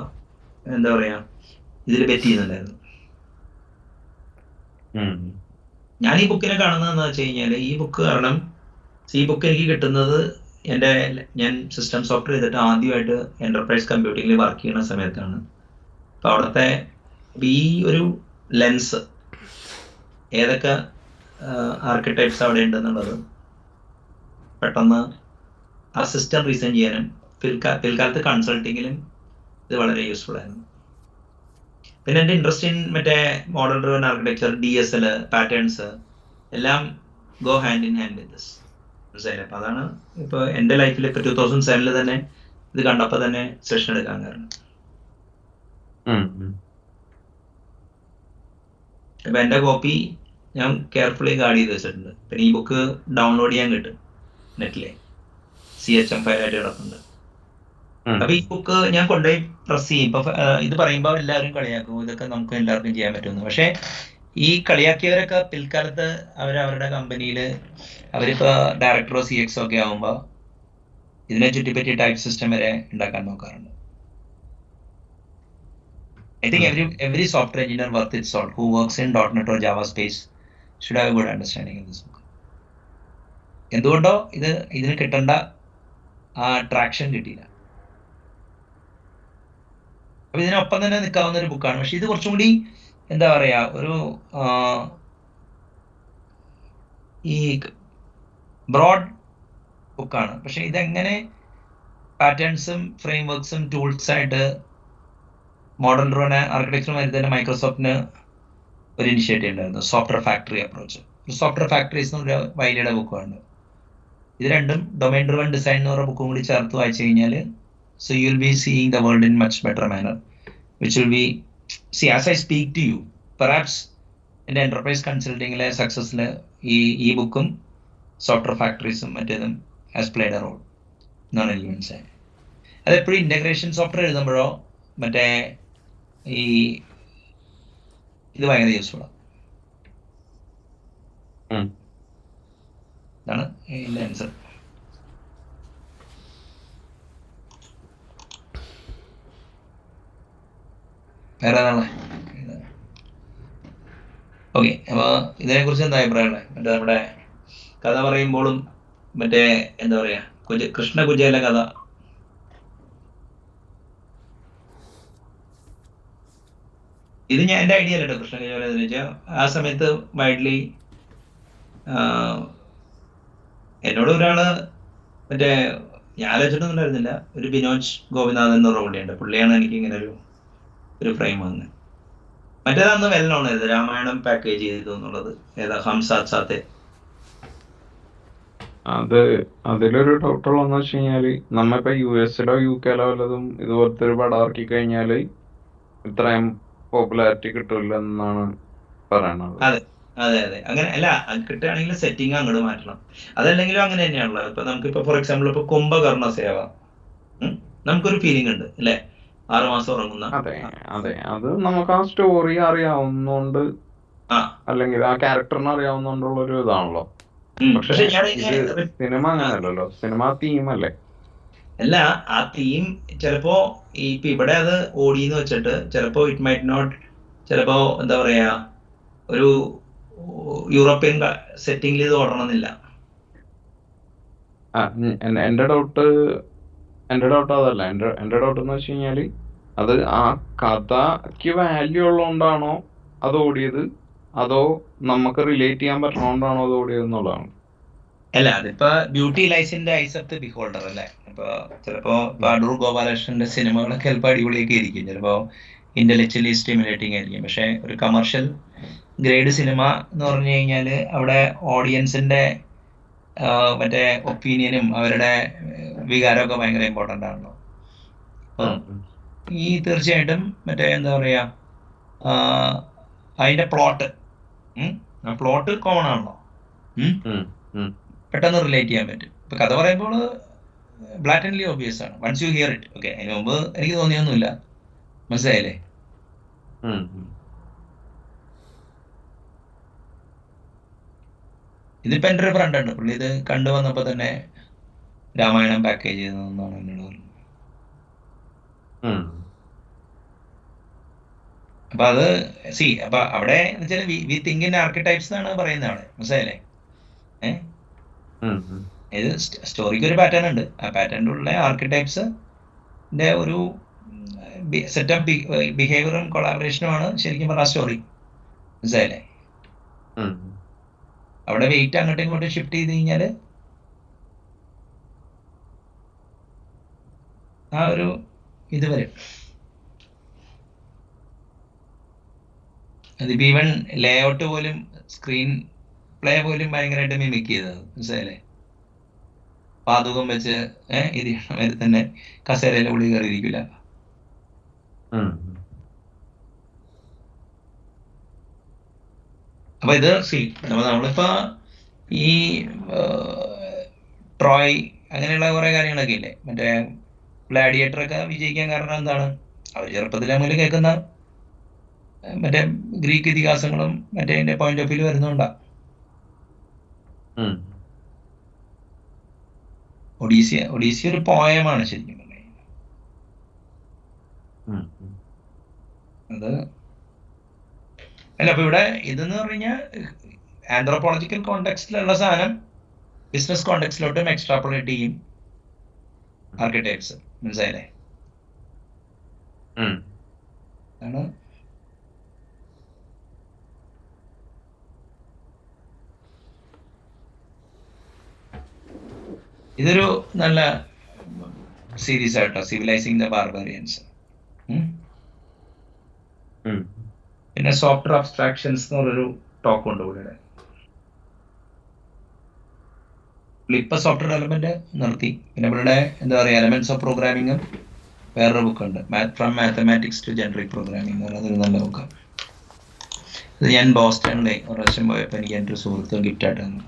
എന്താ പറയാ ഇതിൽ ബെറ്റ് ചെയ്യുന്നുണ്ടായിരുന്നു. ഞാൻ ഈ ബുക്കിനെ കാണുന്നതെന്ന് വെച്ച് കഴിഞ്ഞാൽ ഈ ബുക്ക് കാരണം ഈ ബുക്ക് എനിക്ക് കിട്ടുന്നത് ഞാൻ സിസ്റ്റം സോഫ്റ്റ്വെയർ ചെയ്തിട്ട് ആദ്യമായിട്ട് എന്റർപ്രൈസ് കമ്പ്യൂട്ടിങ്ങിൽ വർക്ക് ചെയ്യുന്ന സമയത്താണ്. അപ്പൊ അവിടുത്തെ ഈ ഒരു ലെൻസ് ഏതൊക്കെ ആർക്കിടെക്ട്സ് അവിടെ ഉണ്ടെന്നുള്ളത് പെട്ടെന്ന് ആ സിസ്റ്റം റീസൺ ചെയ്യാനും പിൽക്കാലത്ത് കൺസൾട്ടിങ്ങിലും ഇത് വളരെ യൂസ്ഫുൾ ആയിരുന്നു. പിന്നെ എൻ്റെ ഇൻട്രസ്റ്റ് ഇൻ മറ്റേ model driven architecture, DSL, patterns എല്ലാം go hand in hand with this, മനസ്സിലായില്ലേ? അപ്പൊ അതാണ് ഇപ്പൊ എൻ്റെ ലൈഫിൽ ഇപ്പൊ 2007 തന്നെ ഇത് കണ്ടപ്പോൾ തന്നെ സെഷൻ എടുക്കാൻ കാരണം. അപ്പൊ എൻ്റെ കോപ്പി ഞാൻ കെയർഫുള്ളി ഗാർഡ് ചെയ്ത് വെച്ചിട്ടുണ്ട്. പിന്നെ ഈ ബുക്ക് ഡൗൺലോഡ് ചെയ്യാൻ കിട്ടും നെറ്റിലെ, CHM ഫയലായിട്ട് കിടക്കുന്നുണ്ട്. അപ്പൊ ഈ ബുക്ക് ഞാൻ കൊണ്ടുപോയി പ്രസ് ചെയ്യും. ഇപ്പൊ ഇത് പറയുമ്പോൾ എല്ലാവരും കളിയാക്കും ഇതൊക്കെ നമുക്ക് എല്ലാവർക്കും ചെയ്യാൻ പറ്റുമെന്ന്. പക്ഷെ ഈ കളിയാക്കിയവരൊക്കെ പിൽക്കാലത്ത് അവരവരുടെ കമ്പനിയിൽ അവരിപ്പോ ഡയറക്ടറോ CXO ഒക്കെ ആകുമ്പോൾ ഇതിനെ ചുറ്റിപ്പറ്റി ടൈപ്പ് സിസ്റ്റം വരെ ഉണ്ടാക്കാൻ നോക്കാറുണ്ട്. I think every software engineer worth its salt who works in .NET or Java space should have a good understanding of this book. എന്തുകൊണ്ടോ ഇതിന് കിട്ടേണ്ട ആ ട്രാക്ഷൻ കിട്ടിയില്ല. അപ്പൊ ഇതിനൊപ്പം തന്നെ നിൽക്കാവുന്ന ഒരു ബുക്കാണ്. പക്ഷെ ഇത് കുറച്ചും കൂടി എന്താ പറയാ ഒരു ഈ ബ്രോഡ് ബുക്കാണ്. പക്ഷെ ഇതെങ്ങനെ പാറ്റേൺസും ഫ്രെയിംവർക്സും ടൂൾസ് ആയിട്ട് മോഡൽ ഡ്രോൺ ആർക്കിടെക്ചറുമായി തന്നെ മൈക്രോസോഫ്റ്റിന് ഒരു ഇനിഷ്യേറ്റീവ് ഉണ്ടായിരുന്നു, software factory approach. Software factories ഒരു വൈലിയുടെ ബുക്കാണ്. ഇത് രണ്ടും ഡൊമൈൻ ഡ്രിവൺ ഡിസൈൻ എന്ന് പറഞ്ഞ ബുക്കും കൂടി ചേർത്ത് വായിച്ചു കഴിഞ്ഞാൽ so you'll be seeing the world in much better manner, which will be, see, as I speak to you, perhaps in the enterprise consulting success ഈ ബുക്കും സോഫ്റ്റ്വെയർ ഫാക്ടറീസും മറ്റേതും has played a role എന്നാണ് എനിക്ക് മനസ്സിലായത്. അതെപ്പോഴും ഇന്റഗ്രേഷൻ സോഫ്റ്റ്വെയർ എഴുതുമ്പോഴോ മറ്റേ ഈ ഇത് ഭയങ്കര യൂസ്ഫുൾ ആണ്. ഇതാണ് ഇതിന്റെ ആൻസർ. വേറെ ഏതാണ്? ഓക്കെ, അപ്പൊ ഇതിനെ കുറിച്ച് എന്താ അഭിപ്രായമുള്ളത്? മറ്റേ നമ്മുടെ കഥ പറയുമ്പോഴും മറ്റേ എന്താ പറയാ കൃഷ്ണ കുചേല കഥ, ഇത് ഞാൻ എൻ്റെ ഐഡിയ അല്ല കേട്ടോ. കൃഷ്ണ കുചേല എന്ന് വെച്ചാൽ ആ സമയത്ത് വൈഡ്ലി എന്നോട് ഒരാള് മറ്റേ ഞാൻ ആലോചിച്ചിട്ടൊന്നും ഉണ്ടായിരുന്നില്ല, ഒരു ബിനോജ് ഗോപിനാഥൻ എന്ന് പറഞ്ഞ പുള്ളിയുണ്ട്, പുള്ളിയാണ് എനിക്ക് ഇങ്ങനെ ഒരു ഫ്രെയിം വന്നത്. മറ്റേതന്ന് വെൽ നോൺ ആയത് രാമായണം പാക്കേജ് ചെയ്തു എന്നുള്ളത്. ഏതാ ഹംസാത് സാത്തെ. അതിലൊരു ഡൗട്ട് ഉള്ളതെന്ന് വെച്ച് കഴിഞ്ഞാല് നമ്മളിപ്പോ US-ലോ UK-ലോ വല്ലതും ഇതുപോലത്തെ ഒരു പടം ഇറക്കി കഴിഞ്ഞാല് ഇത്രയും പോപ്പുലാരിറ്റി കിട്ടില്ല എന്നാണ് പറയണത്. അതെ അതെ അതെ, അങ്ങനെ അല്ല, കിട്ടുകയാണെങ്കിൽ സെറ്റിംഗ് അങ്ങോട്ട് മാറ്റണം. അതല്ലെങ്കിലും അങ്ങനെ തന്നെയാണല്ലോ. ഇപ്പൊ നമുക്കിപ്പോ ഫോർ എക്സാമ്പിൾ ഇപ്പൊ കുംഭകർണ സേവ നമുക്കൊരു ഫീലിംഗ് ഉണ്ട് അല്ലെ, 6 മാസം ഉറങ്ങുന്ന. അതെ അതെ, അത് നമുക്ക് ആ സ്റ്റോറി അറിയാവുന്നോണ്ട് അല്ലെങ്കിൽ ആ ക്യാരക്ടറിനെ അറിയാവുന്നോണ്ടുള്ള ഒരു ഇതാണല്ലോ. പക്ഷെ ഇത് സിനിമ അങ്ങനെയല്ലല്ലോ, സിനിമ തീമല്ലേ. അല്ല, ആ തീം ചിലപ്പോ ഇപ്പൊ ഇവിടെ അത് ഓടിയെന്ന് വെച്ചിട്ട് ചിലപ്പോ ഇറ്റ് മൈറ്റ് നോട്ട്, ചിലപ്പോ എന്താ പറയാ ഒരു യൂറോപ്യൻ സെറ്റിംഗിൽ ഇത് ഓടണമെന്നില്ല. എന്റെ ഡൗട്ട് അതല്ല. എന്റെ ഡൗട്ട് എന്ന് വെച്ച് കഴിഞ്ഞാല് അത് ആ കഥക്ക് വാല്യൂ ഉള്ളതുകൊണ്ടാണോ അത് ഓടിയത്, അതോ നമുക്ക് റിലേറ്റ് ചെയ്യാൻ പറ്റണോണ്ടാണോ അത് ഓടിയത് എന്നുള്ളതാണ്. അല്ല, അതിപ്പോ ബ്യൂട്ടി ലൈസിന്റെ ഐസ് ഓഫ് ദി ബിഹോൾഡർ അല്ലേ. ഇപ്പൊ ചിലപ്പോ അടൂർ ഗോപാലകൃഷ്ണന്റെ സിനിമകളൊക്കെ ചിലപ്പോൾ അടിപൊളിയൊക്കെ ആയിരിക്കും, ചിലപ്പോ ഇന്റലക്ച്വലി സ്റ്റിമുലേറ്റിംഗ് ആയിരിക്കും. പക്ഷെ ഒരു കമേഴ്ഷ്യൽ ഗ്രേഡ് സിനിമ എന്ന് പറഞ്ഞു കഴിഞ്ഞാല് അവിടെ ഓഡിയൻസിന്റെ മറ്റേ ഒപ്പീനിയനും അവരുടെ വികാരമൊക്കെ ഭയങ്കര ഇമ്പോർട്ടൻ്റ് ആണല്ലോ. ഈ തീർച്ചയായിട്ടും മറ്റേ എന്താ പറയാ അതിന്റെ പ്ലോട്ട് കോമൺ ആണല്ലോ, പെട്ടെന്ന് റിലേറ്റ് ചെയ്യാൻ പറ്റും. ഇപ്പൊ കഥ പറയുമ്പോൾ ബ്ലാറ്റൻലി ഓബിയസ് ആണ് once you hear it. Okay, അതിന് മുമ്പ് എനിക്ക് തോന്നിയൊന്നുമില്ല, മനസ്സിലായില്ലേ? ഇതിപ്പോ എൻ്റെ ഒരു ഫ്രണ്ട് ഉണ്ട്, പുള്ളി ഇത് കണ്ടു വന്നപ്പോ തന്നെ രാമായണം പാക്കേജ് ചെയ്തതെന്നാണ് എന്നോട് പറഞ്ഞത്. അപ്പൊ അത് അപ്പൊ അവിടെ വി തിങ്ക് ഇൻ ആർക്കിടൈപ്സ് എന്നാണ് പറയുന്നത് അവിടെ, മനസ്സിലായില്ലേ? ഇത് സ്റ്റോറിക്ക് ഒരു പാറ്റേൺ ഉണ്ട്, ആ പാറ്റേണിന്റെ ഉള്ള ആർക്കിടൈപ്സിന്റെ ഒരു സെറ്റ് ഓഫ് ബിഹേവിയറും കൊളാബറേഷനുമാണ് ശരിക്കും പറഞ്ഞ സ്റ്റോറി, മനസ്സിലായില്ലേ? അവിടെ വെയിറ്റ് അങ്ങോട്ടും ഇങ്ങോട്ടും ഷിഫ്റ്റ് ചെയ്ത് കഴിഞ്ഞാല് ആ ഒരു ഇത് വരും. അതിപ്പോ ഈവൻ ലേ ഔട്ട് പോലും സ്ക്രീൻ പ്ലേ പോലും ഭയങ്കരമായിട്ട് മിമിക് ചെയ്തത്, മനസ്സിലായില്ലേ? പാതകം വെച്ച് ഇത് തന്നെ കസേരയിലെ ഉള്ളി കയറിയിരിക്കില്ല. അപ്പൊ ഇത് നമ്മളിപ്പോ ഈ ട്രോയ് അങ്ങനെയുള്ള കുറെ കാര്യങ്ങളൊക്കെ ഇല്ലേ, മറ്റേ ഗ്ലാഡിയേറ്റർ ഒക്കെ വിജയിക്കാൻ കാരണം എന്താണ്? അവർ ചെറുപ്പത്തിൽ നമ്മൾ കേൾക്കുന്ന മറ്റേ ഗ്രീക്ക് ഇതിഹാസങ്ങളും മറ്റേ അതിന്റെ പോയിന്റ് ഓഫ് വ്യൂ വരുന്നുണ്ടാ. ഉം. ഒഡീസി ഒരു പോയമാണ് ശരിക്കും പറഞ്ഞാൽ. ഉം. ഉം. അത് അല്ല, അപ്പൊ ഇവിടെ ഇതെന്ന് പറഞ്ഞു കഴിഞ്ഞാൽ ആന്ത്രോപോളജിക്കൽ കോണ്ടെക്സ്റ്റിലുള്ള സാധനം ബിസിനസ് കോണ്ടെക്സ്റ്റിലോട്ടും എക്സ്ട്രാപ്പുലേറ്റ് ചെയ്യും ആർക്കിടെക്ട്സ്. മനസ്സിലായില്ലേ? ഉം. ആണ് ഇതൊരു നല്ല സീരീസ് ആയിട്ടോ, സിവിലൈസിങ് ദ ബാർബറിയൻസ്. ഉം. പിന്നെ സോഫ്റ്റ്വെയർ അബ്സ്ട്രാക്ഷൻസ് എന്ന് പറഞ്ഞൊരു ടോക്ക് ഉണ്ട് ഇവിടെ. ഇപ്പൊ സോഫ്റ്റ്വെയർ ഡെവലപ്മെന്റ് നിർത്തി. പിന്നെ ഇവരുടെ എന്താ പറയുക, എലമെന്റ്സ് ഓഫ് പ്രോഗ്രാമിംഗും വേറൊരു ബുക്കുണ്ട്, from mathematics to generic programming. അതൊരു നല്ല ബുക്കാണ്. ഇത് ഞാൻ ബോസ്റ്റണിലെ ഒരു പ്രാവശ്യം പോയപ്പോൾ എനിക്ക് എൻ്റെ ഒരു സുഹൃത്ത് ഗിഫ്റ്റ് ആയിട്ട് തന്നു.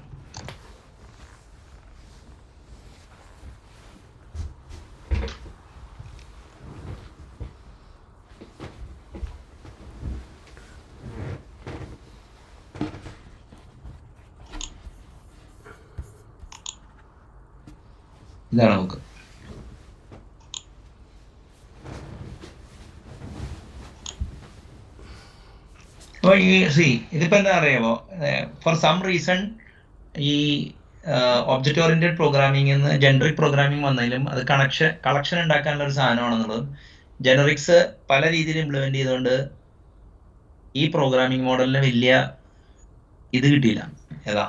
ഇതാണ് നമുക്ക് അപ്പോൾ ഇതിപ്പോ എന്താ അറിയാമോ, ഫോർ സം റീസൺ ഈ ഒബ്ജക്റ്റ് ഓറിയന്റഡ് പ്രോഗ്രാമിംഗ് എന്ന് ജനറിക് പ്രോഗ്രാമിംഗ് വന്നതിലും അത് കളക്ഷൻ ഉണ്ടാക്കാനുള്ള ഒരു സാധനമാണെന്നുള്ളതും ജനറിക്സ് പല രീതിയിൽ ഇംപ്ലിമെന്റ് ചെയ്തുകൊണ്ട് ഈ പ്രോഗ്രാമിംഗ് മോഡലിന് വലിയ ഇത് കിട്ടിയില്ല, ഏതാ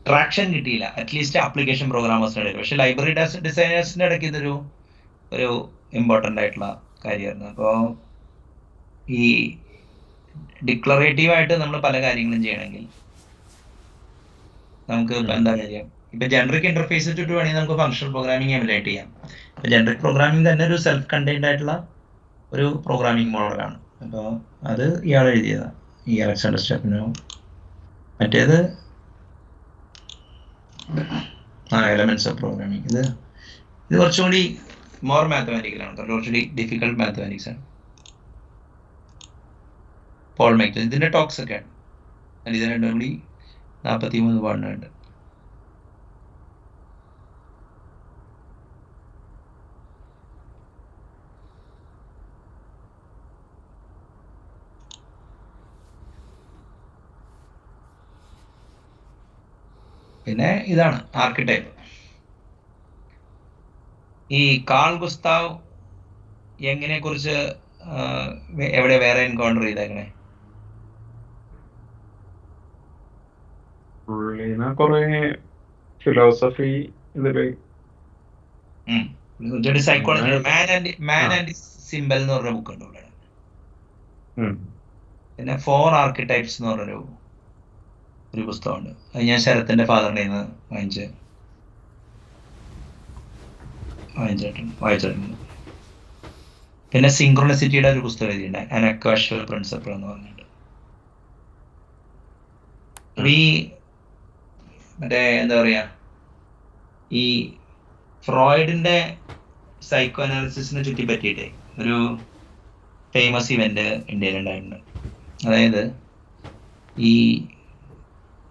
ട്രാക്ഷൻ കിട്ടിയില്ല, അറ്റ്ലീസ്റ്റ് ആപ്ലിക്കേഷൻ പ്രോഗ്രാമേഴ്സിന്റെ ഇടയിൽ. പക്ഷെ ലൈബ്രറി ഡിസൈനേഴ്സിന്റെ ഇടയ്ക്ക് ഇതൊരു ഇമ്പോർട്ടൻ്റ് ആയിട്ടുള്ള കാര്യമായിരുന്നു. അപ്പോൾ ഈ ഡിക്ലറേറ്റീവ് ആയിട്ട് നമ്മൾ പല കാര്യങ്ങളും ചെയ്യണമെങ്കിൽ നമുക്ക് ഇപ്പൊ എന്താ കാര്യം, ഇപ്പൊ ജനറിക് ഇന്റർഫേസ് ഇട്ടിട്ട് വേണമെങ്കിൽ നമുക്ക് ഫങ്ഷണൽ പ്രോഗ്രാമിംഗ് എമുലേറ്റ് ചെയ്യാം. ഇപ്പൊ ജനറിക് പ്രോഗ്രാമിംഗ് തന്നെ ഒരു സെൽഫ് കണ്ടെയ്ൻഡ് ആയിട്ടുള്ള ഒരു പ്രോഗ്രാമിംഗ് മോഡലാണ്. അപ്പോൾ അത് ഇയാൾ എഴുതിയതാണ്, ഈ അലക്സാണ്ടർ സ്റ്റെഫനോ. മറ്റേത് എലമെന്റ്സ് ഓഫ് പ്രോഗ്രാമിംഗ്. ഇത് കുറച്ചും കൂടി മോർ മാത്തമാറ്റിക്കലാണ്, കുറച്ചുകൂടി ഡിഫിക്കൽട്ട് മാത്തമാറ്റിക്സ് ആണ്. പോൾ മൈക്കൽ ഇതിന്റെ ടോക്സ് ഒക്കെ ആണ്. ഇത് രണ്ടും കൂടി 43 പാടുന്നുണ്ട്. പിന്നെ ഇതാണ് ആർക്കിടൈപ്പ്. ഈ കാൾ ഗുസ്താവ് യങ്ങിനെ കുറിച്ച് എവിടെ വേറെ എൻകൗണ്ടർ ചെയ്തേക്കണേ? പുള്ളിനെ കൊറേ ഫിലോസഫി ഇതില് സൈക്കോളജി, മാൻ ആൻഡ് സിംബൽ എന്ന് പറഞ്ഞ ബുക്ക് ഉണ്ട് ഇവിടെ. പിന്നെ 4 ആർക്കിടൈപ്സ് എന്ന് പറഞ്ഞൊരു പുസ്തകമുണ്ട്. അത് ഞാൻ ശരത്തിന്റെ ഫാദറിന്റെ നിന്ന് വായിച്ചിട്ടുണ്ട്. പിന്നെ സിങ്ക്രോണിസിറ്റിയുടെ ഒരു പുസ്തകം എഴുതിയിട്ടുണ്ട്, ആൻ അക്വാഷ്വൽ പ്രിൻസിപ്പിൾ എന്ന് പറഞ്ഞിട്ട്. ഈ മറ്റേ എന്താ പറയാ, ഈ ഫ്രോയിഡിന്റെ സൈക്കോ അനാലിസിസിനെ ചുറ്റി പറ്റിയിട്ട് ഒരു ഫേമസ് ഇവന്റ് ഇന്ത്യയിൽ ഉണ്ടായിട്ടുണ്ട്. അതായത് ഈ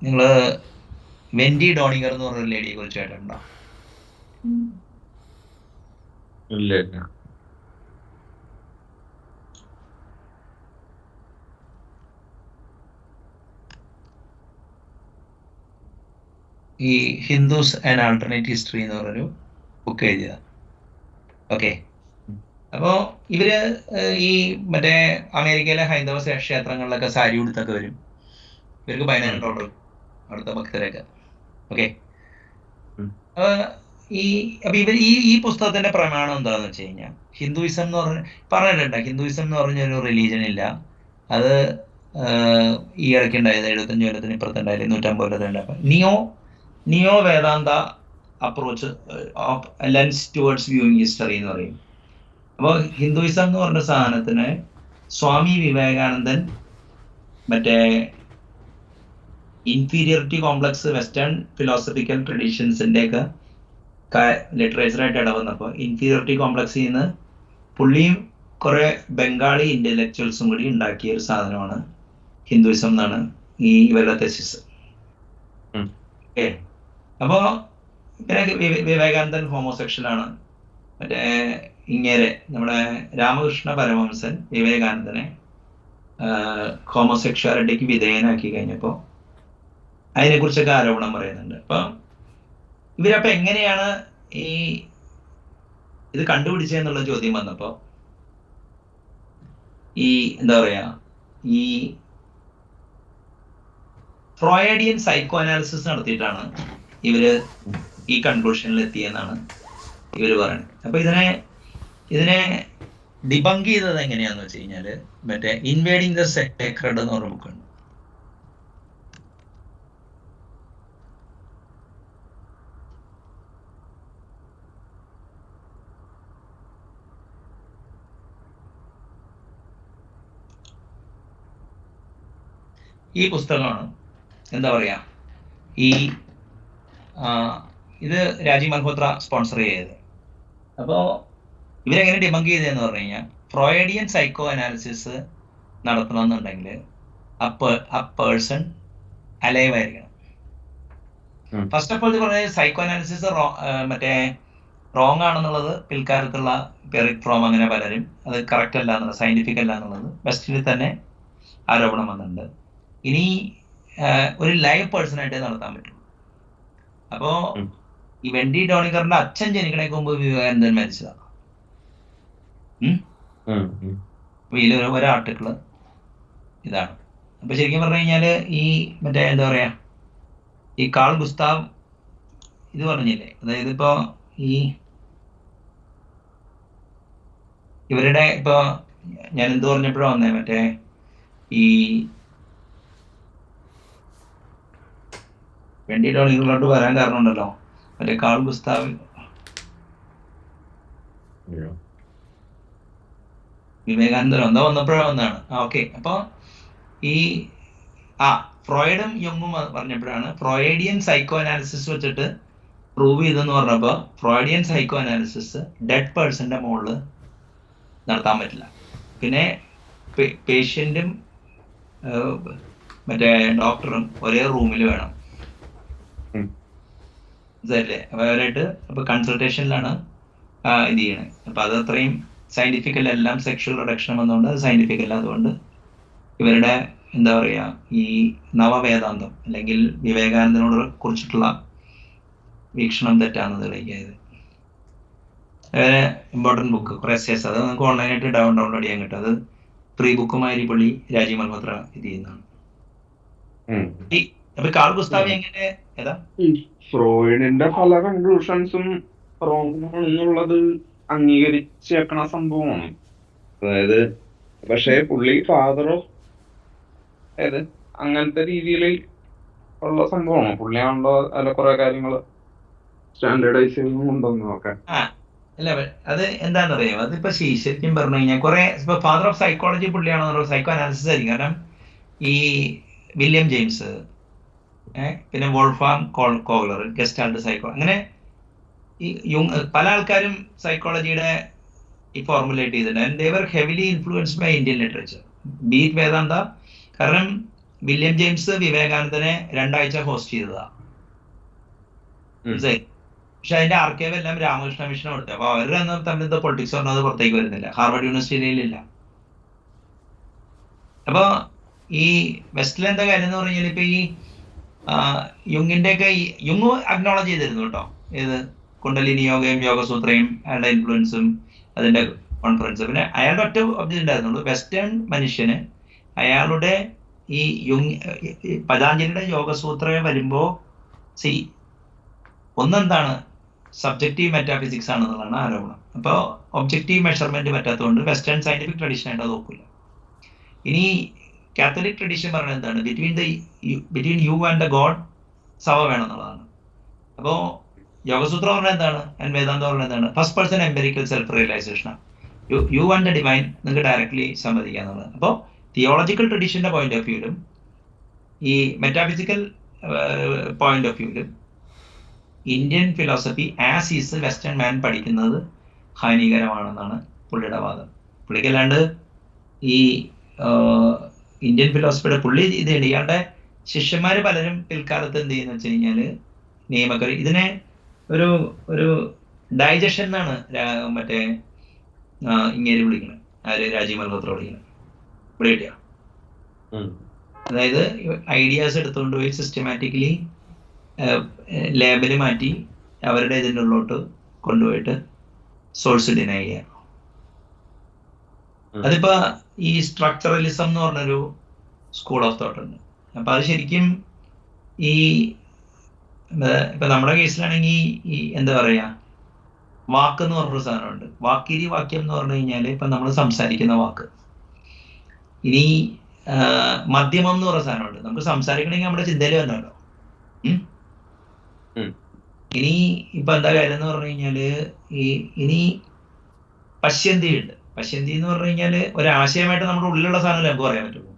നിങ്ങള് വെൻഡി ഡോണിഗർ എന്ന് പറഞ്ഞ ലേഡിയെ കുറിച്ച് കേട്ടിട്ടുണ്ടോ? ഇല്ല. ഈ ഹിന്ദുസ് ആൻഡ് ആൾട്ടർനേറ്റ് ഹിസ്റ്ററി എന്ന് പറഞ്ഞൊരു ബുക്ക് എഴുതിയതാണ്. ഓക്കെ, അപ്പോൾ ഇവര് ഈ മറ്റേ അമേരിക്കയിലെ ഹൈന്ദവ ക്ഷേത്രങ്ങളിലൊക്കെ സാരി ഉടുത്തൊക്കെ വരും. ഇവർക്ക് $10,000 അടുത്ത ഭക്തരൊക്കെ. ഓക്കെ, അപ്പൊ ഇവർ ഈ പുസ്തകത്തിന്റെ പ്രമാണം എന്താണെന്ന് വെച്ച് കഴിഞ്ഞാൽ, ഹിന്ദുയിസം എന്ന് പറഞ്ഞിട്ടുണ്ട്, ഹിന്ദുയിസം എന്ന് പറഞ്ഞൊരു റിലീജൻ ഇല്ല. അത് ഈ ഇടയ്ക്ക് ഉണ്ടായത് 75 കൊല്ലത്തിന് ഇപ്പുറത്തുണ്ടായാലും 150 കൊല്ലത്തിനുണ്ടായപ്പോൾ neo Vedanta approach of lens towards viewing history എന്ന് പറയും. അപ്പോൾ ഹിന്ദുയിസം എന്ന് പറഞ്ഞ സാധനത്തിന് സ്വാമി വിവേകാനന്ദൻ മറ്റേ ഇൻഫീരിയറിറ്റി കോംപ്ലക്സ് വെസ്റ്റേൺ ഫിലോസഫിക്കൽ ട്രഡീഷൻസിന്റെ ഒക്കെ ലിറ്ററേച്ചറായിട്ട് ഇടവന്നപ്പോൾ ഇൻഫീരിയറിറ്റി കോംപ്ലക്സിൽ നിന്ന് പുള്ളിയും കുറെ ബംഗാളി ഇന്റലക്ച്വൽസും കൂടി ഉണ്ടാക്കിയ ഒരു സാധനമാണ് ഹിന്ദുയിസം എന്നാണ് ഈ ഇവരുടെ തെസിസ്. ഓക്കെ, അപ്പോ വിവേകാനന്ദൻ ഹോമോസെക്ഷൽ ആണ്. മറ്റേ ഇങ്ങനെ നമ്മുടെ രാമകൃഷ്ണ പരമഹംസൻ വിവേകാനന്ദനെ ഹോമോസെക്ഷുവാലിറ്റിക്ക് വിധേയനാക്കി കഴിഞ്ഞപ്പോ അതിനെ കുറിച്ചൊക്കെ ആരോപണം പറയുന്നുണ്ട്. അപ്പൊ ഇവരപ്പൊ എങ്ങനെയാണ് ഈ ഇത് കണ്ടുപിടിച്ചതെന്നുള്ള ചോദ്യം വന്നപ്പോ ഈ എന്താ പറയാ ഈ ഫ്രോയിഡിയൻ സൈക്കോ അനാലിസിസ് നടത്തിയിട്ടാണ് ഇവര് ഈ കൺക്ലൂഷനിൽ എത്തിയെന്നാണ് ഇവര് പറയുന്നത്. അപ്പൊ ഇതിനെ ഡിബങ്ക് ചെയ്തത് എങ്ങനെയാന്ന് വെച്ച് കഴിഞ്ഞാല് മറ്റേ ഇൻവേഡിങ് ദ സേക്രഡ് എന്ന് പറഞ്ഞ ബുക്കുണ്ട്. ഈ പുസ്തകമാണ് എന്താ പറയാ ഇത് രാജീവ് മൽഹോത്ര സ്പോൺസർ ചെയ്തത്. അപ്പോൾ ഇവരെങ്ങനെ ഡിബങ്ക് ചെയ്തതെന്ന് പറഞ്ഞു കഴിഞ്ഞാൽ ഫ്രോയിഡിയൻ സൈക്കോ അനാലിസിസ് നടത്തണമെന്നുണ്ടെങ്കിൽ ആ പേഴ്സൺ അലൈവ് ആയിരിക്കണം. ഫസ്റ്റ് ഓഫ് ഓൾ ഇത് പറഞ്ഞത് സൈക്കോ അനാലിസിസ് മറ്റേ റോങ് ആണെന്നുള്ളത് പിൽക്കാലത്തുള്ള പെറിക് ഫ്രോം അങ്ങനെ പലരും അത് കറക്റ്റ് അല്ല എന്നുള്ളത്, സയന്റിഫിക് അല്ല എന്നുള്ളത് വെസ്റ്റിൽ തന്നെ ആരോപണം വന്നിട്ടുണ്ട്. ഇനി ഒരു ലൈവ് പേഴ്സണായിട്ട് നടത്താൻ പറ്റും. അപ്പോ ഈ വെൻഡി ഡോണിക്കറിന്റെ അച്ഛൻ ജനിക്കണേക്ക് മുമ്പ് വിവേകാനന്ദൻ മരിച്ചതാണ്. ഇതിൽ ഒരു ആർട്ടിക്കിള് ഇതാണ്. അപ്പൊ ശരിക്കും പറഞ്ഞു കഴിഞ്ഞാല് ഈ മറ്റേ എന്താ പറയാ ഈ കാൾ ഗുസ്താവ് ഇത് പറഞ്ഞില്ലേ, അതായത് ഇപ്പോ ഈ ഇവരുടെ ഇപ്പൊ ഞാൻ എന്ത് പറഞ്ഞപ്പോഴാ വന്നേ മറ്റേ ഈ വെൻഡി ഡോണിക്കറിലോട്ട് വരാൻ കാരണം ഉണ്ടല്ലോ, മറ്റേ കാൾ ഗുസ്താവ് വിവേകാനന്ദനോ എന്താ വന്നപ്പോഴാണ് വന്നതാണ്. ഓക്കെ, അപ്പൊ ഈ ഫ്രോയിഡും യുങ്ങും പറഞ്ഞപ്പോഴാണ് ഫ്രോയിഡിയൻ സൈക്കോ അനാലിസിസ് വെച്ചിട്ട് പ്രൂവ് ചെയ്തെന്ന് പറഞ്ഞപ്പോ ഫ്രോയിഡിയൻ സൈക്കോ അനാലിസിസ് ഡെഡ് പേഴ്സന്റെ മുകളിൽ നടത്താൻ പറ്റില്ല. പിന്നെ പേഷ്യന്റും മറ്റേ ഡോക്ടറും ഒരേ റൂമിൽ വേണം. ഇതല്ലേ അപ്പൊ അവരായിട്ട് അപ്പൊ കൺസൾട്ടേഷനിലാണ് ഇത് ചെയ്യണേ. അപ്പൊ അത് അത്രയും സയന്റിഫിക് അല്ല, എല്ലാം സെക്ഷൽ റിഡക്ഷൻ വന്നുകൊണ്ട് അത് സയന്റിഫിക് അല്ല. അതുകൊണ്ട് ഇവരുടെ എന്താ പറയാ ഈ നവവേദാന്തം അല്ലെങ്കിൽ വിവേകാനന്ദനോട് കുറിച്ചിട്ടുള്ള വീക്ഷണം തെറ്റാണെന്ന് തെളിയിക്കായത്. ഇമ്പോർട്ടൻറ്റ് ബുക്ക് കുറെ എസ്സേസ്, അത് നമുക്ക് ഓൺലൈനായിട്ട് ഡൗൺലോഡ് ചെയ്യാൻ കിട്ടും. അത് പ്രീ ബുക്കുമായി പുള്ളി രാജീവ് മൽഹോത്ര ഇത് ചെയ്യുന്നതാണ്. അപ്പൊ കാൾ ഗുസ്താവ് എങ്ങനെ ഏതാ ഫ്രോയിഡിന്റെ പല കൺക്ലൂഷൻസും റോങ് ആണെന്നുള്ളത് അംഗീകരിച്ചേക്കണ സംഭവമാണ്. അതായത് പക്ഷേ പുള്ളി ഫാദർ ഓഫ് അങ്ങനത്തെ രീതിയിൽ ഉള്ള സംഭവമാണ്. പുള്ളിയാണല്ലോ അതിലെ കുറെ കാര്യങ്ങള് സ്റ്റാൻഡേർഡൈസ് ചെയ്യുന്നുണ്ടെന്ന് നോക്കാൻ. അല്ല അത് എന്താണെന്നറിയാം, അതിപ്പോ ശരിക്കും പറഞ്ഞു കഴിഞ്ഞാൽ കുറെ ഇപ്പൊ ഫാദർ ഓഫ് സൈക്കോളജി പുള്ളിയാണെന്നുള്ള സൈക്കോ അനാലിസിസ് ആയിരിക്കും. കാരണം ഈ വില്യം ജെയിംസ്, പിന്നെ വോൾഫാം കോഗ്ലർ, ഗസ്റ്റാൾട്ട് സൈക്കോ, അങ്ങനെ ഈ പല ആൾക്കാരും സൈക്കോളജിയുടെ ഈ ഫോർമുലേറ്റ് ചെയ്തിട്ടുണ്ട്. And they were heavily influenced by Indian literature, be it Vedanta. കാരണം വില്യം ജെയിംസ് വിവേകാനന്ദനെ 2 ആഴ്ച ഹോസ്റ്റ് ചെയ്തതാ. പക്ഷെ അതിന്റെ ആർക്കൈവ് എല്ലാം രാമകൃഷ്ണ മിഷൻ കൊടുത്തു. അപ്പൊ അവരുടെ തമ്മിൽ പൊളിറ്റിക്സ് പറഞ്ഞത് പുറത്തേക്ക് വരുന്നില്ല, ഹാർവർഡ് യൂണിവേഴ്സിറ്റിയിലില്ല. അപ്പൊ ഈ വെസ്റ്റിൽ എന്താ കാര്യം എന്ന് പറഞ്ഞാൽ ഇപ്പൊ ഈ യുങ്ങിന്റെ ഒക്കെ യുങ് അക്നോളജ് ചെയ്തിരുന്നു കേട്ടോ, ഏത് കുണ്ടലിനി യോഗയും യോഗസൂത്രയും അയാളുടെ ഇൻഫ്ലുവൻസും അതിന്റെ കോൺഫറൻസ്. പിന്നെ അയാളുടെ ഒറ്റ ഒബ്ജക്റ്റ് ഉണ്ടായിരുന്നുള്ളൂ, വെസ്റ്റേൺ മനുഷ്യന് അയാളുടെ ഈ പതാഞ്ജലിയുടെ യോഗസൂത്ര വരുമ്പോ ഒന്നെന്താണ് സബ്ജക്റ്റീവ് മെറ്റാഫിസിക്സ് ആണെന്നുള്ളതാണ് ആരോപണം. അപ്പോൾ ഒബ്ജക്റ്റീവ് മെഷർമെന്റ് പറ്റാത്തതുകൊണ്ട് വെസ്റ്റേൺ സയന്റിഫിക് ട്രഡീഷൻ ആയിട്ട് അത് നോക്കില്ല. ഇനി കാത്തലിക് ട്രഡീഷൻ പറയുന്നത് എന്താണ്, between U and the God സഭ വേണം എന്നുള്ളതാണ്. അപ്പോൾ യോഗസൂത്ര പറഞ്ഞത് എന്താണ്, ആൻഡ് വേദാന്ത പറഞ്ഞത് എന്താണ്, ഫസ്റ്റ് പേഴ്സൺ എംപെരിക്കൽ സെൽഫ് റിയലൈസേഷനാണ്. യു ആൻഡ് ദ ഡിവൈൻ നിങ്ങൾക്ക് ഡയറക്ട്ലി സമ്മതിക്കുക എന്നുള്ളത്. അപ്പോൾ തിയോളജിക്കൽ ട്രഡീഷന്റെ പോയിന്റ് ഓഫ് വ്യൂവിലും ഈ മെറ്റാഫിസിക്കൽ പോയിന്റ് ഓഫ് വ്യൂവിലും Indian philosophy as is western man പഠിക്കുന്നത് ഹാനികരമാണെന്നാണ് പുള്ളിയുടെ വാദം. പുള്ളിക്കല്ലാണ്ട് ഈ ഇന്ത്യൻ ഫിലോസഫിയുടെ പുള്ളി ഇത് ഇയാളുടെ ശിഷ്യന്മാര് പലരും പിൽക്കാലത്ത് എന്ത് ചെയ്യുന്ന വെച്ച് കഴിഞ്ഞാല് നിയമക്കറി ഇതിനെ ഒരു ഒരു ഡൈജഷൻ എന്നാണ് മറ്റേ ഇങ്ങനെ വിളിക്കുന്നത്, ആര് രാജീവ് മൽഹോത്ര വിളിക്കുന്നത്. ഇവിടെ കിട്ടിയ അതായത് ഐഡിയാസ് എടുത്തുകൊണ്ട് പോയി സിസ്റ്റമാറ്റിക്കലി ലേബല് മാറ്റി അവരുടെ ഇതിൻ്റെ ഉള്ളോട്ട് കൊണ്ടുപോയിട്ട് സോഴ്സ് ഡിനൈ ചെയ്യാം. അതിപ്പോ ഈ സ്ട്രക്ചറലിസം എന്ന് പറഞ്ഞൊരു സ്കൂൾ ഓഫ് തോട്ട് ഉണ്ട്. അപ്പൊ അത് ശരിക്കും ഈ ഇപ്പൊ നമ്മുടെ കേസിലാണെങ്കിൽ ഈ എന്താ പറയാ, വാക്ക് എന്ന് പറഞ്ഞൊരു സാധനമുണ്ട്. വാക്കിരി വാക്യം എന്ന് പറഞ്ഞു കഴിഞ്ഞാൽ ഇപ്പൊ നമ്മൾ സംസാരിക്കുന്ന വാക്ക്. ഇനി മധ്യമം എന്ന് പറഞ്ഞ സാധനമുണ്ട്. നമുക്ക് സംസാരിക്കണമെങ്കിൽ നമ്മുടെ ചിന്തയിൽ വന്നല്ലോ. ഇനി ഇപ്പൊ എന്താ കാര്യം എന്ന് പറഞ്ഞു കഴിഞ്ഞാല് ഇനി പശ്യന്തി ഉണ്ട്. പശ്യന്തി എന്ന് പറഞ്ഞു കഴിഞ്ഞാല് ഒരാശയമായിട്ട് നമ്മുടെ ഉള്ളിലുള്ള സാധനം നമുക്ക് പറയാൻ പറ്റുള്ളൂ.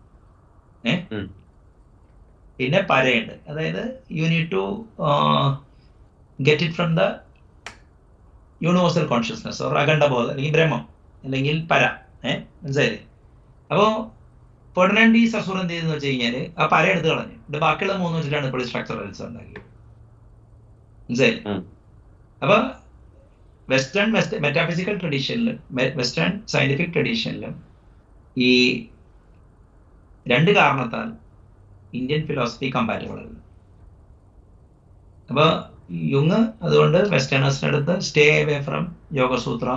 പിന്നെ പരയുണ്ട്, അതായത് you need to get it from the universal consciousness or അഖണ്ഡബോധം അല്ലെങ്കിൽ ബ്രഹ്മം അല്ലെങ്കിൽ പര. മനസ്സിലായില്ലേ? അപ്പോ ഫെർഡിനാൻഡ് ഡി സസൂർ എന്ത് ചെയ്തെന്ന് വെച്ച് കഴിഞ്ഞാല് ആ പര എടുത്ത് കളഞ്ഞു. ഇത് ബാക്കിയുള്ള 3 വെച്ചിട്ടാണ് ഇപ്പോൾ സ്ട്രക്ചറലിസം ഉണ്ടാക്കിയത്. മനസ്സിലായില്ലേ? അപ്പൊ വെസ്റ്റേൺ മെറ്റാഫിസിക്കൽ ട്രഡീഷനിലും വെസ്റ്റേൺ സയന്റിഫിക് ട്രഡീഷനിലും ഈ 2 കാരണത്താൽ ഇന്ത്യൻ ഫിലോസഫി കമ്പാറ്റബിൾ അല്ല. അപ്പൊ യുങ് അതുകൊണ്ട് വെസ്റ്റേണേഴ്സിന്റെ അടുത്ത് stay away from Yogasutra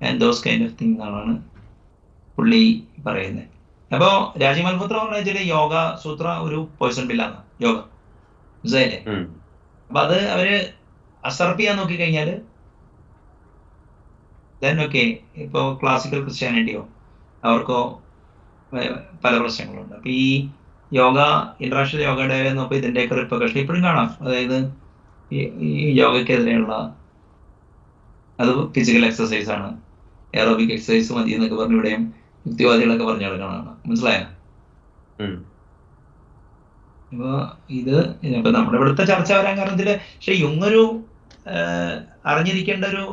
and those kind of thing എന്നാണ് പുള്ളി പറയുന്നത്. അപ്പോ രാജീവ് മൽഹോത്ര പറഞ്ഞ വെച്ചാൽ യോഗ സൂത്ര ഒരു പോയിസൺ പില്ലാണ് യോഗ. മനസ്സിലായില്ലേ? അപ്പൊ അത് അവര് അസർപ്പ് ചെയ്യാൻ നോക്കിക്കഴിഞ്ഞാല് ഓക്കെ, ഇപ്പോ ക്ലാസിക്കൽ ക്രിസ്ത്യാനിറ്റിയോ അവർക്കോ പല പ്രശ്നങ്ങളുണ്ട്. അപ്പൊ ഈ യോഗ ഇന്റർനാഷണൽ യോഗ ഡേ നോക്കുമ്പോൾ ഇതിന്റെയൊക്കെ റിപ്പർക്കഷൻ ഇപ്പോഴും കാണാം. അതായത് ഈ യോഗയ്ക്കെതിരെയുള്ള അത് ഫിസിക്കൽ എക്സസൈസ് ആണ്, എയറോബിക് എക്സസൈസ് മതി എന്നൊക്കെ പറഞ്ഞ് ഇവിടെയും യുക്തിവാദികളൊക്കെ പറഞ്ഞു നടക്കണതാണ്. മനസ്സിലായോ? ഇപ്പൊ ഇപ്പൊ നമ്മുടെ ഇവിടുത്തെ ചർച്ച വരാൻ കാരണത്തില് പക്ഷെ യുങ്ങൊരു അറിഞ്ഞിരിക്കേണ്ട ഒരു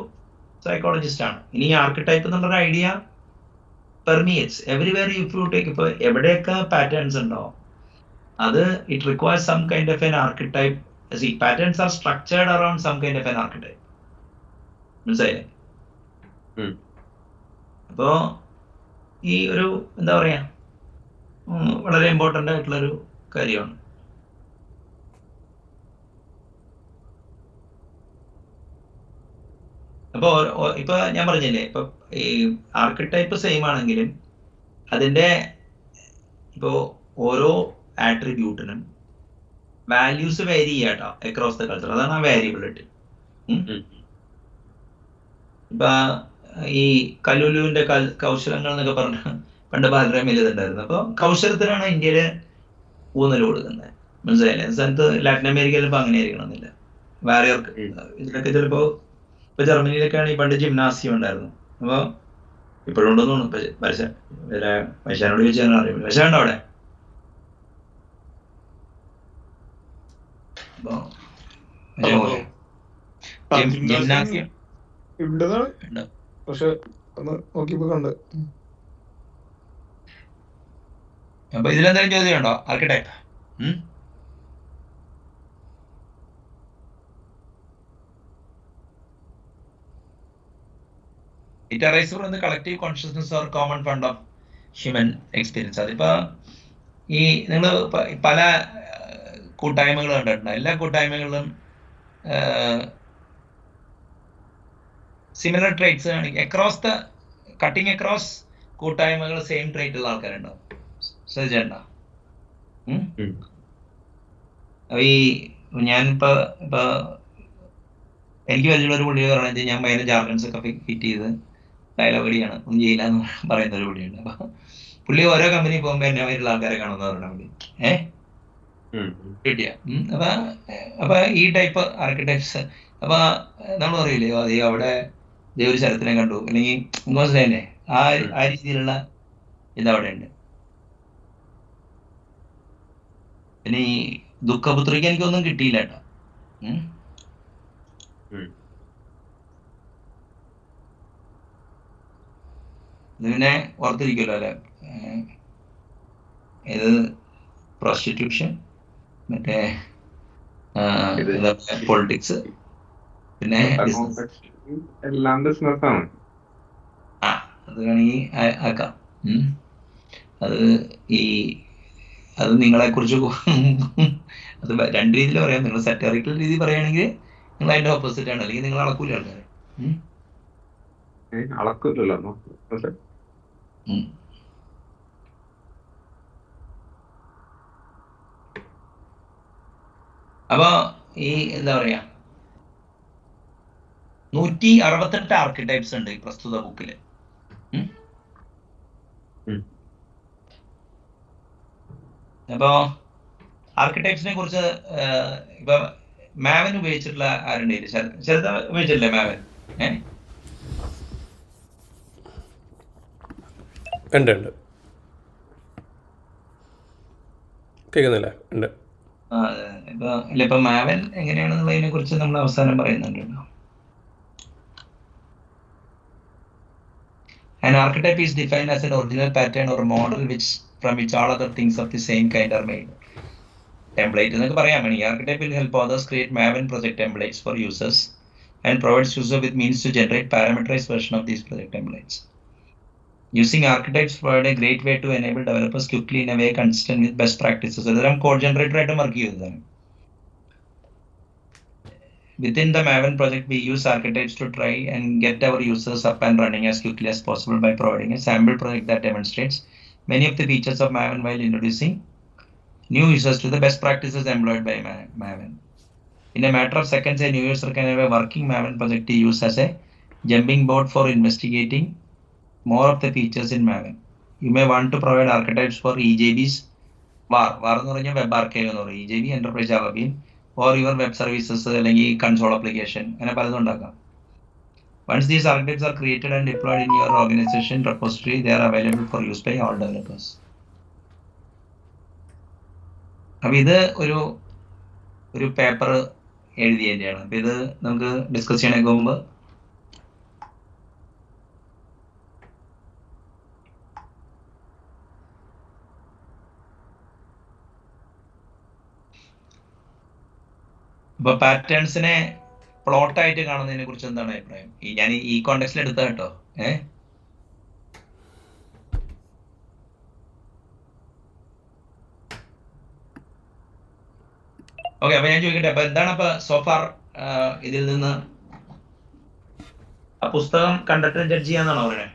സൈക്കോളജിസ്റ്റ് ആണ്. ഇനി ആർക്കിടൈപ്പ് എന്നുള്ളൊരു idea permeates everywhere if you take. ഇപ്പൊ എവിടെയൊക്കെ പാറ്റേൺസ് ഉണ്ടോ അത് it requires some kind of an archetype. See, patterns are structured around some kind of an archetype. മനസ്സിലായില്ലേ? അപ്പോ ഈ ഒരു എന്താ പറയാ വളരെ ഇമ്പോർട്ടൻ്റ് ആയിട്ടുള്ളൊരു കാര്യമാണ്. അപ്പൊ ഇപ്പൊ ഞാൻ പറഞ്ഞില്ലേ, ഇപ്പൊ ഈ ആർക്കിടൈപ്പ് സെയിം ആണെങ്കിലും അതിന്റെ ഇപ്പോ ഓരോ ആട്രിബ്യൂട്ടിനും വാല്യൂസ് വേരി ചെയ്യാട്ടോ അക്രോസ് ദ കൾച്ചർ. അതാണ് ആ വേരിയബിലിറ്റി. ഇപ്പൊ ഈ കലുലുവിന്റെ കൗശലങ്ങൾ എന്നൊക്കെ പറഞ്ഞ പണ്ട് ബാലരമയിൽ ഇതുണ്ടായിരുന്നു. അപ്പൊ കൗശലത്തിനാണ് ഇന്ത്യയില് ഊന്നൽ കൊടുക്കുന്നത്. മനസ്സിലായില്ലേ? സ്ഥലത്ത് ലാറ്റിൻ അമേരിക്കയിൽ ഇപ്പൊ അങ്ങനെ ആയിരിക്കണമെന്നില്ല. വേറെ ഇതിലൊക്കെ ചിലപ്പോ ഇപ്പൊ ജർമ്മനിയിലൊക്കെ ആണെങ്കിൽ പണ്ട് ജിംനാസിയം ഉണ്ടായിരുന്നു. അപ്പൊ ഇപ്പോഴും ഉണ്ടെന്ന് തോന്നുന്നു. ഇപ്പൊ വൈശാനോട് ചോദിച്ചാൽ അറിയില്ല. വൈശാനുണ്ടോ അവിടെ? പക്ഷെ നോക്കിയപ്പോ കണ്ട്. അപ്പൊ ഇതിലെന്തെങ്കിലും ചോദ്യം ഉണ്ടോ? Archetype It arises from the collective consciousness or common fund of human experience. അതിപ്പോ ഈ നിങ്ങൾ പല കൂട്ടായ്മകൾ കണ്ടിട്ടുണ്ട്. എല്ലാ കൂട്ടായ്മകളിലും സിമിലർ ട്രേറ്റ്സ് കാണിക്കും. അക്രോസ് ദ കട്ടിങ് അക്രോസ് കൂട്ടായ്മകൾ സെയിം ട്രേറ്റ് ഉള്ള ആൾക്കാരുണ്ടാവും. ശ്രദ്ധിച്ചേണ്ട. അപ്പൊ ഈ ഞാനിപ്പോ എനിക്ക് വലിയൊരു പുള്ളി പറഞ്ഞാൽ ഞാൻ ഭയങ്കര ജാർഗൻസ് ഒക്കെ ഫിറ്റ് ചെയ്ത് ഡയലോഗ് അടിയാണ്, ഒന്നും ചെയ്യില്ല എന്ന് പറയുന്ന ഒരു പുള്ളിയുണ്ട്. അപ്പൊ പുള്ളി ഓരോ കമ്പനി പോകുമ്പോ എന്നെ വരെയുള്ള ആൾക്കാരെ കാണുന്ന പറഞ്ഞ പുള്ളി കിട്ടിയ. അപ്പൊ ഈ ടൈപ്പ് ആർക്കിടെക്ട്സ് അപ്പൊ നമ്മൾ പറയില്ലേ അതെയോ അവിടെ ഒരു ചരിത്രം കണ്ടു അല്ലെങ്കിൽ മനസ്സിലായില്ലേ, ആ രീതിയിലുള്ള ഇതവിടെ ഉണ്ട്. പിന്നെ ഈ ദുഃഖപുത്രിക്ക് എനിക്കൊന്നും കിട്ടിയില്ല കേട്ടോ. ഇത് പിന്നെ ഓർത്തിരിക്കുമല്ലോ അല്ലെ, ഇത് പ്രോസ്റ്റിറ്റ്യൂഷൻ, മറ്റേ ഇത് എന്താ പൊളിറ്റിക്സ്, പിന്നെ ബിസിനസ്. എല്ലാം ബിസിനസ്സാണ്. അത് വേണമെങ്കിൽ ആക്കാം. അത് ഈ അത് നിങ്ങളെ കുറിച്ച് അത് രണ്ട് രീതിയിൽ പറയാം. നിങ്ങൾ സാറ്ററിക്കൽ രീതി പറയുകയാണെങ്കിൽ നിങ്ങൾ അതിന്റെ ഓപ്പോസിറ്റ് ആണ്, അല്ലെങ്കിൽ നിങ്ങൾ അളക്കൂല ആൾക്കാരെ. അളക്കില്ലല്ലോ. അപ്പൊ ഈ എന്താ പറയാ 168 ആർക്കിടൈപ്സ് ഉണ്ട് ഈ പ്രസ്തുത ബുക്കില്. അപ്പോ ആർക്കിടൈപ്സിനെ കുറിച്ച് ഇപ്പൊ മാവൻ ഉപയോഗിച്ചിട്ടുള്ള ആരുണ്ട്? ശരത് ഉപയോഗിച്ചിട്ടില്ലേ മാവൻ? ഉണ്ട് ഉണ്ട്, കേൾക്കുന്നില്ലേ? ഉണ്ട്. ഇപ്പൊ മാവൻ എങ്ങനെയാണെന്നുള്ളതിനെ കുറിച്ച് നമ്മൾ അവസാനം പറയുന്നുണ്ടല്ലോ. An archetype is defined as an original pattern or model from which all other things of the same kind are made. Template എന്നൊക്കെ പറയാൻ വേണ്ടി archetype will help others create Maven project templates for users and provides user with means to generate parameterized version of these project templates. Using archetypes provide a great way to enable developers quickly in a way consistent with best practices. അതെല്ലാം code generator ആയിട്ട് work ചെയ്തതാണ്. Within the Maven project, we use archetypes to try and get our users up and running as quickly as possible by providing a sample project that demonstrates many of the features of Maven while introducing new users to the best practices employed by Maven. In a matter of seconds, a new user can have a working Maven project to use as a jumping board for investigating more of the features in Maven. You may want to provide archetypes for EJBs, VAR എന്ന് പറഞ്ഞാൽ web archive എന്ന് പറയും, EJB enterprise Java been, or your web services അല്ലെങ്കിൽ console application, അങ്ങനെ പലതും ഉണ്ടാക്കാം. Once these archetypes are created and deployed in your organization repository, they are available for use by all developers. അപ്പൊ ഇത് ഒരു paper എഴുതിയതിൻ്റെയാണ്. അപ്പൊ ഇത് നമുക്ക് ഡിസ്കസ് ചെയ്യണേക്ക് മുമ്പ് ഇപ്പൊ പാറ്റേൺസിനെ പ്ലോട്ട് ആയിട്ട് കാണുന്നതിനെ കുറിച്ച് എന്താണ് അഭിപ്രായം? ഞാൻ ഈ കോണ്ടെക്സ്റ്റിൽ എടുത്ത കേട്ടോ. ഓക്കെ, അപ്പൊ ഞാൻ ചോദിക്കട്ടെ, അപ്പൊ എന്താണ് അപ്പൊ സോഫാർ ഇതിൽ നിന്ന് ആ പുസ്തകം കണ്ടിട്ട് ജഡ്ജ് ചെയ്യാന്നാണോ പറയണേ?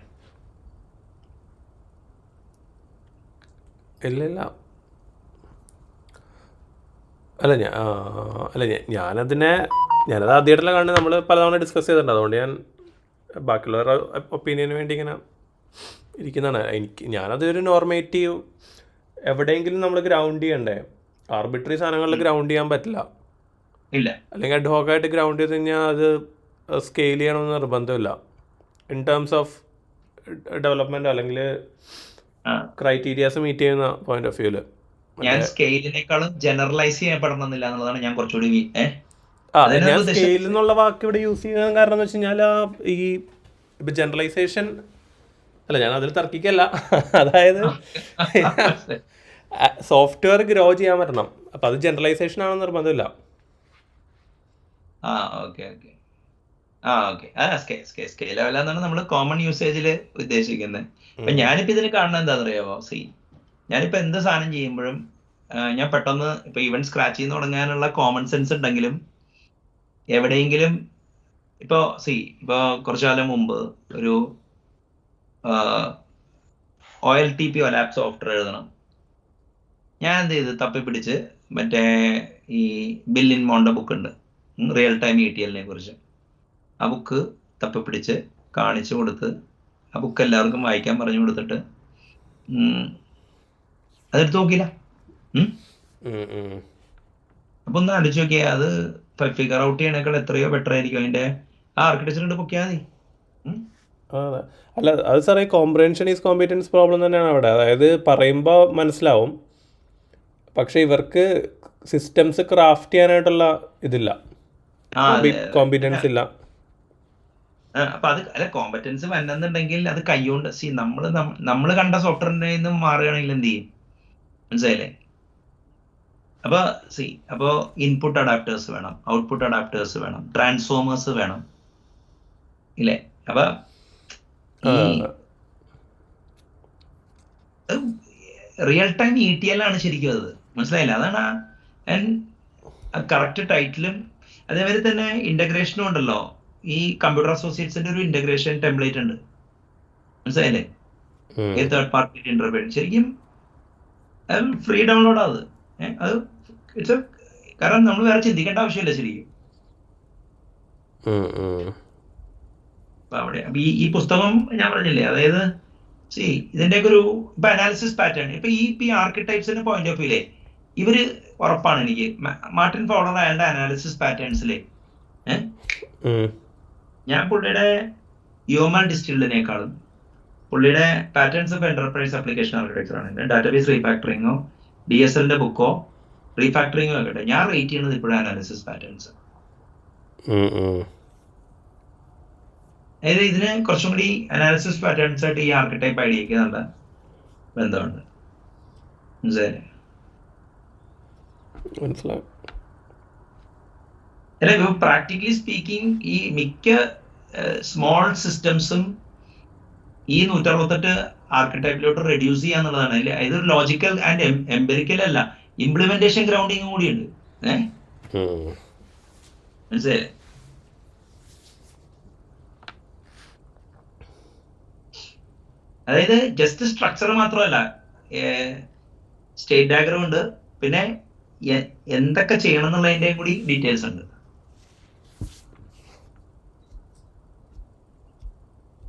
ഇല്ല, ഞാനത് ആദ്യമായിട്ടല്ല കാണുന്നത്. നമ്മൾ പലതവണ ഡിസ്കസ് ചെയ്തിട്ടുണ്ട്. അതുകൊണ്ട് ഞാൻ ബാക്കിയുള്ളവരുടെ ഒപ്പീനിയന് വേണ്ടി ഇങ്ങനെ ഇരിക്കുന്നതാണ്. ഞാനത് ഒരു നോർമേറ്റീവ്, എവിടെയെങ്കിലും നമ്മൾ ഗ്രൗണ്ട് ചെയ്യണ്ടേ. ആർബിട്രറി സാധനങ്ങളിൽ ഗ്രൗണ്ട് ചെയ്യാൻ പറ്റില്ല, അല്ലെങ്കിൽ അഡ്ഹോക്കായിട്ട് ഗ്രൗണ്ട് ചെയ്ത് കഴിഞ്ഞാൽ അത് സ്കെയിൽ ചെയ്യണമെന്ന് നിർബന്ധമില്ല. ഇൻ ടേംസ് ഓഫ് ഡെവലപ്മെൻറ്റ് അല്ലെങ്കിൽ ക്രൈറ്റീരിയാസ് മീറ്റ് ചെയ്യുന്ന പോയിന്റ് ഓഫ് വ്യൂല് ഞാൻ സ്കെയിലിനേക്കാളും ജനറലൈസ് ചെയ്യപ്പെടണമെന്നില്ല എന്നുള്ളതാണ് ഞാൻ കുറച്ചുകൂടി ഞാൻ സ്കെയിൽ എന്നുള്ള വാക്ക് ഇവിടെ യൂസ് ചെയ്യാൻ കാരണം എന്ന് വെച്ച് കഴിഞ്ഞാൽ ഈ ഇപ്പം ജനറലൈസേഷൻ അല്ല, ഞാൻ അതിൽ തർക്കിക്കല്ല. അതായത് സോഫ്റ്റ്വെയർ ഗ്രോ ചെയ്യാൻ പറ്റണം, അപ്പം അത് ജനറലൈസേഷൻ ആണെന്ന് നിർബന്ധമില്ല. സ്കെയിൽ ലെവലെന്നാണ് നമ്മൾ കോമൺ യൂസേജിൽ ഉദ്ദേശിക്കുന്നത്. അപ്പൊ ഞാനിപ്പോ ഇതിന് കാണുന്നത് എന്താണെന്ന് അറിയാമോ? ഞാനിപ്പോ എന്ത് സാധനം ചെയ്യുമ്പോഴും ഞാൻ പെട്ടെന്ന് ഇപ്പൊ ഈവൻ സ്ക്രാച്ച് ചെയ്ത് തുടങ്ങാനുള്ള കോമൺ സെൻസ് ഉണ്ടെങ്കിലും എവിടെയെങ്കിലും ഇപ്പൊ കുറച്ചു കാലം മുമ്പ് ഒരു OLTP OLAP സോഫ്റ്റ്വെയർ എഴുതണം. ഞാൻ എന്ത് ചെയ്ത് തപ്പിപ്പിടിച്ച് മറ്റേ ഈ ബില്ലിൻ മോണ്ട ബുക്ക് ഉണ്ട്, റിയൽ ടൈം ETL കുറിച്ച്. ആ ബുക്ക് തപ്പിപ്പിടിച്ച് കാണിച്ചു കൊടുത്ത് ആ ബുക്ക് എല്ലാവർക്കും വായിക്കാൻ പറഞ്ഞു കൊടുത്തിട്ട് അതെടുത്ത് നോക്കിയില്ല. അപ്പൊ ഒന്ന് ആലോചിച്ച് നോക്കിയാ അത് ഫിഗർ ഔട്ട് ചെയ്യണേക്കാൾ എത്രയോ ബെറ്റർ ആയിരിക്കും അതിന്റെ ആ ആർക്കിടെക്ചർ പൊക്കിയാൽ മതി. അല്ല, അത് സാറേ കോംപ്രഹെൻഷൻ ഈസ് കോമ്പീറ്റൻസ് പ്രോബ്ലം തന്നെയാണ് അവിടെ. അതായത് പറയുമ്പോൾ മനസ്സിലാവും, പക്ഷെ ഇവർക്ക് സിസ്റ്റംസ് ക്രാഫ്റ്റ് ചെയ്യാനായിട്ടുള്ള ഇതില്ല, കോമ്പീറ്റൻസ് ഇല്ല. അപ്പൊ അത് അല്ല കോമ്പറ്റൻസ് വന്നെന്നുണ്ടെങ്കിൽ അത് കൈകൊണ്ട് നമ്മൾ കണ്ട സോഫ്റ്റ്വെയറിന്റെ നിന്ന് മാറുകയാണെങ്കിൽ എന്ത് ചെയ്യും? മനസ്സിലായില്ലേ? അപ്പൊ ഇൻപുട്ട് അഡാപ്റ്റേഴ്സ് വേണം, ഔട്ട്പുട്ട് അഡാപ്റ്റേഴ്സ് വേണം, ട്രാൻസ്ഫോമേഴ്സ് വേണം, ഇല്ലേ? അപ്പൊ ഈ റിയൽ ടൈം ETL ആണ് ശരിക്കും അത്. മനസ്സിലായില്ല? അതാണ് കറക്റ്റ് ടൈറ്റിലും. അതേമാതിരി തന്നെ ഇന്റഗ്രേഷനും ഉണ്ടല്ലോ. ഈ കമ്പ്യൂട്ടർ അസോസിയേറ്റ്സിന്റെ ഒരു ഇന്റഗ്രേഷൻ ടെംപ്ലേറ്റ് ഉണ്ട്. മനസ്സിലായില്ലേ? തേർഡ് പാർട്ടി ഇന്റർപ്രേറ്റ് ശരിക്കും ഫ്രീ ഡൗൺലോഡ് അത്. അത് കാരണം നമ്മൾ വേറെ ചിന്തിക്കേണ്ട ആവശ്യമില്ല ശരിക്കും. അപ്പൊ അവിടെ ഈ പുസ്തകം ഞാൻ പറഞ്ഞില്ലേ, അതായത് ഇതിന്റെയൊക്കെ ഒരു ഇപ്പൊ അനാലിസിസ് പാറ്റേൺ ഇപ്പൊ ഈ ആർക്കിടൈപ്സിന്റെ പോയിന്റ് ഓഫ് വ്യൂലേ ഇവര് ഉറപ്പാണ് എനിക്ക് മാർട്ടിൻ ഫൗളർ അയാളുടെ അനാലിസിസ് പാറ്റേൺസിലെ ഞാൻ പുള്ളിയുടെ യോമാൻ ഡിസ്റ്റിൽഡിനേക്കാളും പുള്ളിയുടെ patterns of enterprise application architecture ആണ് ഡാറ്റാബേസ് റീഫാക്ടറിങ്ങോ DSLന്റെ ബുക്കോ റീഫാക്ടറിങ്ങോ ഒക്കെ ഞാൻ റേറ്റ് ചെയ്യുന്നത് ഇപ്പോഴും അനാലിസിസ് പാറ്റേൺസ്. അതായത് ഇതിന് കുറച്ചും കൂടി അനാലിസിസ് പാറ്റേൺസ് ആയിട്ട് ഈ ആർക്കിടൈപ്പ് ഐഡിയക്ക് നല്ല ബന്ധമുണ്ട്. അല്ല ഇപ്പൊ പ്രാക്ടിക്കലി സ്പീക്കിംഗ് ഈ മിക്ക സ്മോൾ സിസ്റ്റംസും ഈ 168 ആർക്കിടൈപ്പിലോട്ട് റെഡ്യൂസ് ചെയ്യാന്നുള്ളതാണ്. ഇതൊരു ലോജിക്കൽ ആൻഡ് എംപിരിക്കൽ അല്ല, ഇംപ്ലിമെന്റേഷൻ ഗ്രൗണ്ടിങ് കൂടിയുണ്ട്. മനസ്സിലായില്ലേ? അതായത് ജസ്റ്റ് സ്ട്രക്ചർ മാത്രമല്ല, സ്റ്റേറ്റ് ഡയഗ്രം ഉണ്ട്, പിന്നെ എന്തൊക്കെ ചെയ്യണം എന്നുള്ളതിന്റെയും കൂടി ഡീറ്റെയിൽസ് ഉണ്ട്.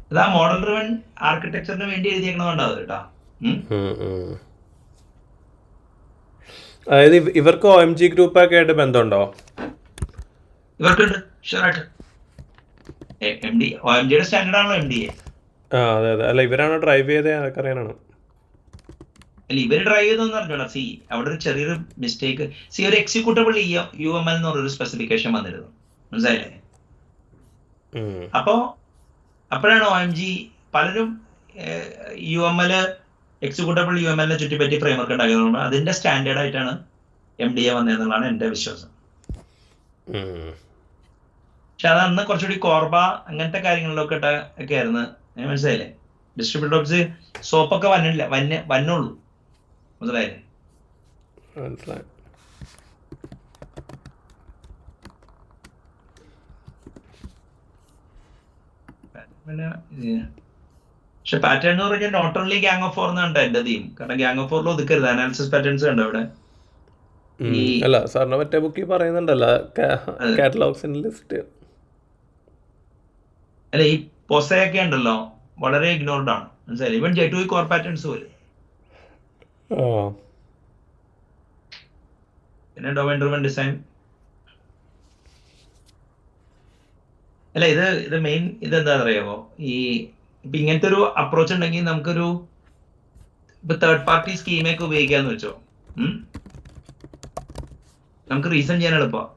അത് ആ മോഡൽ ഡ്രിവൺ ആർക്കിടെക്ചറിന് വേണ്ടി എഴുതിയേക്കണതുണ്ടാവും കേട്ടോ. അതായത് ഇവർക്ക് OMG ഗ്രൂപ്പ് ഒക്കെ ആയിട്ട് ബന്ധമുണ്ടോ? ഇവർക്കുണ്ട് ഷുവറായിട്ട്. OMGയുടെ സ്റ്റാൻഡേർഡ് ആണല്ലോ MDA. അതെ അതെ. അല്ല ഇവരാണോ ഡ്രൈവ് ചെയ്തത് ആർക്കറിയാനാണ്? അല്ല ഇവര് ഡ്രൈവ് ചെയ്തെന്ന് അറിഞ്ഞോളാം. അവിടെ ഒരു ചെറിയൊരു മിസ്റ്റേക്ക്. ഒരു എക്സിക്യൂട്ടബിൾ UML എന്ന് പറഞ്ഞൊരു സ്പെസിഫിക്കേഷൻ വന്നിരുന്നു. മനസ്സിലായില്ലേ? അപ്പോഴാണ് OMG പലരും UML എക്സിക്യൂട്ടബിൾ UML ചുറ്റിപ്പറ്റി ഫ്രെയിംവർക്ക് ഉണ്ടാക്കിയത്. അതിന്റെ സ്റ്റാൻഡേർഡ് ആയിട്ടാണ് MDA വന്നതെന്നുള്ളതാണ് എന്റെ വിശ്വാസം. പക്ഷെ അത് അന്ന് കുറച്ചുകൂടി കോർബ അങ്ങനത്തെ കാര്യങ്ങളിലൊക്കെ ഒക്കെ ആയിരുന്നു. മനസ്സിലായില്ലേ? ഡിസ്ട്രിബ്യൂട്ടഡ് ഒബ്ജക്ട്സ് സോപ്പൊക്കെ വന്നുള്ളൂ. മനസ്സിലായില്ലേ? പക്ഷെ പാറ്റേൺ എന്ന് പറഞ്ഞാൽ നോട്ട് ഓൺലി ഗ്യാങ് ഓഫ് 4 എന്നാണ് എന്റെ തീം. കാരണം ഗ്യാങ് ഓഫ് 4 ഒതുക്കരുത്. അനാലിസിസ് പാറ്റേൺസ് കണ്ടോ ഇവിടെ? അല്ല സാറിന് മറ്റേ ബുക്കിൽ പറയുന്നുണ്ടല്ലോ കാറ്റലോഗ്സിന്റെ ലിസ്റ്റ്. അല്ല ഈ പൊസയൊക്കെ ഉണ്ടല്ലോ വളരെ ഇഗ്നോർഡ് ആണ്. മനസ്സിലായി? ഇവൻ J2E കോർ പാറ്റേൺസ് പോലും. പിന്നെ ഡൊമൈൻ ഡ്രിവൺ ഡിസൈൻ. അല്ല ഇത് മെയിൻ ഇതെന്താ അറിയാമോ? ഇപ്പൊ ഇങ്ങനത്തെ ഒരു അപ്രോച്ച് ഉണ്ടെങ്കിൽ നമുക്കൊരു തേർഡ് പാർട്ടി സ്കീമൊക്കെ ഉപയോഗിക്കാന്ന് വെച്ചോ, നമുക്ക് റീസൺ ചെയ്യാൻ എളുപ്പമാണ്.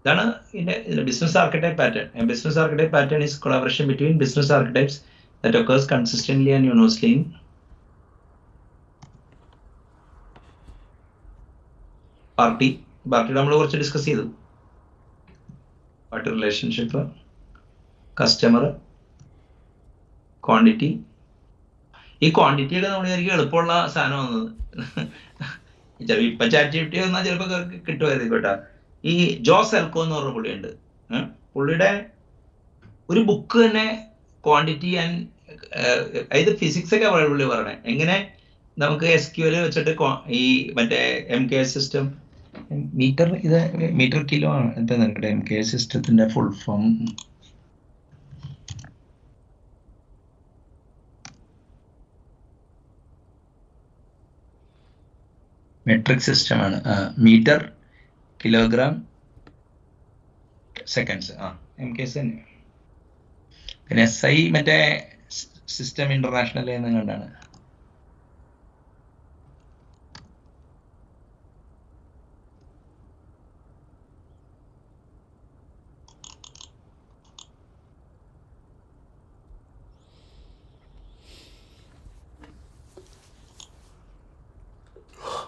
ഇതാണ് ഇതിന്റെ business archetype pattern. Business archetype pattern is collaboration between business archetypes that occurs consistently and universally in party നമ്മൾ കുറച്ച് ഡിസ്കസ് ചെയ്തു. Party relationship, customer, quantity. ഈ ക്വാണ്ടിറ്റിയൊക്കെ നമ്മൾ ശരിക്കും എളുപ്പമുള്ള സാധനം വന്നത്. ഇപ്പൊ ChatGPT വന്നാൽ ചിലപ്പോൾ കിട്ടുമായിരിക്കും കേട്ടോ. ഈ ജോസ് എൽക്കോ എന്ന് പറഞ്ഞ പുള്ളിയുണ്ട്. പുള്ളിയുടെ ഒരു ബുക്ക് തന്നെ ക്വാണ്ടിറ്റി ആൻഡ് അതായത് ഫിസിക്സ് ഒക്കെ പുള്ളി പറയണേ എങ്ങനെ നമുക്ക് SQL വെച്ചിട്ട് ഈ മറ്റേ MKS സിസ്റ്റം മീറ്റർ കിലോ ആണ് എന്താ നിങ്ങളുടെ MKS സിസ്റ്റത്തിന്റെ ഫുൾ ഫോം? മെട്രിക് സിസ്റ്റം ആണ്. Metre, kilogram, seconds. MKS തന്നെ. പിന്നെ SI മറ്റേ സിസ്റ്റം ഇന്റർനാഷണൽ എന്ന് കണ്ടാണ്.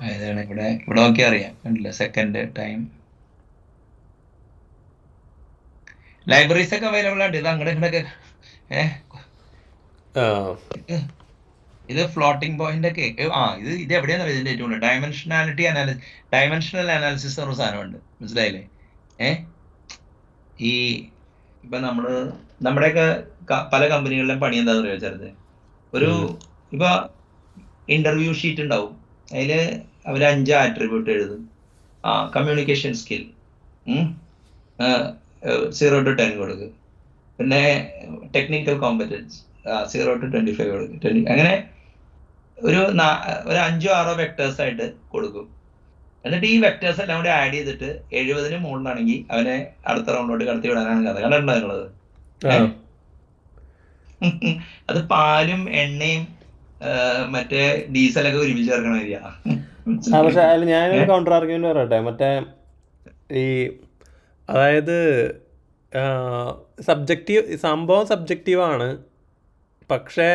ഏതാണ് ഇവിടെ നോക്കി അറിയാം, കണ്ടില്ല സെക്കൻഡ് ടൈം. ലൈബ്രറീസ് ഒക്കെ അവൈലബിൾ ആണ്. ഇത് അങ്ങോട്ട് ഇങ്ങോട്ടൊക്കെ ഇത് ഫ്ലോട്ടിംഗ് പോയിന്റ് ഒക്കെ ഇത് എവിടെയാണെന്ന് ഇതിന്റെ ഏറ്റവും ഡയമെൻഷണൽ അനാലിസിസ് എന്നൊരു സാധനമുണ്ട്, മനസ്സിലായില്ലേ? ഈ ഇപ്പൊ നമ്മുടെയൊക്കെ പല കമ്പനികളിലും പണി എന്താന്ന് പറയുക വെച്ചാൽ, ഒരു ഇപ്പൊ ഇന്റർവ്യൂ ഷീറ്റ് ഉണ്ടാവും, അതില് അവർ 5 ആട്രിബ്യൂട്ട് എഴുതും. കമ്മ്യൂണിക്കേഷൻ സ്കിൽ 0 to 10 കൊടുക്കും. പിന്നെ ടെക്നിക്കൽ കോമ്പറ്റൻസ് 0 to 25 കൊടുക്കും. അങ്ങനെ ഒരു 5-6 വെക്ടേഴ്സ് ആയിട്ട് കൊടുക്കും. എന്നിട്ട് ഈ വെക്ടേഴ്സ് എല്ലാം കൂടി ആഡ് ചെയ്തിട്ട് 70 മുകളിലാണെങ്കിൽ അവനെ അടുത്ത റൗണ്ടിലോട്ട് കടത്തി വിടാനാണ് കഥ. കണ്ടിട്ടുണ്ടോ നിങ്ങളത്? അത് പാലും എണ്ണയും മറ്റേ ഡീസലൊക്കെ ഒരുമിച്ച് ചേർക്കണ വരിക. പക്ഷെ അതിൽ ഞാനൊരു കൗണ്ടർ ആർഗ്യുമെന്റ് പറയട്ടെ. മറ്റേ ഈ അതായത് സംഭവം സബ്ജക്റ്റീവാണ്, പക്ഷേ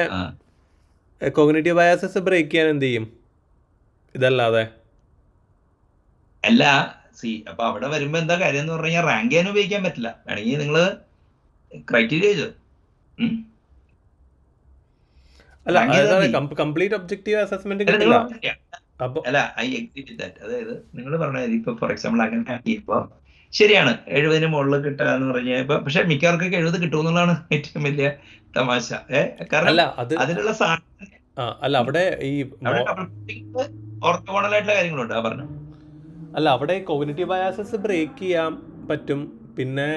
കോഗ്നിറ്റീവ് ബയാസസ് ബ്രേക്ക് ചെയ്യാൻ എന്ത് ചെയ്യും ഇതല്ലാതെ? അല്ല അപ്പൊ അവിടെ വരുമ്പോ എന്താ കാര്യം എന്ന് പറഞ്ഞു കഴിഞ്ഞാൽ റാങ്ക് ചെയ്യാൻ ഉപയോഗിക്കാൻ പറ്റില്ല. വേണമെങ്കിൽ നിങ്ങള് ക്രൈറ്റീരിയ ചെയ്തു. അല്ല, കംപ്ലീറ്റ് ഒബ്ജക്റ്റീവ് അസസ്മെന്റ് കിട്ടില്ല. അല്ല, ഐ എഗ്രി വിത്ത് ദാറ്റ്. അതായത് നിങ്ങൾ പറഞ്ഞത് ഇപ്പൊ ഫോർ എക്സാമ്പിൾ അങ്ങനെ ഇപ്പൊ ശരിയാണ് 70 മുകളിൽ കിട്ടുക എന്ന് പറഞ്ഞാൽ ഇപ്പൊ, പക്ഷെ മിക്കവർക്കൊക്കെ 70 കിട്ടുമെന്നുള്ളതാണ് ഏറ്റവും വലിയ തമാശ. കാരണം അതിനുള്ള അല്ല അവിടെ ഈ ഓർത്തോഗോണലായിട്ടുള്ള കാര്യങ്ങളുണ്ട്. പറഞ്ഞു അല്ല, അവിടെ കോഗ്നിറ്റീവ് ബയാസസ് ബ്രേക്ക് ചെയ്യാൻ പറ്റും. പിന്നെ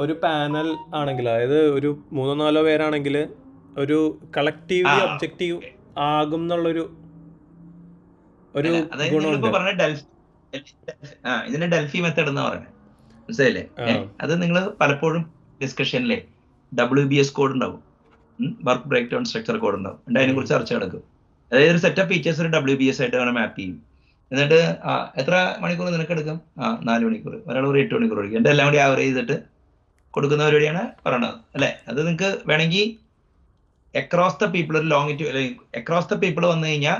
ഒരു പാനൽ ആണെങ്കിൽ, അതായത് ഒരു 3-4 പേരാണെങ്കിൽ ഒരു കളക്റ്റീവ്ലി ഒബ്ജക്റ്റീവ് ആകും എന്നുള്ളൊരു ഗുണമുണ്ട്. ഇതിന്റെ ഡെൽഫി മെത്തേഡ് എന്ന് പറയുന്നത്, മനസ്സിലായില്ലേ? അത് നിങ്ങൾ പലപ്പോഴും ഡിസ്കഷനിലെ WBS കോഡ് ഉണ്ടാവും, work breakdown structure code ഉണ്ടാവും. അതിനെ കുറിച്ച് ചർച്ച നടക്കും. അതായത് ഒരു സെറ്റ് ഓഫ് ഫീച്ചേഴ്സ് ഒരു WBS ആയിട്ട് അങ്ങനെ മാപ്പ് ചെയ്യും. എന്നിട്ട് എത്ര മണിക്കൂർ നിനക്ക് എടുക്കും? 4 മണിക്കൂർ. ഒരാൾ ഒരു 8 മണിക്കൂർ എടുക്കും. എല്ലാം കൂടി ആവറേജ് ചെയ്തിട്ട് കൊടുക്കുന്ന പരിപാടിയാണ് പറയണത്, അല്ലെ? അത് നിങ്ങൾക്ക് വേണമെങ്കിൽ അക്രോസ് ദ പീപ്പിൾ ഒരു അക്രോസ് ദ പീപ്പിൾ വന്നു കഴിഞ്ഞാൽ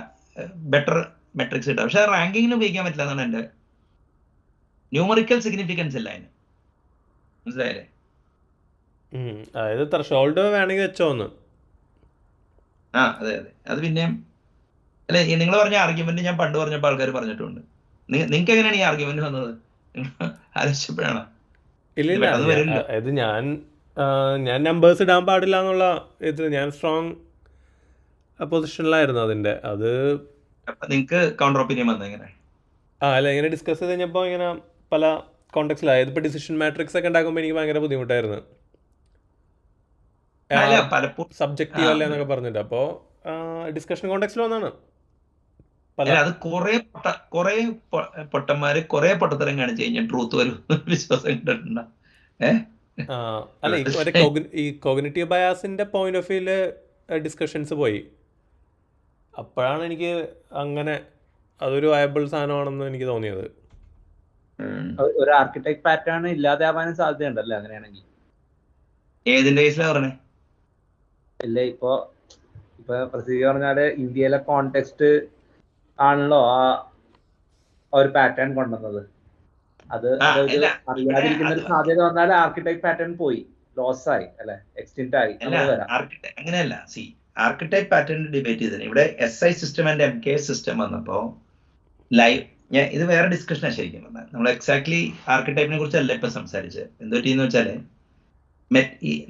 ബെറ്റർ മെട്രിക്സ് കിട്ടും. പക്ഷെ റാങ്കിങ്ങിന് ഉപയോഗിക്കാൻ പറ്റില്ല എന്നാണ് എന്റെ ന്യൂമറിക്കൽ സിഗ്നിഫിക്കൻസ് ഇല്ല അതിന്, മനസ്സിലായില്ലേ? അതായത് ത്രെഷോൾഡ് വേണമെങ്കിൽ വെച്ചോന്ന്. അതെ. അത് പിന്നെ അല്ലെ, നിങ്ങൾ പറഞ്ഞ ആർഗ്യുമെന്റ് ഞാൻ പണ്ട് പറഞ്ഞപ്പോൾ ആൾക്കാർ പറഞ്ഞിട്ടുണ്ട്. നിങ്ങൾക്ക് എങ്ങനെയാണ് ഈ ആർഗ്യുമെന്റ് വന്നത്? ആലോചിച്ചപ്പോഴാണോ? ഇല്ല, അതായത് ഞാൻ നമ്പേഴ്സ് ഇടാൻ പാടില്ല എന്നുള്ള ഇത് ഞാൻ സ്ട്രോങ് പൊസിഷനിലായിരുന്നു അതിന്റെ. അത് നിങ്ങൾക്ക് കൗണ്ടർ ഒപ്പീനിയൻ വന്നത് എങ്ങനെ? അല്ല, ഇങ്ങനെ ഡിസ്കസ് ചെയ്ത് കഴിഞ്ഞപ്പോൾ ഇങ്ങനെ പല കോണ്ടെക്സ്റ്റിലായത്. ഇപ്പോൾ ഡിസിഷൻ മാട്രിക്സ് ഒക്കെ ഉണ്ടാക്കുമ്പോൾ എനിക്ക് ഭയങ്കര ബുദ്ധിമുട്ടായിരുന്നു, സബ്ജക്റ്റീവ് അല്ല എന്നൊക്കെ പറഞ്ഞിട്ട്. അപ്പോൾ ഡിസ്കഷൻ കോണ്ടെക്സ്റ്റിൽ വന്നാണ് അത് കുറെ പൊട്ടന്മാര് കുറെ പൊട്ടത്തരം കാണിച്ചു കഴിഞ്ഞാൽ ട്രൂത്ത് വരും വിശ്വാസം കിട്ടിട്ടുണ്ടോ? അല്ല, ഈ കോഗ്നിറ്റീവ് ബയാസിന്റെ പോയിന്റ് ഓഫ് വ്യൂല് ഡിസ്കഷൻസ് പോയി. അപ്പോഴാണ് എനിക്ക് അങ്ങനെ അതൊരു വയബിൾ സാധനമാണെന്ന് എനിക്ക് തോന്നിയത്. ഒരു ആർക്കിടെക്ട് പാറ്റേൺ ഇല്ലാതെ ആവാനും സാധ്യതയുണ്ടല്ലേ അങ്ങനെയാണെങ്കിൽ? ഏതിന്റെ കേസിലാ പറഞ്ഞേ? ഇല്ല, ഇപ്പൊ പ്രസിദ്ധി പറഞ്ഞാല് ഇന്ത്യയിലെ കോണ്ടെക്സ്റ്റ് ആണല്ലോ ആ ഒരു പാറ്റേൺ കൊണ്ടുവന്നത്. അത് അറിയാതിരിക്കുന്ന ഒരു സാധ്യത വന്നാൽ ആർക്കിടെക്ട് പാറ്റേൺ പോയി, ലോസ് ആയി, അല്ലെ, എക്സ്റ്റെൻഡ് ആയി. അങ്ങനെയല്ല, ആർക്കിടെക്ട് പാറ്റേൺ ഡിബേറ്റ് ചെയ്തത് ഇവിടെ SI system and MK system വന്നപ്പോ ഇത് വേറെ ഡിസ്കഷനാണ് ശരിക്കും പറഞ്ഞാൽ. നമ്മൾ എക്സാക്ട്ലി ആർക്കിടെക്റ്റിനെ കുറിച്ചല്ല ഇപ്പൊ സംസാരിച്ചത്. എന്തുപറ്റിയെന്ന് വെച്ചാല്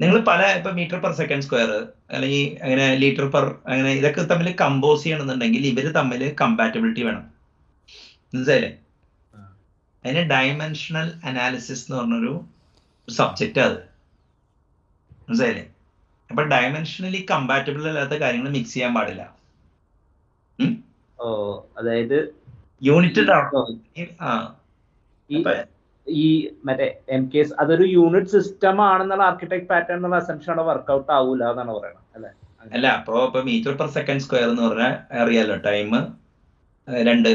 നിങ്ങൾ പല ഇപ്പൊ മീറ്റർ പെർ സെക്കൻഡ് സ്ക്വയർ അല്ലെങ്കിൽ അങ്ങനെ ലീറ്റർ പെർ അങ്ങനെ ഇതൊക്കെ തമ്മിൽ കമ്പോസ് ചെയ്യണമെന്നുണ്ടെങ്കിൽ ഇവര് തമ്മിൽ കമ്പാറ്റബിലിറ്റി വേണം, മനസ്സിലായില്ലേ? അതിന് ഡയമെൻഷണൽ അനാലിസിസ് എന്ന് പറഞ്ഞൊരു സബ്ജക്റ്റ്, അത് മനസ്സിലായില്ലേ? അപ്പൊ ഡയമെൻഷനലി കമ്പാറ്റബിൾ അല്ലാത്ത കാര്യങ്ങൾ മിക്സ് ചെയ്യാൻ പാടില്ല. അതായത് യൂണിറ്റ് ഈ മറ്റേ MKS അതൊരു യൂണിറ്റ് സിസ്റ്റം ആണെന്നുള്ള ആർക്കിടെക്ട് പാറ്റേൺ എന്നുള്ള അസംപ്ഷൻ അവിടെ വർക്ക്ഔട്ട് ആവൂല എന്നാണ് പറയുന്നത്, അല്ലെ? അല്ല ഇപ്പൊ മീറ്റർ പെർ സെക്കൻഡ് സ്ക്വയർ എന്ന് പറഞ്ഞാൽ അറിയാലോ, ടൈം 2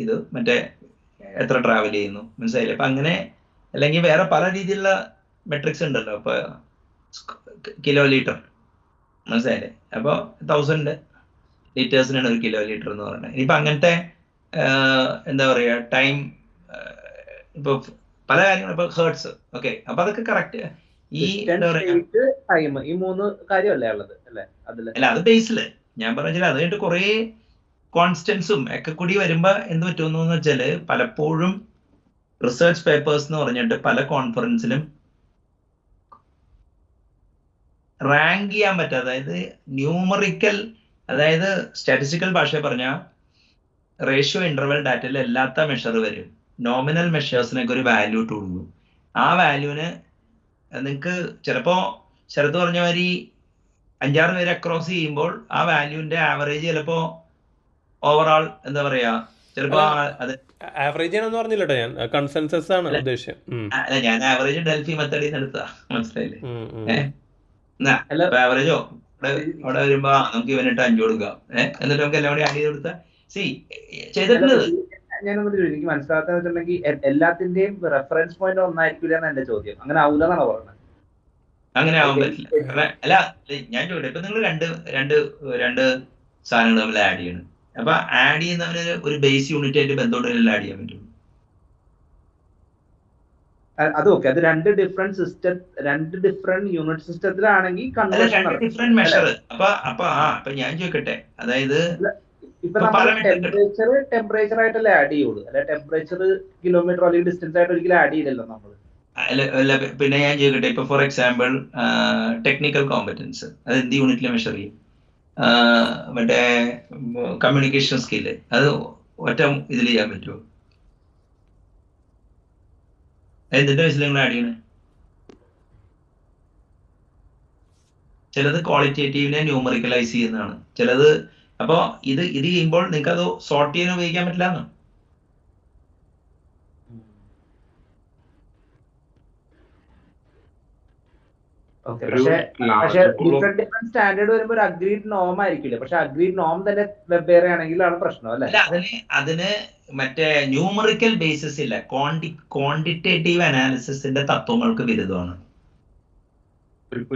ഇത് മറ്റേ എത്ര ട്രാവൽ ചെയ്യുന്നു, മനസ്സിലായില്ലേ? അപ്പൊ അങ്ങനെ അല്ലെങ്കിൽ വേറെ പല രീതിയിലുള്ള മെട്രിക്സ് ഉണ്ടല്ലോ. ഇപ്പൊ കിലോ ലിറ്റർ, മനസ്സിലായില്ലേ? അപ്പൊ 1000 ലിറ്റേഴ്സിനാണ് ഒരു കിലോ ലിറ്റർ എന്ന് പറയുന്നത്. ഇനിയിപ്പൊ അങ്ങനത്തെ എന്താ പറയാ ടൈം, ഇപ്പൊ പല കാര്യങ്ങളും, ഇപ്പൊ ഹേർട്സ്, ഓക്കെ. അപ്പൊ അതൊക്കെ കറക്റ്റ് ഈ എന്താ പറയാ ടൈം, ഈ 3 കാര്യമല്ലേ ഉള്ളത് അല്ലേ അതില്? അല്ല, അത് ബേസില് ഞാൻ പറഞ്ഞാൽ അത് കഴിഞ്ഞിട്ട് കുറെ കോൺസ്റ്റൻസും ഒക്കെ കൂടി വരുമ്പോ എന്ത് പറ്റുമെന്ന് വെച്ചാല് പലപ്പോഴും റിസർച്ച് പേപ്പേഴ്സ് എന്ന് പറഞ്ഞിട്ട് പല കോൺഫറൻസിലും റാങ്ക് ചെയ്യാൻ പറ്റുക, അതായത് ന്യൂമറിക്കൽ, അതായത് സ്റ്റാറ്റിസ്റ്റിക്കൽ ഭാഷ പറഞ്ഞ റേഷ്യോ ഇന്റർവെൽ ഡാറ്റയിൽ എല്ലാത്ത മെഷർ വരും. നോമിനൽ മെഷേഴ്സിനൊക്കെ ഒരു വാല്യൂ ഇട്ട് കൊടുക്കും. ആ വാല്യൂവിന് നിങ്ങൾക്ക് ചിലപ്പോ ശരത്ത് പറഞ്ഞ മാതിരി 5-6 പേര് അക്രോസ് ചെയ്യുമ്പോൾ ആ വാല്യൂവിന്റെ ആവറേജ് ചിലപ്പോ ഓവറോൾ എന്താ പറയാ, ചിലപ്പോ അത് ആവറേജ് ചെയ്യണമെന്ന് പറഞ്ഞില്ലട്ടോ, ഞാൻ കൺസെൻസസ് ആണ് ഉദ്ദേശം. അല്ല, ഞാൻ ആവറേജ് ഡെൽഫി മെത്തേഡിൽ നിന്ന് എടുത്താ, മനസ്സിലായില്ലേ? ആവറേജോ അവിടെ വരുമ്പോ നമുക്ക് ഇവനിട്ട് 5 കൊടുക്കാം, എന്നിട്ട് നമുക്ക് എല്ലാം കൂടി ആഡ് ചെയ്ത് കൊടുത്താൽ ചെയ്തിട്ടുള്ളത്. ഞാനൊന്നും എനിക്ക് മനസ്സിലാക്കാന്ന് വെച്ചിട്ടുണ്ടെങ്കിൽ എല്ലാത്തിന്റെയും റെഫറൻസ് പോയിന്റ് ഒന്നായിരിക്കില്ല എന്ന് എന്റെ ചോദ്യം. അങ്ങനെ ആവൂലെന്നാണ് പറയുന്നത്. അങ്ങനെ ആവാൻ പറ്റില്ല. അല്ല, ഞാൻ ചോദിക്കട്ടെ, ഇപ്പൊ നിങ്ങൾ രണ്ട് സാധനങ്ങൾ തമ്മിൽ ആഡ് ചെയ്യണം. അപ്പൊ ആഡ് ചെയ്യുന്നവന് ഒരു ബേസ് യൂണിറ്റ് ആയിട്ട് ബന്ധത്തോടെ ആഡ് ചെയ്യാൻ പറ്റും. അത് ഓക്കെ, അത് 2 ഡിഫറെന്റ് യൂണിറ്റ് സിസ്റ്റത്തിലാണെങ്കിൽ ഡിഫറെന്റ് മെഷർ. അപ്പൊ ഞാൻ ചോദിക്കട്ടെ, അതായത് ഇപ്പൊ നമ്മൾ ടെമ്പറേച്ചർ ആയിട്ടല്ലേ ആഡ് ചെയ്യുള്ളൂ, അല്ലെ? ടെമ്പറേച്ചർ കിലോമീറ്റർ അല്ലെങ്കിൽ ഡിസ്റ്റൻസ് ആയിട്ട് ഒരിക്കലും ആഡ് ചെയ്യില്ലല്ലോ നമ്മള്. അല്ല, പിന്നെ ഞാൻ ചോദിക്കട്ടെ, ഇപ്പൊ ഫോർ എക്സാമ്പിൾ ടെക്നിക്കൽ കോമ്പറ്റൻസ് അത് എന്ത് യൂണിറ്റിൽ മെഷർ ചെയ്യും? മറ്റേ കമ്മ്യൂണിക്കേഷൻ സ്കില്ല് അത് ഒറ്റ ഇതിൽ ചെയ്യാൻ പറ്റുമോ? എന്തിന്റെ ബേസിൽ നിങ്ങൾ ആഡ് ചെയ്യണേ? ചിലത് ക്വാളിറ്റേറ്റീവിനെ ന്യൂമറിക്കലൈസ് ചെയ്യുന്നതാണ്, ചിലത്. അപ്പൊ ഇത് ചെയ്യുമ്പോൾ നിങ്ങൾക്ക് അത് സോർട്ട് ചെയ്യാൻ ഉപയോഗിക്കാൻ പറ്റില്ല എന്ന്. പക്ഷെ ഡിഫറെന്റ് സ്റ്റാൻഡേർഡ് വരുമ്പോ ഒരു അഗ്രീഡ് നോം ആയിരിക്കില്ല. പക്ഷെ അഗ്രീഡ് നോം തന്നെ വെവ്വേറെ ആണെങ്കിലാണ് പ്രശ്നം, അല്ലെ? അതിന് മറ്റേ ന്യൂമറിക്കൽ ബേസിസ് ഇല്ല, ക്വാണ്ടിറ്റേറ്റീവ് അനാലിസിസിന്റെ തത്വങ്ങൾക്ക് വിരുദ്ധമാണ്.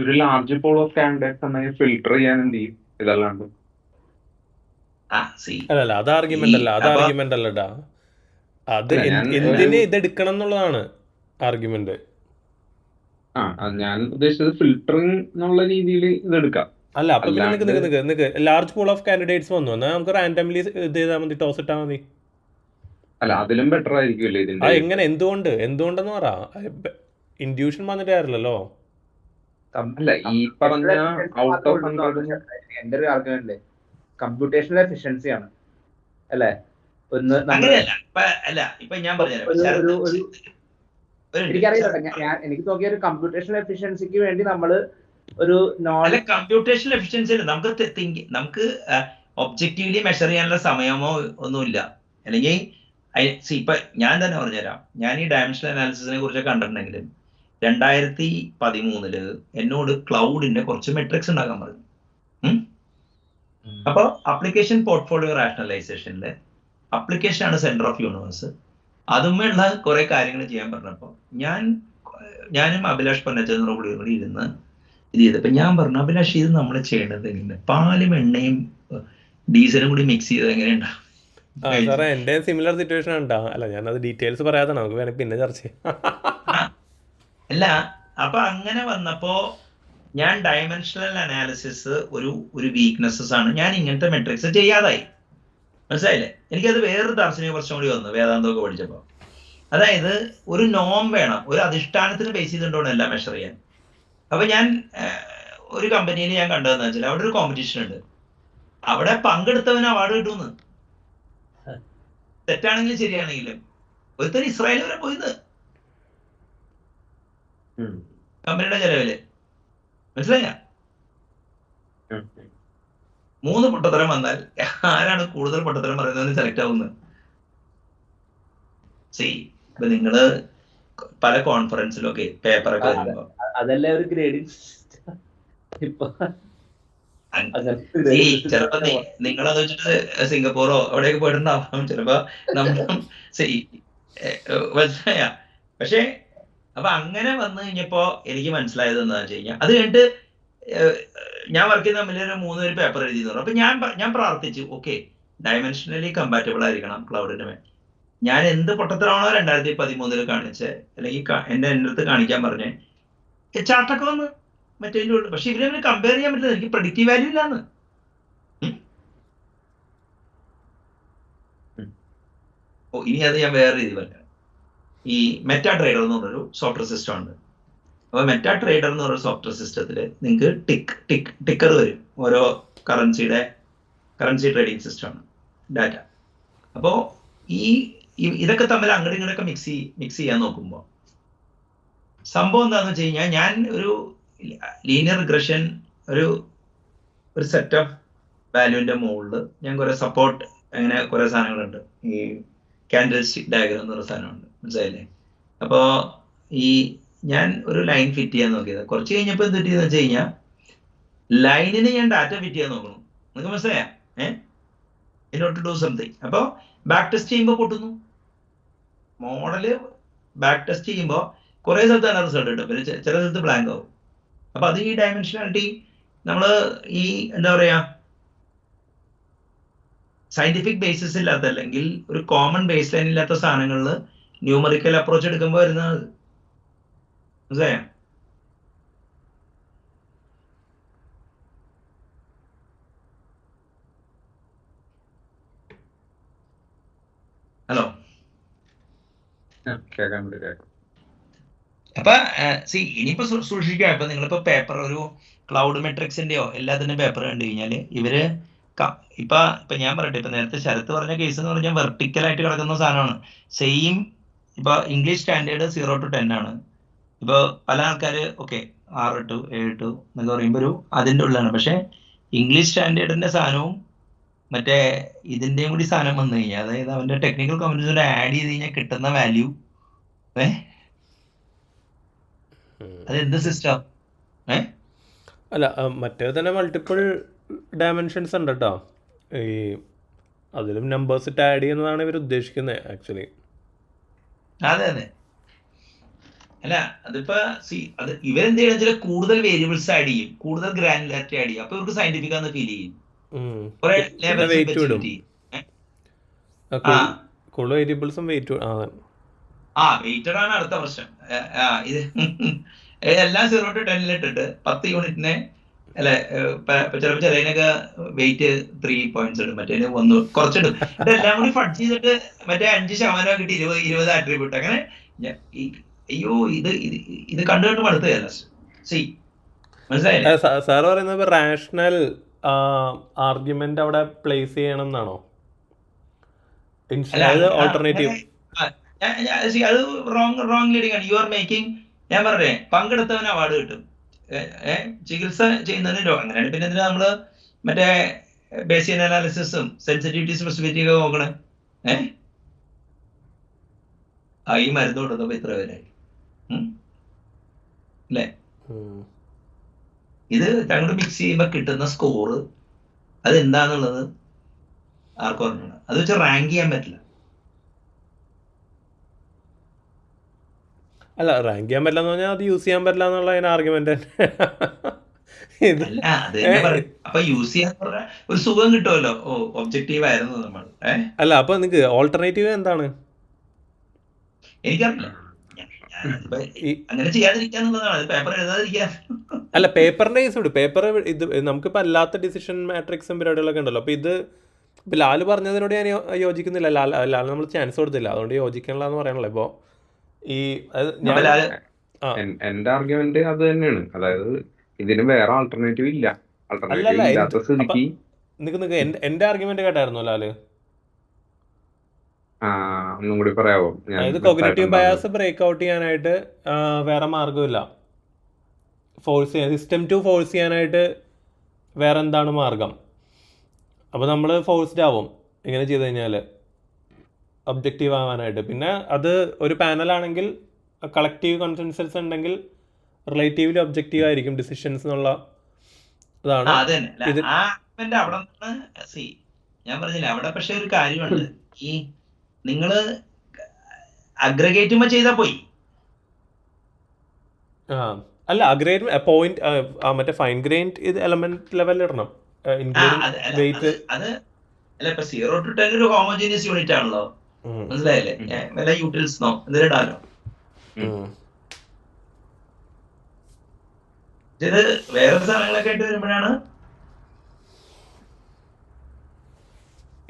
ഒരു large pool of candidates filter ചെയ്യാൻ എന്ത് ചെയ്യും ഇതല്ലാണ്ട്? അല്ലല്ല, അത് ആർഗ്യുമെന്റ് അല്ലടാ. അത് എന്തിന് ഇതെടുക്കണം എന്നുള്ളതാണ് ആർഗ്യുമെന്റ്. ഞാൻ ഉദ്ദേശിച്ചത് ഫിൽട്ടറിംഗ് എന്നുള്ള രീതിയിൽ ഇതെടുക്കാം. അല്ല, അപ്പൊ പിന്നെ നിക്ക് ലാർജ് പൂൾ ഓഫ് കാൻഡിഡേറ്റ്സ് വന്നു എന്നാൽ നമുക്ക് റാൻഡംലി ഇത് ചെയ്താൽ മതി, ടോസ് ഇട്ടാൽ മതി. അല്ല, അതിലും ബെറ്റർ ആയിരിക്കുമല്ലേ ഇതിന്റെ? എങ്ങനെ? എന്തുകൊണ്ടെന്ന് പറ, ഇൻഡ്യൂഷൻ വന്നിട്ട് കാര്യമില്ലല്ലോ. അല്ല, ഈ പറഞ്ഞ ഔട്ട് ഓഫ് എന്റെ ഒരു ആർഗ്യുമെന്റ് കമ്പ്യൂട്ടേഷണൽ എഫിഷ്യൻസി ആണ്, അല്ലെ? എനിക്ക് തോന്നിയ ഒരു കമ്പ്യൂട്ടേഷണൽ എഫിഷ്യൻസിക്ക് വേണ്ടി നമ്മള് ഒരു കമ്പ്യൂട്ടേഷണൽ എഫിഷ്യൻസി നമുക്ക് ഒബ്ജക്റ്റീവ്ലി മെഷർ ചെയ്യാനുള്ള സമയമോ ഒന്നുമില്ല. അല്ലെങ്കിൽ ഇപ്പൊ ഞാൻ തന്നെ പറഞ്ഞുതരാം, ഞാൻ ഈ ഡയമെൻഷണൽ അനാലിസിസിനെ കുറിച്ച് കണ്ടിട്ടുണ്ടെങ്കിലും 2013 എന്നോട് ക്ലൗഡിന്റെ കുറച്ച് മെട്രിക്സ് ഉണ്ടാക്കാൻ പറഞ്ഞു. അപ്പൊ അപ്ലിക്കേഷൻ പോർട്ട്ഫോളിയോ റാഷണലൈസേഷനിലെ അപ്ലിക്കേഷൻ ആണ് സെന്റർ ഓഫ് യൂണിവേഴ്സ്, അതുമുള്ള കുറെ കാര്യങ്ങൾ ചെയ്യാൻ പറഞ്ഞപ്പോ ഞാനും അഭിലാഷ് പൊന്നച്ചനും കൂടി ഇരുന്ന് ഇത് ചെയ്തപ്പോ ഞാൻ പറഞ്ഞു, അഭിലാഷ് ഇത് നമ്മൾ ചെയ്യേണ്ടത് എങ്ങനെ? പാലും എണ്ണയും ഡീസലും കൂടി മിക്സ് ചെയ്ത് എങ്ങനെയുണ്ടാവും? സാറേ, എന്റെ സിമിലർ സിറ്റുവേഷൻ ഉണ്ടാവും. അല്ല, ഞാനത് ഡീറ്റെയിൽസ് പറയാതെ നമുക്ക് വേണമെങ്കിൽ പിന്നെ ചർച്ച ചെയ്യാം. അല്ല, അപ്പൊ അങ്ങനെ വന്നപ്പോ ഞാൻ ഡയമെൻഷണൽ അനാലിസിസ് ഒരു വീക്ക്നെസ്സസ് ആണ്, ഞാൻ ഇങ്ങനത്തെ മെട്രിക്സ് ചെയ്യാതായി. മനസ്സിലായില്ലേ? എനിക്കത് വേറൊരു ദർശനീയ പ്രശ്നം കൂടി വന്നു വേദാന്തമൊക്കെ പഠിച്ചപ്പോ. അതായത് ഒരു നോം വേണം, ഒരു അധിഷ്ഠാനത്തിന് ബേസ് ചെയ്തുകൊണ്ടാണ് എല്ലാം മെഷർ ചെയ്യാൻ. അപ്പൊ ഞാൻ ഒരു കമ്പനിയിൽ ഞാൻ കണ്ടതെന്ന് വെച്ചാൽ അവിടെ ഒരു കോമ്പറ്റീഷൻ ഉണ്ട്, അവിടെ പങ്കെടുത്തവന് അവാർഡ് കിട്ടുമെന്ന്. തെറ്റാണെങ്കിലും ശരിയാണെങ്കിലും ഒരുത്തൻ ഇസ്രായേൽ വരെ പോയത് കമ്പനിയുടെ ചെലവില്. മനസ്സിലായ? 3 പൊട്ടത്തരം വന്നാൽ ആരാണ് കൂടുതൽ പൊട്ടത്തരം പറയുന്നതെന്ന് സെലക്ട് ആവുന്നത്? ഇപ്പൊ നിങ്ങള് പല കോൺഫറൻസിലൊക്കെ പേപ്പറൊക്കെ വരുമ്പോ അതല്ലേ ഒരു ഗ്രേഡിംഗ് സിസ്റ്റം. ഇപ്പൊ ചിലപ്പോ നിങ്ങളത് വെച്ചിട്ട് സിംഗപ്പൂറോ അവിടെയൊക്കെ പോയിട്ടുണ്ടാവും ചിലപ്പോ നമ്മളും മനസ്സിലായ. പക്ഷെ അപ്പൊ അങ്ങനെ വന്നു കഴിഞ്ഞപ്പോ എനിക്ക് മനസ്സിലായത് എന്താണെന്ന് വെച്ച് കഴിഞ്ഞാൽ, അത് കഴിഞ്ഞിട്ട് ഞാൻ വർക്ക് ചെയ്ത് തമ്മിൽ ഒരു 3 പേര് പേപ്പർ എഴുതി തന്നു. അപ്പൊ ഞാൻ പ്രാർത്ഥിച്ചു, ഓക്കെ ഡയമെൻഷനലി കമ്പാറ്റബിൾ ആയിരിക്കണം ക്ലൗഡിന് വേണ്ടി. ഞാൻ എന്ത് പൊട്ടത്തരാണോ 2013 കാണിച്ചത്, അല്ലെങ്കിൽ എന്റെ അടുത്ത് കാണിക്കാൻ പറഞ്ഞേ, ചാർട്ടൊക്കെ വന്ന് മറ്റേ ഉള്ളു. പക്ഷെ ഇവരെ കമ്പയർ ചെയ്യാൻ പറ്റില്ല, എനിക്ക് പ്രഡിക്റ്റീവ് വാല്യൂ ഇല്ലാന്ന്. ഓ ഇനി അത് ഞാൻ വേറെ രീതി പറഞ്ഞു. ഈ മെറ്റാ ട്രേഡർ എന്ന് പറഞ്ഞൊരു സോഫ്റ്റ്വെയർ സിസ്റ്റം ഉണ്ട്. അപ്പൊ മെറ്റാ ട്രേഡർ എന്ന് പറയുന്ന സോഫ്റ്റ്വെയർ സിസ്റ്റത്തില് നിങ്ങൾക്ക് ടിക്കർ വരും, ഓരോ കറൻസി ട്രേഡിംഗ് സിസ്റ്റമാണ് ഡാറ്റ. അപ്പോ ഇതൊക്കെ തമ്മിൽ അങ്ങോട്ടും ഇങ്ങോട്ടൊക്കെ മിക്സ് ചെയ്യാൻ നോക്കുമ്പോ സംഭവം എന്താന്ന് വെച്ച് കഴിഞ്ഞാൽ, ഞാൻ ഒരു ലീനിയർ റിഗ്രഷൻ ഒരു സെറ്റ് ഓഫ് വാല്യൂവിന്റെ മുകളിൽ ഞാൻ കുറെ സപ്പോർട്ട്, അങ്ങനെ കുറെ സാധനങ്ങളുണ്ട്. ഈ ക്യാൻഡിൽ സ്റ്റിക് ഡയഗ്രം എന്ന് പറയുന്ന സാധനമുണ്ട്, മനസ്സിലായില്ലേ? അപ്പോ ഞാൻ ഒരു ലൈൻ ഫിറ്റ് ചെയ്യാൻ നോക്കിയത്. കുറച്ച് കഴിഞ്ഞപ്പോൾ എന്ത് പറ്റിയെന്ന് വെച്ച് കഴിഞ്ഞാൽ, ലൈനിന് ഞാൻ ഡാറ്റ ഫിറ്റ് ചെയ്യാൻ നോക്കണം. നിങ്ങൾക്ക് മനസ്സിലായ in order to do something. അപ്പൊ ബാക്ക് ടെസ്റ്റ് ചെയ്യുമ്പോൾ പൊട്ടുന്നു. മോഡല് ബാക്ക് ടെസ്റ്റ് ചെയ്യുമ്പോൾ കുറെ സ്ഥലത്താണ് റിസൾട്ട് കിട്ടും, പിന്നെ ചില സ്ഥലത്ത് ബ്ലാങ്ക് ആവും. അപ്പൊ അത് ഈ ഡയമെൻഷനാലിറ്റി നമ്മള് എന്താ പറയാ, സയന്റിഫിക് ബേസിസ് ഇല്ലാത്ത, അല്ലെങ്കിൽ ഒരു കോമൺ ബേസ് ലൈൻ ഇല്ലാത്ത സാധനങ്ങളിൽ ന്യൂമറിക്കൽ അപ്രോച്ച് എടുക്കുമ്പോൾ വരുന്നത്. മനസ്സിലായോ? ഹലോ. അപ്പൊ ഇനിയിപ്പോ സൂക്ഷിക്കുക. ഇപ്പൊ നിങ്ങളിപ്പോ പേപ്പർ ഒരു ക്ലൗഡ് മെട്രിക്സിന്റെയോ എല്ലാത്തിന്റെയും പേപ്പർ കണ്ടു കഴിഞ്ഞാല് ഇവര് ഇപ്പൊ ഞാൻ പറയട്ടെ, ഇപ്പൊ നേരത്തെ ശരത്ത് പറഞ്ഞ കേസ് എന്ന് പറഞ്ഞാൽ വെർട്ടിക്കലായിട്ട് കിടക്കുന്ന സാധനമാണ്. സെയിം ഇപ്പൊ ഇംഗ്ലീഷ് സ്റ്റാൻഡേർഡ് 0 to 10 ആണ്. ഇപ്പൊ പല ആൾക്കാര് 6 to 7 to എന്നൊക്കെ പറയുമ്പോ അതിന്റെ ഉള്ളിലാണ്. പക്ഷെ ഇംഗ്ലീഷ് സ്റ്റാൻഡേർഡിന്റെ സാധനവും മറ്റേ ഇതിന്റെയും കൂടി സാധനം വന്നു കഴിഞ്ഞാൽ, അതായത് അവന്റെ ടെക്നിക്കൽ കോമ്പറ്റൻസിന്റെ ആഡ് ചെയ്ത് കഴിഞ്ഞാൽ കിട്ടുന്ന വാല്യൂ, അതെന്ത് സിസ്റ്റം? അല്ല മറ്റേ തന്നെ മൾട്ടിപ്പിൾ ഡയമെൻഷൻസ് ഉണ്ട് കേട്ടോ. അതിലും നമ്പേഴ്സ് ഇട്ട് ആഡ് ചെയ്യുന്നതാണ് ഇവർ ഉദ്ദേശിക്കുന്നത് ആക്ച്വലി. അതെ. അല്ല അതിപ്പോ ഇവരെന്ത് ചെയ്യണം, കൂടുതൽ വേരിയബിൾസ് ആഡ് ചെയ്യും, കൂടുതൽ ഗ്രാനുലാരിറ്റി ആഡ് ചെയ്യും. അപ്പൊ ഇവർക്ക് സയന്റിഫിക് ആണെന്ന് ഫീൽ ചെയ്യും. കൂടുതൽ വേരിയബിൾസും വെയിറ്റഡ് ആണ് അടുത്ത പ്രശ്നം. ഇത് എല്ലാം 0 to 10 ഇട്ടിട്ട് 10 യൂണിറ്റിനെ അല്ലെ, ചിലപ്പോ ചിലതിനൊക്കെ വെയിറ്റ് 3 points ഇടും, മറ്റേ 1 കുറച്ചിടും. ഇതെല്ലാം കൂടി ഫഡ് ചെയ്തിട്ട് മറ്റേ 5% കിട്ടി 20 ആട്രിബ്യൂട്ട്. അങ്ങനെ അയ്യോ ഇത് കണ്ടു മടുത്തല്ല. മനസ്സിലായില്ലേ? സാർ പറയുന്നത് റാഷണൽ ആർഗ്യുമെന്റ് അവിടെ പ്ലേസ് ചെയ്യണം എന്നാണോ? ഓൾട്ടർനേറ്റീവ് അത് റോങ് ലീഡിംഗ് ആണ്. യു ആർ മേക്കിംഗ്, ഞാൻ പറഞ്ഞേ പങ്കെടുത്തവന് അവാർഡ് കിട്ടും, ചികിത്സ ചെയ്യുന്നതിന്. അങ്ങനെയാണ് പിന്നെ എന്തിനാ നമ്മള് മറ്റേ ബേസിയൻ അനാലിസിസും സെൻസിറ്റിവിറ്റി സ്പെസിഫിറ്റി ഒക്കെ നോക്കണേ? ഈ മരുന്ന് കൊടുത്തപ്പോ ഇത്ര പേരായി അല്ലേ? ഇത് രണ്ടും മിക്സ് ചെയ്യുമ്പോ കിട്ടുന്ന സ്കോർ അത് എന്താന്നുള്ളത് ആർക്കും അറിഞ്ഞൂടാ. അത് വെച്ച് റാങ്ക് ചെയ്യാൻ പറ്റില്ല. അല്ല റാങ്ക് ചെയ്യാൻ പറ്റില്ല എന്ന് പറഞ്ഞാൽ അത് യൂസ് ചെയ്യാൻ പറ്റില്ല എന്നുള്ള അതിന് ആർഗ്യുമെന്റ്. അപ്പൊ യൂസ് ചെയ്യാൻ ഒരു സുഖം കിട്ടുമല്ലോ, ഒബ്ജക്റ്റീവ് ആയിരുന്നു നമ്മൾ. അല്ല അപ്പൊ നിങ്ങക്ക് ഓൾട്ടർനേറ്റീവ് എന്താണ്? എനിക്കറിയില്ല, അങ്ങനെ ചെയ്യാതിരിക്കാന്നുള്ളതാണ്, പേപ്പർ എഴുതാതിരിക്കാൻ. അല്ല പേപ്പറിന്റെ കേസ് വിടും. പേപ്പർ ഇത് നമുക്കിപ്പോൾ അല്ലാത്ത ഡിസിഷൻ മാട്രിക്സും പരിപാടികളൊക്കെ ഉണ്ടല്ലോ. അപ്പോൾ ഇത് ഇപ്പം ലാല് പറഞ്ഞതിനോട് ഞാൻ യോജിക്കുന്നില്ല. ലാൽ നമ്മൾ ചാൻസ് കൊടുത്തില്ല, അതുകൊണ്ട് യോജിക്കണില്ല എന്ന് പറയാനുള്ളത്. ഇപ്പോൾ ഈ എന്റെ ആർഗ്യുമെന്റ് അത് തന്നെയാണ്. അതായത് ഇതിന് വേറെ ആൾട്ടർനേറ്റീവ് ഇല്ല. ആൾട്ടർനേറ്റീവ് ഇല്ലാത്ത സ്ഥിതിക്ക് എന്റെ ആർഗ്യുമെന്റ് കേട്ടായിരുന്നോ ലാല്? ഒന്നും കൂടി പറയാവോ? അതായത് കോഗ്നിറ്റീവ് ബയാസ് ബ്രേക്ക് ഔട്ട് ചെയ്യാനായിട്ട് വേറെ മാർഗമില്ല. ഫോഴ്സ് ചെയ്യാൻ, സിസ്റ്റം ടു ഫോഴ്സ് ചെയ്യാനായിട്ട് വേറെ എന്താണ് മാർഗം? അപ്പോൾ നമ്മൾ ഫോഴ്സ്ഡ് ആവും ഇങ്ങനെ ചെയ്ത് കഴിഞ്ഞാൽ ഒബ്ജക്റ്റീവ് ആവാനായിട്ട്. പിന്നെ അത് ഒരു പാനലാണെങ്കിൽ കളക്റ്റീവ് കൺസെൻസസ് ഉണ്ടെങ്കിൽ റിലേറ്റീവ്ലി ഒബ്ജക്റ്റീവ് ആയിരിക്കും ഡിസിഷൻസ് എന്നുള്ള അതാണ് അത് തന്നെ അല്ല, ഇത്. ആ argument അവിടെ നിന്ന് സി ഞാൻ പറഞ്ഞില്ല അവിടെ. പക്ഷെ ഒരു കാര്യമുണ്ട്, ഈ നിങ്ങള് അഗ്രഗേറ്റുമ്പോ ചെയ്താ പോയി. ആ അല്ല അഗ്രേഡ് പോയിന്റ് മറ്റേ ഫൈൻ ഗ്രൈൻഡ് ഇത് എലമെന്റ് ലെവലിൽ ഇടണം, ഇൻക്ലൂഡിങ് അല്ല വെയിറ്റ്. അത് അല്ല, ഇപ്പൊ 0 to 10 ഒരു ഹോമോജീനിയസ് യൂണിറ്റ് ആണല്ലോ, മനസ്സിലായില്ലേ? വല്ല യൂട്ടിൽസ്നോ എന്തെങ്കിലും ഇടാലോ. ഇത് വേറെ സാധനങ്ങളൊക്കെ ആയിട്ട് വരുമ്പോഴാണ്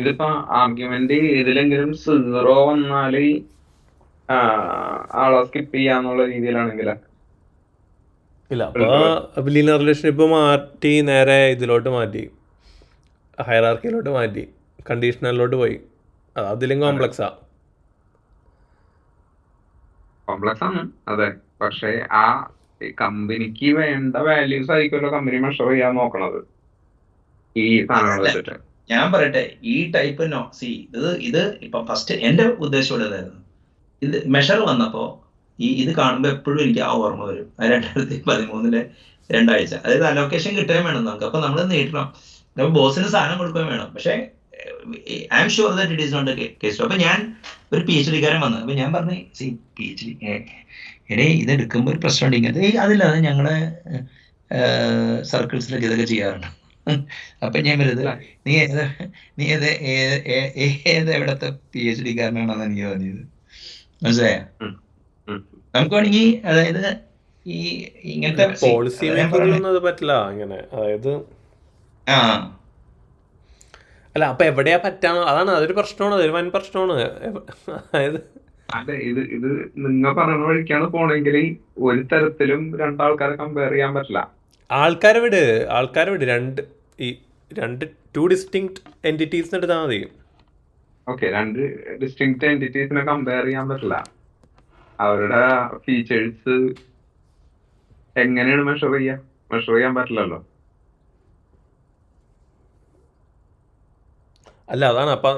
ഇതിപ്പോ ആർഗ്യുമെന്റ് ഇതിലെങ്കിലും 0 വന്നാല് ആളെ സ്കിപ്പ് ചെയ്യാന്നുള്ള രീതിയിലാണെങ്കിലാ. ഇല്ല, അപ്പോൾ ലീനിയർ റിലേഷൻഷിപ്പ് മാറ്റി നേരെ ഇതിലോട്ട് മാറ്റി, ഹൈറാർക്കിയിലോട്ട് മാറ്റി, കണ്ടീഷണലിലോട്ട് പോയി. അതിലും കോംപ്ലക്സാ. കോംപ്ലക്സ് ആണ്, അതെ. പക്ഷെ ആ കമ്പനിക്ക് വേണ്ട വാല്യൂസ് ആയിരിക്കുമല്ലോ കമ്പനി മെഷർ ചെയ്യാൻ നോക്കണത് ഈ സാധനങ്ങൾ വെച്ചിട്ട്. ഞാൻ പറയട്ടെ, ഈ ടൈപ്പ് ഇത് ഇപ്പൊ ഫസ്റ്റ് എന്റെ ഉദ്ദേശം ഇതായിരുന്നു. ഇത് മെഷർ വന്നപ്പോ ഇത് കാണുമ്പോ എപ്പോഴും എനിക്ക് ആ ഓർമ്മ വരും 2013 2 ആഴ്ച. അതായത് അലോക്കേഷൻ കിട്ടുകയും വേണം നമുക്ക്. അപ്പൊ നമ്മൾ നേടണം, നമ്മൾ ബോസിന് സാധനം കൊടുക്കുകയും വേണം. പക്ഷെ I'm sure that it is not a case. അപ്പൊ ഞാൻ ഒരു PhD കാരൻ വന്നു. അപ്പൊ ഞാൻ പറഞ്ഞു, PhD ഇത് എടുക്കുമ്പോ ഒരു പ്രശ്നം ഇങ്ങനത്തെ അതില്ലാതെ ഞങ്ങളെ സർക്കിൾസിലൊക്കെ ഇതൊക്കെ ചെയ്യാറുണ്ട്. അപ്പൊ ഞാൻ വരുന്നത് നീ ഏത് എവിടത്തെ PhD കാരനാണെന്ന് എനിക്ക് തോന്നിയത്, മനസ്സിലായ? നമുക്ക് വേണമെങ്കിൽ അതായത് ഈ ഇങ്ങനത്തെ പോളിസി മേക്കിംഗിലൊന്നും അത് പറ്റില്ല ഇങ്ങനെ. അതായത് അല്ല അപ്പൊ എവിടെയാ പറ്റാ, അതാണ് അതൊരു പ്രശ്നമാണ്, അതൊരു വൻ പ്രശ്നമാണ്. അതായത് അതെ, ഇത് നിങ്ങൾ പറയുന്ന വഴിക്കാണ് പോണെങ്കിൽ ഒരു തരത്തിലും രണ്ടാൾക്കാരെ കമ്പയർ ചെയ്യാൻ പറ്റില്ല. ആൾക്കാരെ വിട് രണ്ട് 2 ഡിസ്റ്റിങ്ക്ട് എൻറ്റിറ്റീസ് എടുത്താൽ മതി. ഓക്കെ, 2 ഡിസ്റ്റിങ്ക്ട് എൻറ്റിറ്റീസിനെ കമ്പയർ ചെയ്യാൻ പറ്റില്ല. അവരുടെ ഫീച്ചേഴ്സ് എങ്ങനെയാണ് മെഷർ ചെയ്യാൻ പറ്റില്ലല്ലോ. അല്ല അതാണ് അപ്പം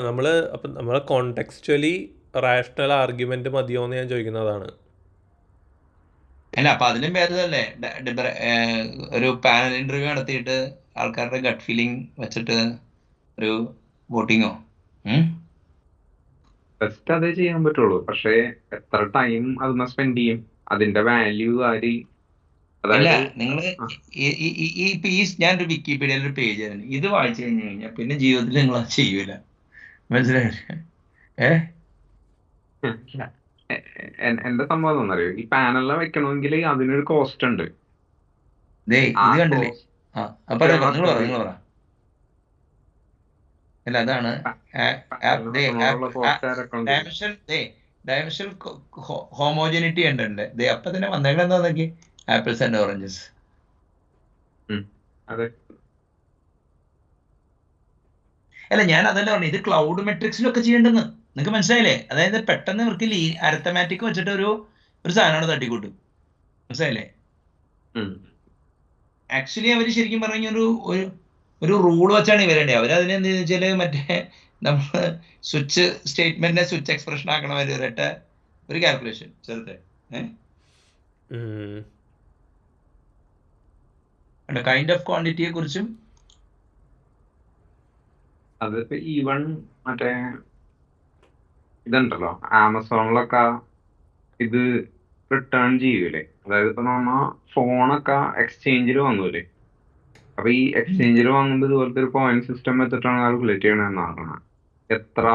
നമ്മളെ കോണ്ടെക്സ്ച്വലി റാഷണൽ ആർഗ്യുമെന്റ് മതിയോ എന്ന് ഞാൻ ചോദിക്കുന്നതാണ്. അല്ല, അപ്പൊ അതിലും ഭേദമല്ലേ ഒരു പാനൽ ഇന്റർവ്യൂ നടത്തിയിട്ട് ആൾക്കാരുടെ ഗട്ട് ഫീലിംഗ് വെച്ചിട്ട് ഒരു വോട്ടിങ്ങോ? ബെസ്റ്റ് അതേ ചെയ്യാൻ പറ്റുള്ളൂ. പക്ഷെ എത്ര ടൈം അതിന് സ്പെൻഡ് ചെയ്യും, അതിന്റെ വാല്യൂ അല്ല, നിങ്ങള് ഞാനൊരു വിക്കിപീഡിയയിൽ ഒരു പേജ് ആയിരുന്നു, ഇത് വായിച്ചു കഴിഞ്ഞാൽ പിന്നെ ജീവിതത്തിൽ നിങ്ങൾ അത് ചെയ്യൂല, മനസ്സിലായില്ലേ? എന്റെ സംഭവം എന്താണെന്നറിയോ, ഈ പാനലിനെ വെക്കണമെങ്കിൽ അതിനൊരു കോസ്റ്റ് ഉണ്ട്. ഇത് കണ്ടില്ലേ? നിങ്ങൾ പറ. അല്ല, അതാണ് ഡയമെൻഷണൽ ഹോമോജനിറ്റി ഉണ്ട്. അപ്പൊ തന്നെ വന്നേക്കണം എന്താ നോക്കി, ആപ്പിൾസ് ആൻഡ് ഓറഞ്ചസ്. അല്ല, ഞാൻ അതല്ല പറഞ്ഞു, ഇത് ക്ലൗഡ് മെട്രിക്സിലൊക്കെ ചെയ്യേണ്ടെന്ന്. നിങ്ങൾക്ക് മനസ്സിലായില്ലേ? അതായത് പെട്ടെന്ന് ഇവർക്ക് അരിത്തമാറ്റിക് വെച്ചിട്ട് ഒരു സാധനമാണ് തട്ടിക്കൂട്ട്, മനസ്സിലായില്ലേ? ആക്ച്വലി അവര് ശരിക്കും പറഞ്ഞ ഒരു റൂൾ വെച്ചാണ് ഇവരുടെ. അവരതിനെന്താ വെച്ചാല് മറ്റേ നമ്മള് സ്വിച്ച് സ്റ്റേറ്റ്മെന്റിനെ സ്വിച്ച് എക്സ്പ്രഷൻ ആക്കണ വരെ ഒരു കാൽക്കുലേഷൻ ചെറുത്തെ കൈൻഡ് ഓഫ് ക്വാണ്ടിറ്റിയെ കുറിച്ചും. അതിപ്പോ ഈവൺ മറ്റേ ഇതുണ്ടല്ലോ, ആമസോണിലൊക്കെ ഇത് റിട്ടേൺ ചെയ്യൂലേ. അതായത് ഇപ്പൊ നമ്മ ഫോണൊക്കെ എക്സ്ചേഞ്ചിൽ വന്നൂലേ, അപ്പൊ ഈ എക്സ്ചേഞ്ചിൽ വാങ്ങുമ്പോൾ ഇതുപോലത്തെ ഒരു പോയിന്റ് സിസ്റ്റം വെച്ചിട്ടാണ് കാൽക്കുലേറ്റ് ചെയ്യണമെന്നാണ് എത്ര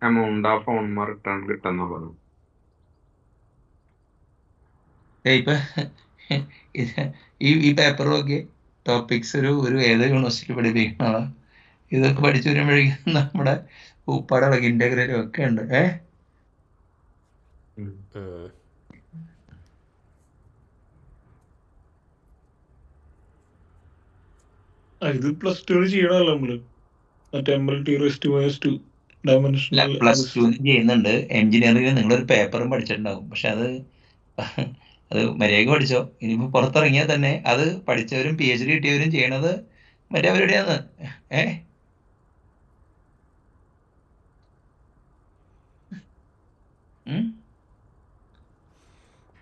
എമൗണ്ട് ആ ഫോണിന് റിട്ടേൺ കിട്ടുന്നുള്ളത്. ഇപ്പൊ ഈ പേപ്പർ നോക്കിയ ടോപ്പിക്സ് ഒരു ഏത് യൂണിവേഴ്സിറ്റി പഠിപ്പിക്കണോ, ഇതൊക്കെ പഠിച്ചു വരുമ്പോഴേക്കും നമ്മുടെ ഉപ്പാടൊക്കെ ഇന്റഗ്രേറ്റും ഒക്കെ ഉണ്ട്. ഇത് +2 ചെയ്യണമല്ലോ നമ്മള്, +2 ചെയ്യുന്നുണ്ട്. എഞ്ചിനീയറിംഗ് നിങ്ങളൊരു പേപ്പറും പഠിച്ചിട്ടുണ്ടാവും, പക്ഷെ അത് മര്യാദക്ക് പഠിച്ചോ. ഇനിയിപ്പോ പുറത്തിറങ്ങിയാൽ തന്നെ അത് പഠിച്ചവരും PhD കിട്ടിയവരും ചെയ്യണത് മറ്റേ അവരുടെയാണ്.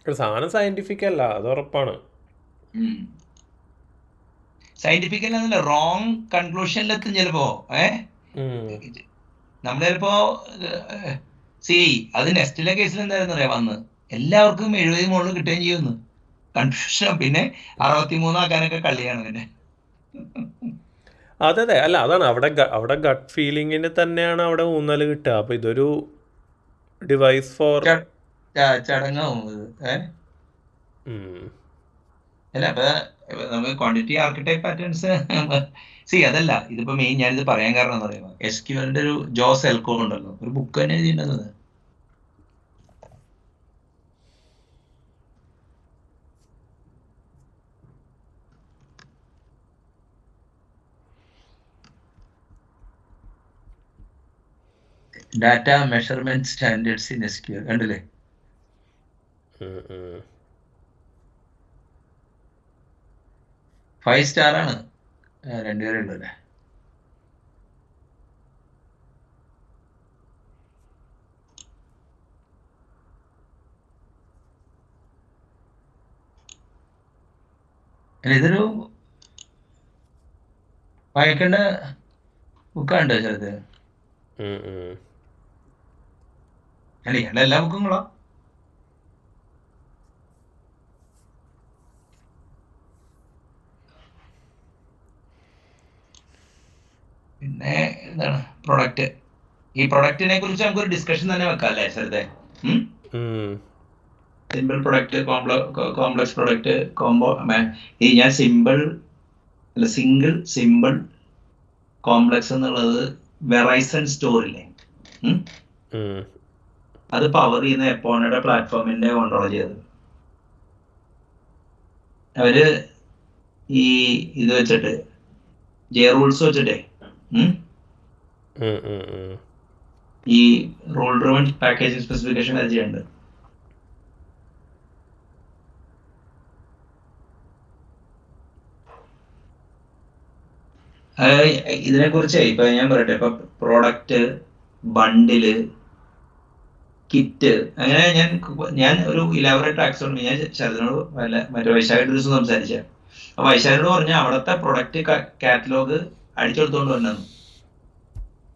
സാധനം സയന്റിഫിക് അല്ല, അത് ഉറപ്പാണ്. സയന്റിഫിക്കലി എന്നല്ല, റോങ് കൺക്ലൂഷനിലെത്തും ചിലപ്പോ. നമ്മൾ ചിലപ്പോ അത് നെസ്റ്റിലെ കേസിൽ എന്തായിരുന്നു അറിയാം, വന്ന് എല്ലാവർക്കും 70 മുകളിൽ കിട്ടുകയും ചെയ്യുന്നു. കൺഫ്യൂഷൻ പിന്നെ 63 ആക്കാനൊക്കെ കളിയാണ് പിന്നെ. അതെ അതെ, അല്ല അതാണ് അവിടെ ഗട്ട് ഫീലിങ്ങിന് തന്നെയാണ് അവിടെ ഊന്നൽ കിട്ടുക. അപ്പൊ ഇതൊരു ഡിവൈസ് ഫോർ ചടങ്ങാവും ഇത്. അല്ല അപ്പൊ നമുക്ക് ക്വാണ്ടിറ്റി ആർക്കിടൈപ്പ് പാറ്റേൺസ് അതല്ല ഇതിപ്പോ മെയിൻ ഞാനിത് പറയാൻ കാരണം എന്ന് പറയുമ്പോൾ SQLന്റെ ഒരു ജോസ് എൽക്കോ ഉണ്ടല്ലോ, ഒരു ബുക്ക് തന്നെ എഴുതിയിട്ടുള്ളത്. Data measurement standards in SQL കണ്ടില്ലേ? 5 സ്റ്റാർ ആണ്, 2 പേരേ ഉള്ളൂ അല്ലേ. ഇതൊരു വായിക്കേണ്ട ബുക്കാണ്ട് ചെറുത്. അല്ല ഇയാളുടെ എല്ലാ ബുക്കും കൊള്ളാം. പിന്നെ എന്താണ് പ്രൊഡക്റ്റ്, ഈ പ്രൊഡക്റ്റിനെ കുറിച്ച് നമുക്കൊരു ഡിസ്കഷൻ തന്നെ വെക്കാം അല്ലേ ചെറുതെ? Simple product, complex product, combo. ഞാൻ സിംഗിൾ സിമ്പിൾ കോംപ്ലക്സ് എന്നുള്ളത് വെറൈസൺ സ്റ്റോറില്ലേ, അത് പവർ ചെയ്യുന്ന എപ്പോണയുടെ പ്ലാറ്റ്ഫോമിന്റെ കോൺട്രോളർ ചെയ്തത്. അവര് ഈ ഇത് വെച്ചിട്ട് റൂൾസ് വെച്ചിട്ടേ ഈ റൂൾ ഡ്രിവൺ പാക്കേജിംഗ് സ്പെസിഫിക്കേഷൻ അത് ചെയ്യുന്നുണ്ട്. ഇതിനെ കുറിച്ച് ഇപ്പൊ ഞാൻ പറയട്ടെ, ഇപ്പൊ പ്രോഡക്റ്റ്, ബണ്ടില്, കിറ്റ്, അങ്ങനെ ഞാൻ ഒരു ഇലാബറേറ്റ് ആക്സോൺ ഞാൻ ശരദിനോട് മറ്റേ വൈശാഖ ദിവസം സംസാരിച്ച. അപ്പൊ വൈശാഖോട് പറഞ്ഞ അവിടത്തെ പ്രൊഡക്റ്റ് കാറ്റലോഗ് അടിച്ചെടുത്തോണ്ട് വന്നു.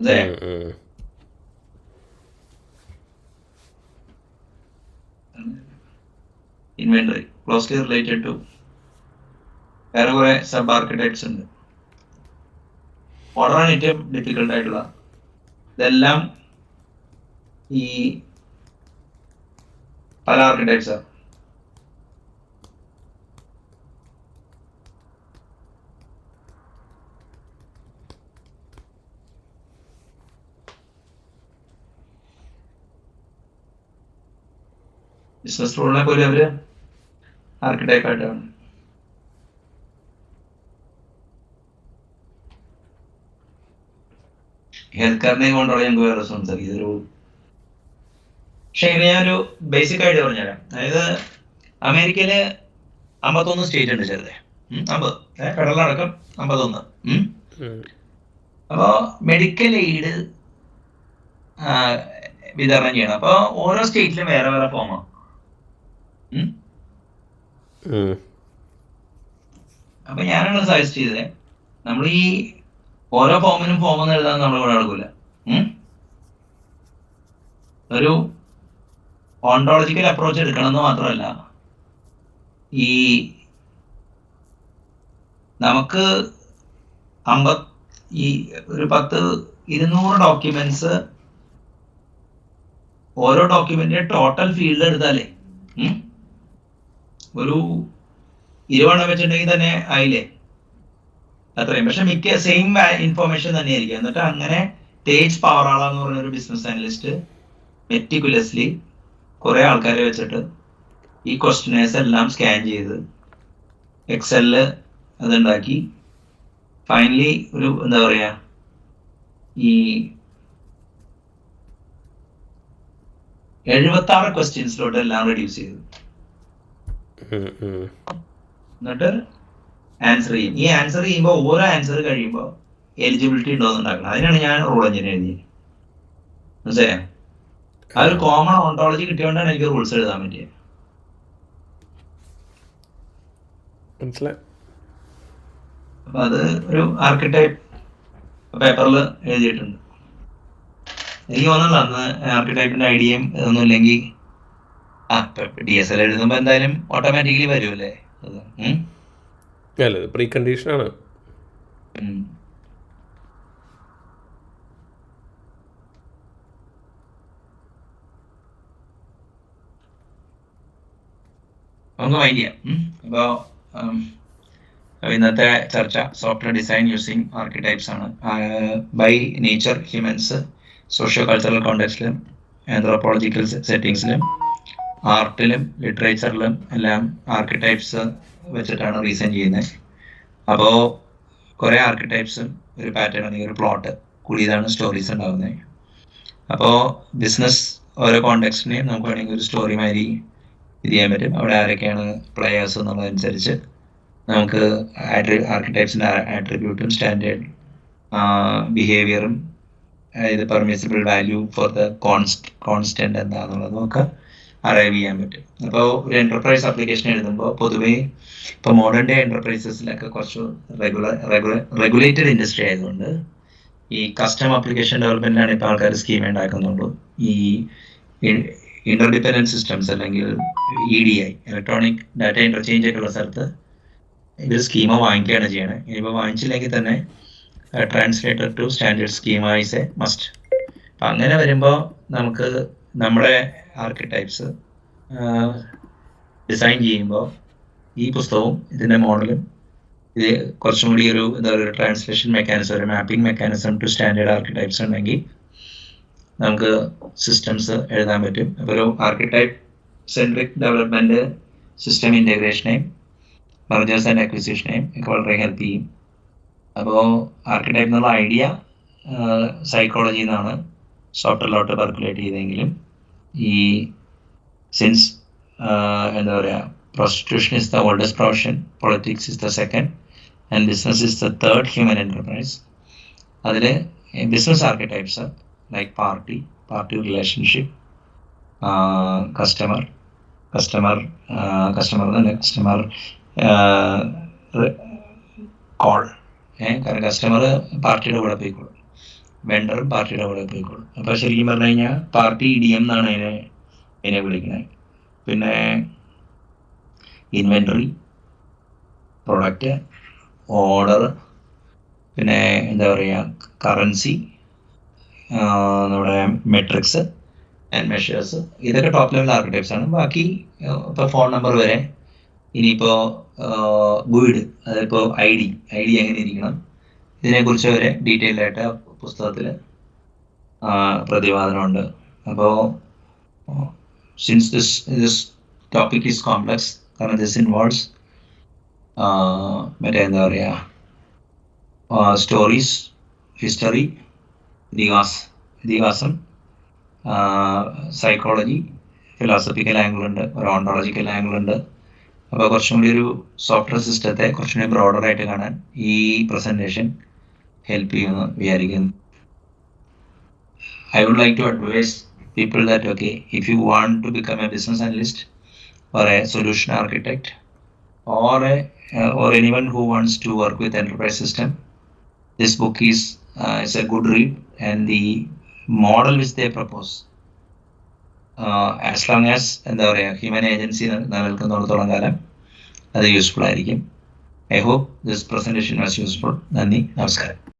അതെ, ഇൻവെന്ററി ക്ലോസ്ലി റിലേറ്റഡ് ടു വേറെ കുറെ സബ് ആർക്കിടെക്ട്സ് ഉണ്ട്. ഓർഡറാണ് ഏറ്റവും ഡിഫിക്കൽട്ട് ആയിട്ടുള്ള. ഇതെല്ലാം ഈ പല ആർക്കിടെക്ട്സാണ്. ബിസിനസ് റൂളിനെ പോലെ അവര് ആർക്കിടെക്ട് ആയിട്ടാണ്. ഹെൽത്ത് കെയറിനെ കൊണ്ടുള്ള ഞങ്ങൾക്ക് വേറെ സംസാരിക്കും. ഇതൊരു പക്ഷെ ഇങ്ങനെ ഞാനൊരു ബേസിക് ആയിട്ട് പറഞ്ഞുതരാം. അതായത് അമേരിക്കയില് 51 സ്റ്റേറ്റ് ഉണ്ട് ചെറുതെ, 50 ഫെഡറൽ അടക്കം 51. അപ്പോ മെഡിക്കൽ എയ്ഡ് വിതരണം ചെയ്യണം. അപ്പൊ ഓരോ സ്റ്റേറ്റിലും വേറെ വേറെ ഫോമാണ്. അപ്പൊ ഞാനാണ് സജസ്റ്റ് ചെയ്തത്, നമ്മൾ ഈ ഓരോ ഫോമിനും ഫോമെന്ന് എഴുതാൻ നമ്മൾ ഇവിടെ നടക്കൂല. ഒരു ഓണ്ടോളജിക്കൽ അപ്രോച്ച് എടുക്കണമെന്ന് മാത്രമല്ല, ഈ നമുക്ക് ഒരു 10-200 ഡോക്യുമെന്റ്സ്, ഓരോ ഡോക്യുമെന്റിന്റെ ടോട്ടൽ ഫീൽഡ് എടുത്താലേ ഒരു 20 വെച്ചിട്ടുണ്ടെങ്കിൽ തന്നെ ആയില്ലേ അത്രയും. പക്ഷെ മിക്ക സെയിം ഇൻഫോർമേഷൻ തന്നെയായിരിക്കും. എന്നിട്ട് അങ്ങനെ തേജ് പവറാള എന്ന് പറഞ്ഞൊരു ബിസിനസ് അനലിസ്റ്റ് മെറ്റിക്കുലസ്ലി കുറെ ആൾക്കാരെ വെച്ചിട്ട് ഈ ക്വസ്റ്റ്യനേഴ്സ് എല്ലാം സ്കാൻ ചെയ്ത് എക്സലില് അതുണ്ടാക്കി ഫൈനലി ഒരു എന്താ പറയാ, ഈ 76 ക്വസ്റ്റ്യൻസിലോട്ട് എല്ലാം റെഡ്യൂസ് ചെയ്തു. എന്നിട്ട് ആൻസർ ചെയ്യും. ഈ ആൻസർ ചെയ്യുമ്പോൾ ഓരോ ആൻസർ കഴിയുമ്പോൾ എലിജിബിലിറ്റി ഉണ്ടോന്ന് ഉണ്ടാക്കണം. അതിനാണ് ഞാൻ റൂൾ എഞ്ചിൻ എഴുതിയത്. മനസ്സിലായോ? ആ ഒരു കോമൺ ഓണ്ടോളജി കിട്ടിയോണ്ടാണ് എനിക്ക് റൂൾസ് എഴുതാൻ പറ്റിയത്. മനസ്സിലായി. അപ്പൊ അത് ഒരു ആർക്കിടൈപ്പ് പേപ്പറിൽ എഴുതിയിട്ടുണ്ട്. എനിക്ക് തോന്നുന്നില്ല അന്ന് ആർക്കിടൈപ്പിന്റെ ഐഡിയയും ഇതൊന്നും ഇല്ലെങ്കിൽ DSL എഴുതുമ്പോ എന്തായാലും ഓട്ടോമാറ്റിക്കലി വരുമല്ലേ അത്. അല്ല പ്രീ കണ്ടീഷനാണ്. നമുക്ക് മൈൻഡ് ചെയ്യാം. അപ്പോൾ ഇന്നത്തെ ചർച്ച സോഫ്റ്റ്വെയർ ഡിസൈൻ യൂസിങ് ആർക്കിടൈപ്സ് ആണ്. By nature humans socio cultural കോണ്ടെക്സ്റ്റിലും ആന്ത്രോപോളജിക്കൽ സെറ്റിങ്സിലും ആർട്ടിലും ലിറ്ററേച്ചറിലും എല്ലാം ആർക്കിടൈപ്സ് വെച്ചിട്ടാണ് റീസൺ ചെയ്യുന്നത്. അപ്പോൾ കുറേ ആർക്കിടൈപ്സും ഒരു പാറ്റേൺ അല്ലെങ്കിൽ ഒരു പ്ലോട്ട് കൂടിയതാണ് സ്റ്റോറീസ് ഉണ്ടാകുന്നത്. അപ്പോൾ ബിസിനസ് ഓരോ കോണ്ടെക്സ്റ്റിനെയും നമുക്ക് വേണമെങ്കിൽ ഒരു സ്റ്റോറി മാതിരി ഇത് ചെയ്യാൻ പറ്റും. അവിടെ ആരൊക്കെയാണ് പ്ലെയേഴ്സ് എന്നുള്ളതനുസരിച്ച് നമുക്ക് ആർക്കിടൈപ്സിൻ്റെ ആട്രിബ്യൂട്ടും സ്റ്റാൻഡേർഡ് ബിഹേവിയറും ഇത് permissible value for the constant എന്താണെന്നുള്ളത് നമുക്ക് അറൈവ് ചെയ്യാൻ പറ്റും. അപ്പോൾ ഒരു എന്റർപ്രൈസ് ആപ്ലിക്കേഷൻ എഴുതുമ്പോൾ പൊതുവേ ഇപ്പോൾ മോഡേൺ ഡേ എന്റർപ്രൈസസിലൊക്കെ കുറച്ച് റെഗുലേറ്റഡ് ഇൻഡസ്ട്രി ആയതുകൊണ്ട് ഈ കസ്റ്റം ആപ്ലിക്കേഷൻ ഡെവലപ്മെന്റിലാണ് ഇപ്പോൾ ആൾക്കാർ സ്കീം ഉണ്ടാക്കുന്നുള്ളൂ. ഈ ഇന്റർഡിപെൻഡന്റ് സിസ്റ്റംസ് അല്ലെങ്കിൽ EDI ഇലക്ട്രോണിക് ഡാറ്റ ഇന്റർചേഞ്ച് ഒക്കെ ഉള്ള സ്ഥലത്ത് ഇത് സ്കീമ വാങ്ങിക്കുകയാണ് ചെയ്യണത്. ഇനിയിപ്പോൾ വാങ്ങിച്ചില്ലെങ്കിൽ തന്നെ translator to standard schema is a must. അപ്പം അങ്ങനെ വരുമ്പോൾ നമുക്ക് നമ്മുടെ ആർക്കിടൈപ്സ് ഡിസൈൻ ചെയ്യുമ്പോൾ ഈ പുസ്തകവും ഇതിൻ്റെ മോഡലും ഇത് കുറച്ചും കൂടി ഒരു എന്താ പറയുക ട്രാൻസ്ലേഷൻ മെക്കാനിസം, ഒരു mapping mechanism to standard archetypes ഉണ്ടെങ്കിൽ നമുക്ക് സിസ്റ്റംസ് എഴുതാൻ പറ്റും. അപ്പോൾ ഒരു ആർക്കിടൈപ്പ് സെൻട്രിക് ഡെവലപ്മെൻറ്റ് സിസ്റ്റം ഇൻറ്റഗ്രേഷനെയും മെർജേഴ്സ് ആൻഡ് അക്വിസിഷനെയും ഒക്കെ വളരെ ഹെൽപ്പ് ചെയ്യും. അപ്പോൾ ആർക്കിടൈപ്പ് എന്നുള്ള ഐഡിയ സൈക്കോളജിയിൽ നിന്നാണ് സോഫ്റ്റ്വെയറിലോട്ട് പെർക്കുലേറ്റ് ചെയ്തെങ്കിലും ഈ സിൻസ് എന്താ പറയുക prostitution is the oldest profession, politics is the second, and business is the third human enterprise. അതിൽ business archetypes like party relationship, customer call. കാരണം കസ്റ്റമർ പാർട്ടിയുടെ കൂടെ പോയിക്കോളും, വെണ്ടറും പാർട്ടിയുടെ കൂടെ പോയിക്കോളും. അപ്പോൾ ശരിക്കും പറഞ്ഞു കഴിഞ്ഞാൽ പാർട്ടി EDM എന്നാണ് അതിനെ വിളിക്കുന്നത്. പിന്നെ ഇൻവെൻട്രി, പ്രൊഡക്റ്റ്, ഓർഡർ, പിന്നെ എന്താ പറയുക കറൻസി, നമ്മുടെ മെട്രിക്സ് ആൻഡ് മെഷേഴ്സ്, ഇതൊക്കെ ടോപ്പ് ലെവൽ ആർക്കിടൈപ്സ് ആണ്. ബാക്കി ഇപ്പോൾ ഫോൺ നമ്പർ വരെ, ഇനിയിപ്പോൾ ഗുഡ്, അതിപ്പോൾ ഐ ഡി എങ്ങനെ ഇരിക്കണം, ഇതിനെക്കുറിച്ച് വരെ ഡീറ്റെയിൽഡ് ആയിട്ട് പുസ്തകത്തിൽ പ്രതിപാദനമുണ്ട്. അപ്പോൾ since this topic is complex, കാരണം ദിസ് ഇൻവോൾവ്സ് മറ്റേ എന്താ പറയുക സ്റ്റോറീസ്, ഹിസ്റ്ററി, ഇതിഹാസം, സൈക്കോളജി, ഫിലോസഫിക്കൽ ആംഗിൾ ഉണ്ട്, ഒരു ഓണ്ടോളജിക്കൽ ആംഗിൾ ഉണ്ട്. അപ്പോൾ കുറച്ചും കൂടി ഒരു സോഫ്റ്റ്വെയർ സിസ്റ്റത്തെ കുറച്ചും കൂടി ബ്രോഡറായിട്ട് കാണാൻ ഈ പ്രസൻറ്റേഷൻ ഹെൽപ്പ് ചെയ്യുമെന്ന് വിചാരിക്കുന്നു. I would like to advise people that if you want to become a business analyst or a solution architect or anyone who wants to work with enterprise system, this book is a good read, and the model which they propose, as long as എന്താ പറയുക human agency നിലനിൽക്കുന്നിടത്തോളം കാലം അത് useful ആയിരിക്കും. I hope this presentation was useful. നന്ദി, നമസ്കാരം.